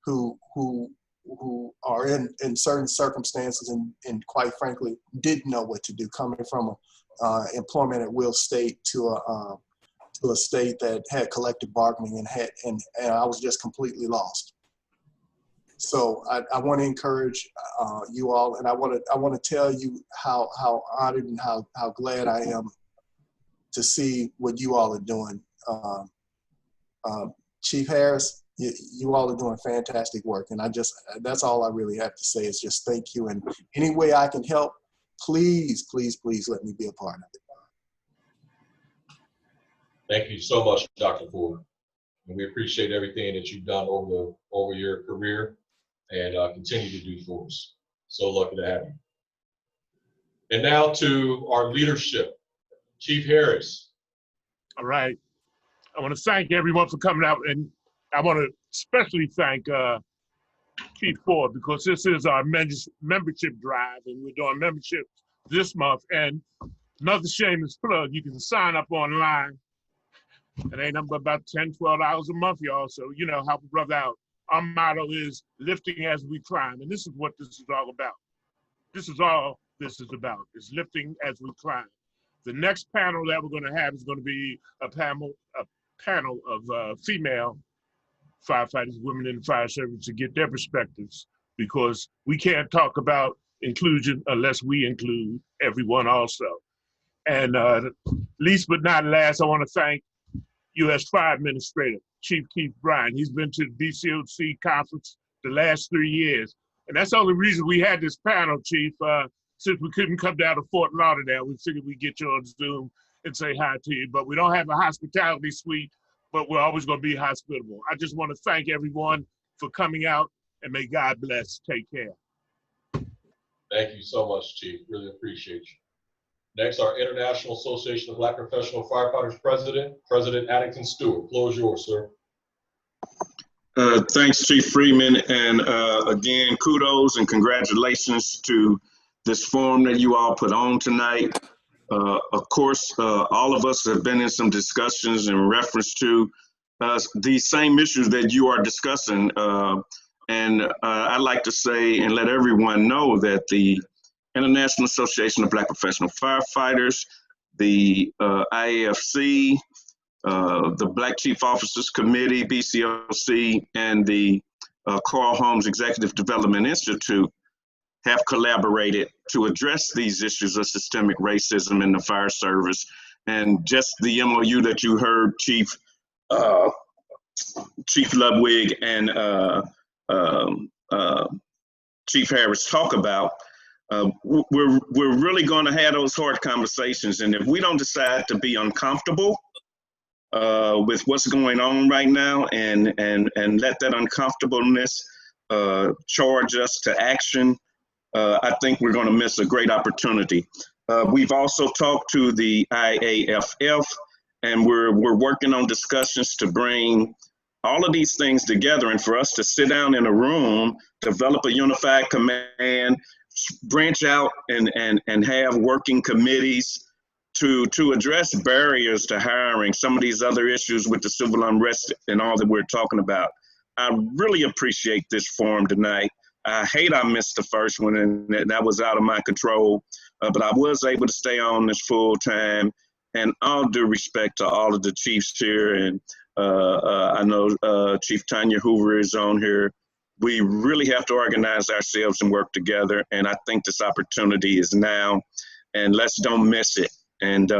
Speaker 11: who are in certain circumstances and quite frankly didn't know what to do, coming from employment at will state to a state that had collective bargaining and I was just completely lost. So I want to encourage you all, and I want to tell you how honored and how glad I am to see what you all are doing. Chief Harris, you all are doing fantastic work, and that's all I really have to say is just thank you. And any way I can help, please, please, please let me be a part of it.
Speaker 2: Thank you so much, Dr. Ford. And we appreciate everything that you've done over your career and continue to do for us. So lucky to have you. And now to our leadership, Chief Harris.
Speaker 3: All right. I want to thank everyone for coming out, and I want to especially thank Chief Ford, because this is our membership drive, and we're doing membership this month. And another shameless plug, you can sign up online. It ain't nothing but about $10, $12 a month, y'all. So, you know, help a brother out. Our motto is lifting as we climb. And this is what this is all about. This is all this is about, is lifting as we climb. The next panel that we're going to have is going to be a panel of female firefighters, women in the fire service, to get their perspectives, because we can't talk about inclusion unless we include everyone also. And least but not last, I want to thank U.S. Fire Administrator, Chief Keith Bryant. He's been to the BCOC conference the last 3 years. And that's the only reason we had this panel, Chief. Since we couldn't come down to Fort Lauderdale, we figured we'd get you on Zoom and say hi to you. But we don't have a hospitality suite, but we're always going to be hospitable. I just want to thank everyone for coming out, and may God bless. Take care.
Speaker 2: Thank you so much, Chief. Really appreciate you. Next, our International Association of Black Professional Firefighters President Addington Stewart. Floor is yours, sir.
Speaker 4: Thanks, Chief Freeman, and again, kudos and congratulations to this forum that you all put on tonight. Of course, all of us have been in some discussions in reference to these same issues that you are discussing, and I'd like to say and let everyone know that the International Association of Black Professional Firefighters, the IAFC, the Black Chief Officers Committee, BCOC, and the Carl Holmes Executive Development Institute have collaborated to address these issues of systemic racism in the fire service. And just the MOU that you heard Chief Ludwig and Chief Harris talk about, we're really going to have those hard conversations. And if we don't decide to be uncomfortable with what's going on right now and let that uncomfortableness charge us to action, I think we're going to miss a great opportunity. We've also talked to the IAFF, and we're working on discussions to bring all of these things together, and for us to sit down in a room, develop a unified command, branch out and have working committees to address barriers to hiring, some of these other issues with the civil unrest and all that we're talking about. I really appreciate this forum tonight. I hate I missed the first one, and that was out of my control, but I was able to stay on this full time, and all due respect to all of the chiefs here, and I know Chief Tonya Hoover is on here. We really have to organize ourselves and work together, and I think this opportunity is now, and let's don't miss it. And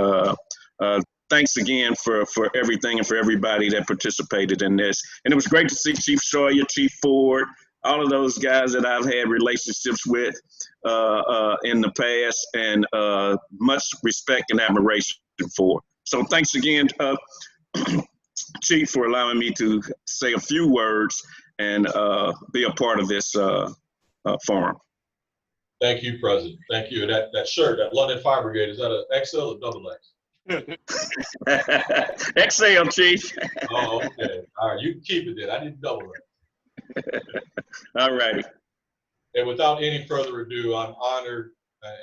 Speaker 4: thanks again for everything and for everybody that participated in this. And it was great to see Chief Sawyer, Chief Ford, all of those guys that I've had relationships with in the past, and much respect and admiration for. So thanks again. Chief, for allowing me to say a few words and be a part of this forum.
Speaker 2: Thank you, President. Thank you. That shirt, that London Fire Brigade, is that an XL or double X?
Speaker 4: XL, Chief.
Speaker 2: Oh, okay. All right, you can keep it then. I didn't double it.
Speaker 4: All righty.
Speaker 2: And without any further ado, I'm honored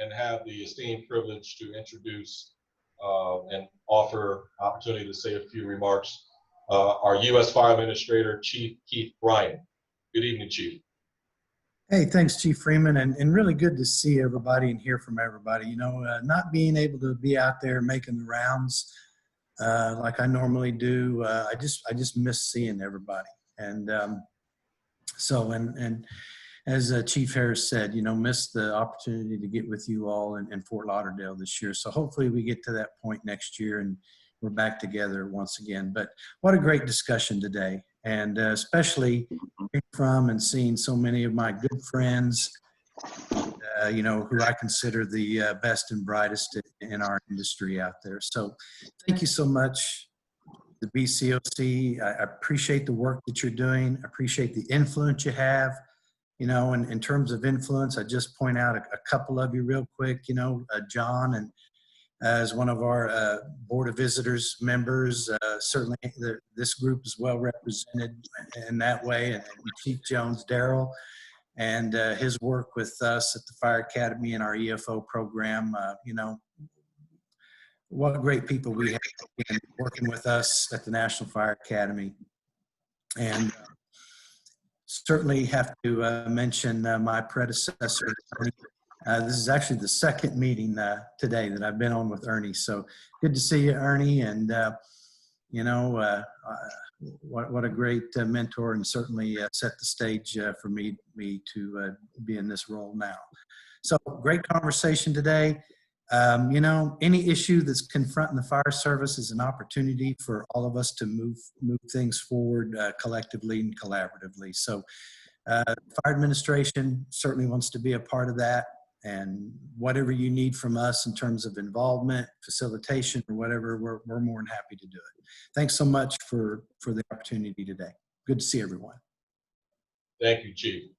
Speaker 2: and have the esteemed privilege to introduce and offer opportunity to say a few remarks. Our U.S. Fire Administrator, Chief Keith Bryant. Good evening, Chief.
Speaker 15: Hey, thanks, Chief Freeman, and really good to see everybody and hear from everybody. You know, not being able to be out there making the rounds like I normally do, I just miss seeing everybody. And and as Chief Harris said, you know, missed the opportunity to get with you all in Fort Lauderdale this year. So hopefully we get to that point next year and we're back together once again. But what a great discussion today. And especially from and seeing so many of my good friends, you know, who I consider the best and brightest in our industry out there. So thank you so much, the BCOC. I appreciate the work that you're doing. I appreciate the influence you have. You know, and in terms of influence, I just point out a couple of you real quick, you know, John, and as one of our Board of Visitors members, certainly this group is well represented in that way, and Chief Jones, Darryl, and his work with us at the Fire Academy and our EFO program. You know, what great people we have working with us at the National Fire Academy. And certainly have to mention my predecessor, Ernie. This is actually the second meeting today that I've been on with Ernie. So good to see you, Ernie. And, you know, what a great mentor, and certainly set the stage for me to be in this role now. So great conversation today. You know, any issue that's confronting the fire service is an opportunity for all of us to move things forward collectively and collaboratively. So fire administration certainly wants to be a part of that, and whatever you need from us in terms of involvement, facilitation, or whatever, we're more than happy to do it. Thanks so much for the opportunity today. Good to see everyone.
Speaker 2: Thank you, Chief.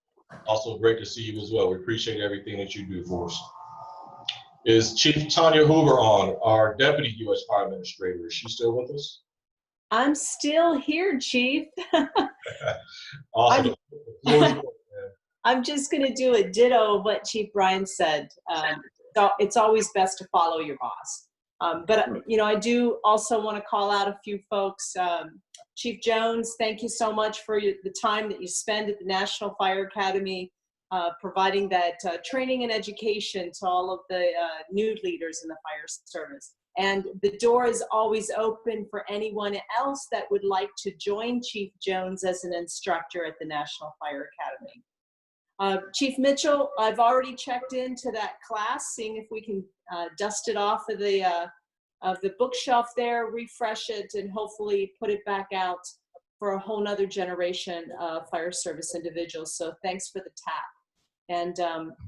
Speaker 2: Also great to see you as well. We appreciate everything that you do for us. Is Chief Tonya Hoover on, our Deputy U.S. Fire Administrator? Is she still with us?
Speaker 16: I'm still here, Chief.
Speaker 2: Awesome.
Speaker 16: I'm just going to do a ditto of what Chief Bryant said. So it's always best to follow your boss. But, you know, I do also want to call out a few folks. Chief Jones, thank you so much for the time that you spend at the National Fire Academy, providing that training and education to all of the new leaders in the fire service. And the door is always open for anyone else that would like to join Chief Jones as an instructor at the National Fire Academy. Chief Mitchell, I've already checked into that class, seeing if we can dust it off of the bookshelf there, refresh it, and hopefully put it back out for a whole nother generation of fire service individuals. So thanks for the tap. And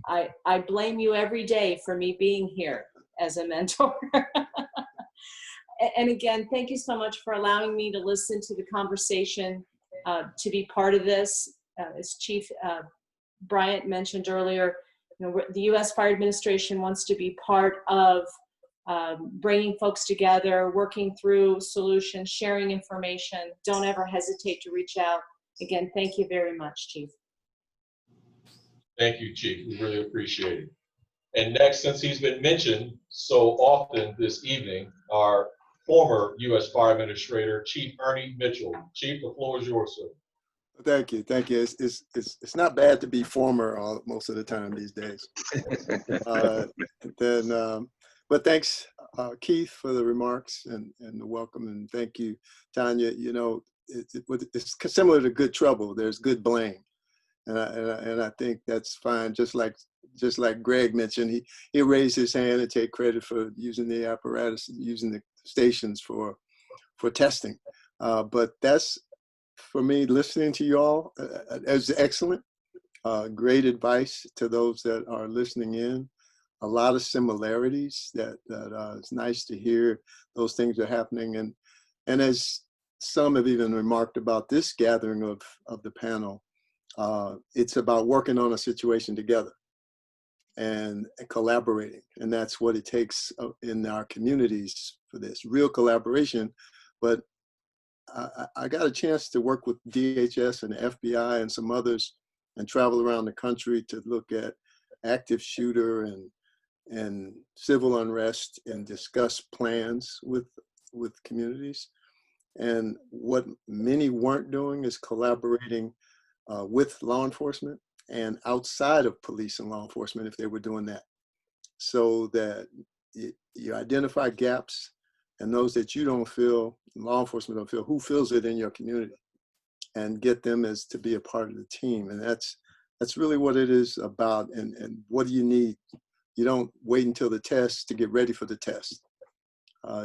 Speaker 16: I blame you every day for me being here as a mentor. And again, thank you so much for allowing me to listen to the conversation, to be part of this. As Chief Bryant mentioned earlier, you know, the U.S. Fire Administration wants to be part of bringing folks together, working through solutions, sharing information. Don't ever hesitate to reach out. Again, thank you very much, Chief.
Speaker 2: Thank you, Chief. We really appreciate it. And next, since he's been mentioned so often this evening, our former U.S. Fire Administrator, Chief Ernie Mitchell. Chief, the floor is yours, sir.
Speaker 6: Thank you. Thank you. It's not bad to be former most of the time these days. But thanks, Keith, for the remarks and the welcome, and thank you, Tonya. You know, it's similar to good trouble. There's good blame, and I think that's fine. Just like Greg mentioned, he raised his hand and take credit for using the apparatus, using the stations for testing. But that's, for me, listening to you all is excellent. Great advice to those that are listening in. A lot of similarities that it's nice to hear those things are happening. And as some have even remarked about this gathering of the panel. It's about working on a situation together and collaborating. And that's what it takes in our communities for this, real collaboration. But I got a chance to work with DHS and the FBI and some others and travel around the country to look at active shooter and civil unrest and discuss plans with communities. And what many weren't doing is collaborating with law enforcement and outside of police and law enforcement if they were doing that. So that you identify gaps, and those that you don't feel, law enforcement don't feel, who feels it in your community, and get them as to be a part of the team. And that's really what it is about. And what do you need? You don't wait until the test to get ready for the test.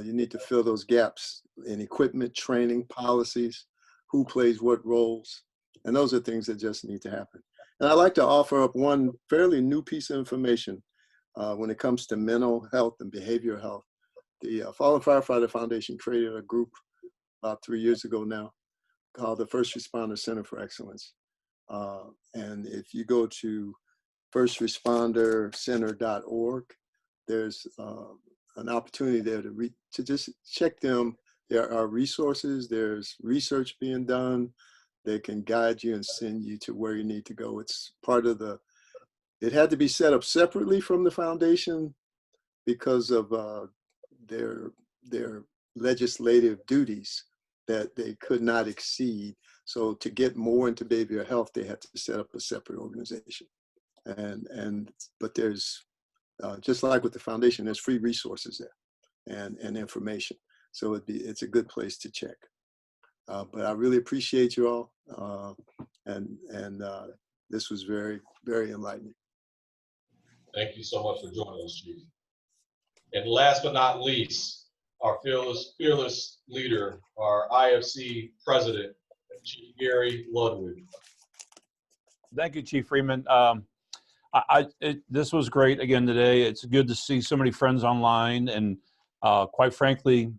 Speaker 6: You need to fill those gaps in equipment, training, policies, who plays what roles. And those are things that just need to happen. And I'd like to offer up one fairly new piece of information when it comes to mental health and behavioral health. The Fallen Firefighter Foundation created a group about 3 years ago now called the First Responder Center for Excellence. And if you go to firstrespondercenter.org, there's an opportunity there to just check them. There are resources, there's research being done. They can guide you and send you to where you need to go. It's part of it had to be set up separately from the foundation because of their legislative duties that they could not exceed. So to get more into behavioral health, they had to set up a separate organization. But there's, just like with the foundation, there's free resources there and information. So it's a good place to check. But I really appreciate you all. And this was very, very enlightening.
Speaker 2: Thank you so much for joining us, Chief. And last but not least, our fearless leader, our IFC president, Chief Gary Ludwig.
Speaker 14: Thank you, Chief Freeman. This was great again today. It's good to see so many friends online. And quite frankly,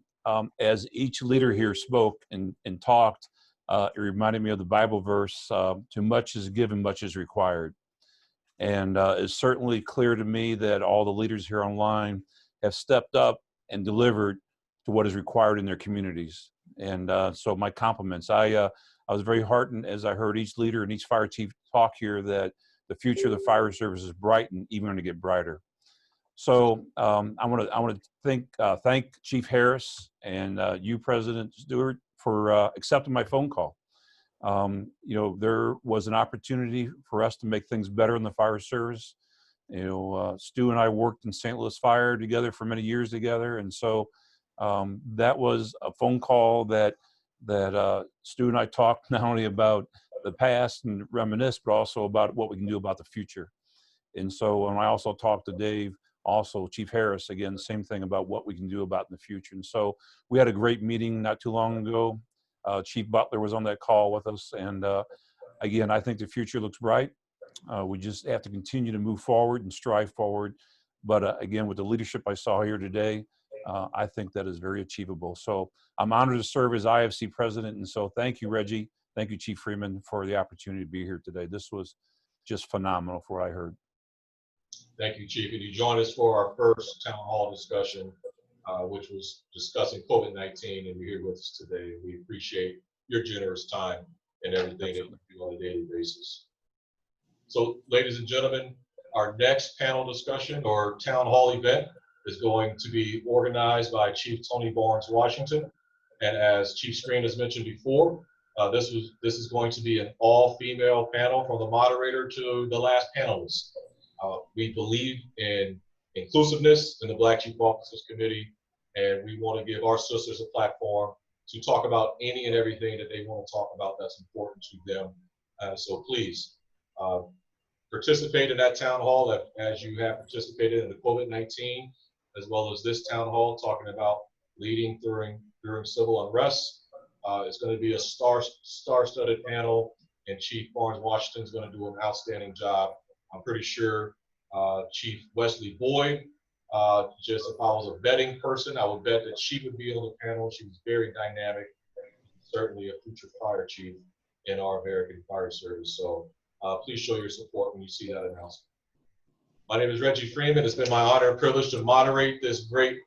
Speaker 14: as each leader here spoke and talked, it reminded me of the Bible verse, too much is given, much is required. And it's certainly clear to me that all the leaders here online have stepped up and delivered to what is required in their communities. And so my compliments. I was very heartened as I heard each leader and each fire chief talk here that the future of the fire service is bright and even going to get brighter. So I want to thank Chief Harris and you, President Stewart, for accepting my phone call. There was an opportunity for us to make things better in the fire service. Stu and I worked in St. Louis Fire together for many years together, and so that was a phone call that Stu and I talked not only about the past and reminisce, but also about what we can do about the future. And so when I also talked to Dave, also Chief Harris, again, same thing about what we can do about in the future. And so we had a great meeting not too long ago. Chief Butler was on that call with us. And again, I think the future looks bright. We just have to continue to move forward and strive forward. But again, with the leadership I saw here today, I think that is very achievable. So I'm honored to serve as IFC president. And so thank you, Reggie. Thank you, Chief Freeman, for the opportunity to be here today. This was just phenomenal for what I heard.
Speaker 2: Thank you, Chief. And you joined us for our first town hall discussion, which was discussing COVID-19, and you're here with us today. We appreciate your generous time and everything that you do on a daily basis. So, ladies and gentlemen, our next panel discussion or town hall event is going to be organized by Chief Tony Barnes-Washington. And as Chief Skrine has mentioned before, this is going to be an all-female panel from the moderator to the last panelist. We believe in inclusiveness in the Black Chief Officers Committee, and we want to give our sisters a platform to talk about any and everything that they want to talk about that's important to them. So please participate in that town hall as you have participated in the COVID-19, as well as this town hall talking about leading during civil unrest. It's going to be a star-studded panel, and Chief Barnes-Washington is going to do an outstanding job. I'm pretty sure Chief Wesley Boyd, just if I was a betting person, I would bet that she would be on the panel. She was very dynamic, certainly a future fire chief in our American Fire Service. So please show your support when you see that announcement. My name is Reggie Freeman. It's been my honor and privilege to moderate this great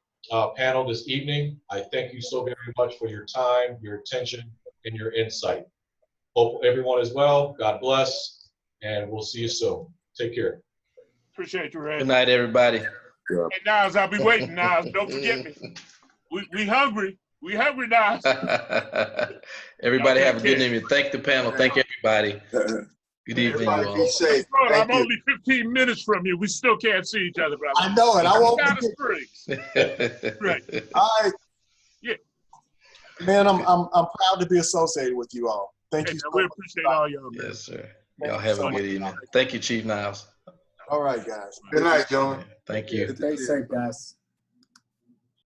Speaker 2: panel this evening. I thank you so very much for your time, your attention, and your insight. Hope everyone is well. God bless, and we'll see you soon. Take care.
Speaker 3: Appreciate you, Reggie.
Speaker 1: Good night, everybody.
Speaker 3: Hey, Niles, I'll be waiting, Niles. Don't forget me. We hungry. We hungry, Niles.
Speaker 1: Everybody have a good evening. Thank the panel. Thank everybody. Good evening, you all.
Speaker 12: Be safe.
Speaker 3: I'm only 15 minutes from you. We still can't see each other, brother.
Speaker 12: I know it. I won't
Speaker 3: forget. Right.
Speaker 12: All right.
Speaker 3: Yeah.
Speaker 12: Man, I'm proud to be associated with you all. Thank you so
Speaker 3: we
Speaker 12: much.
Speaker 3: appreciate all y'all.
Speaker 1: Yes, sir. Y'all have a good evening. Thank you, Chief Niles.
Speaker 12: All right, guys. Good night, John.
Speaker 1: Thank you.
Speaker 8: Stay safe, guys.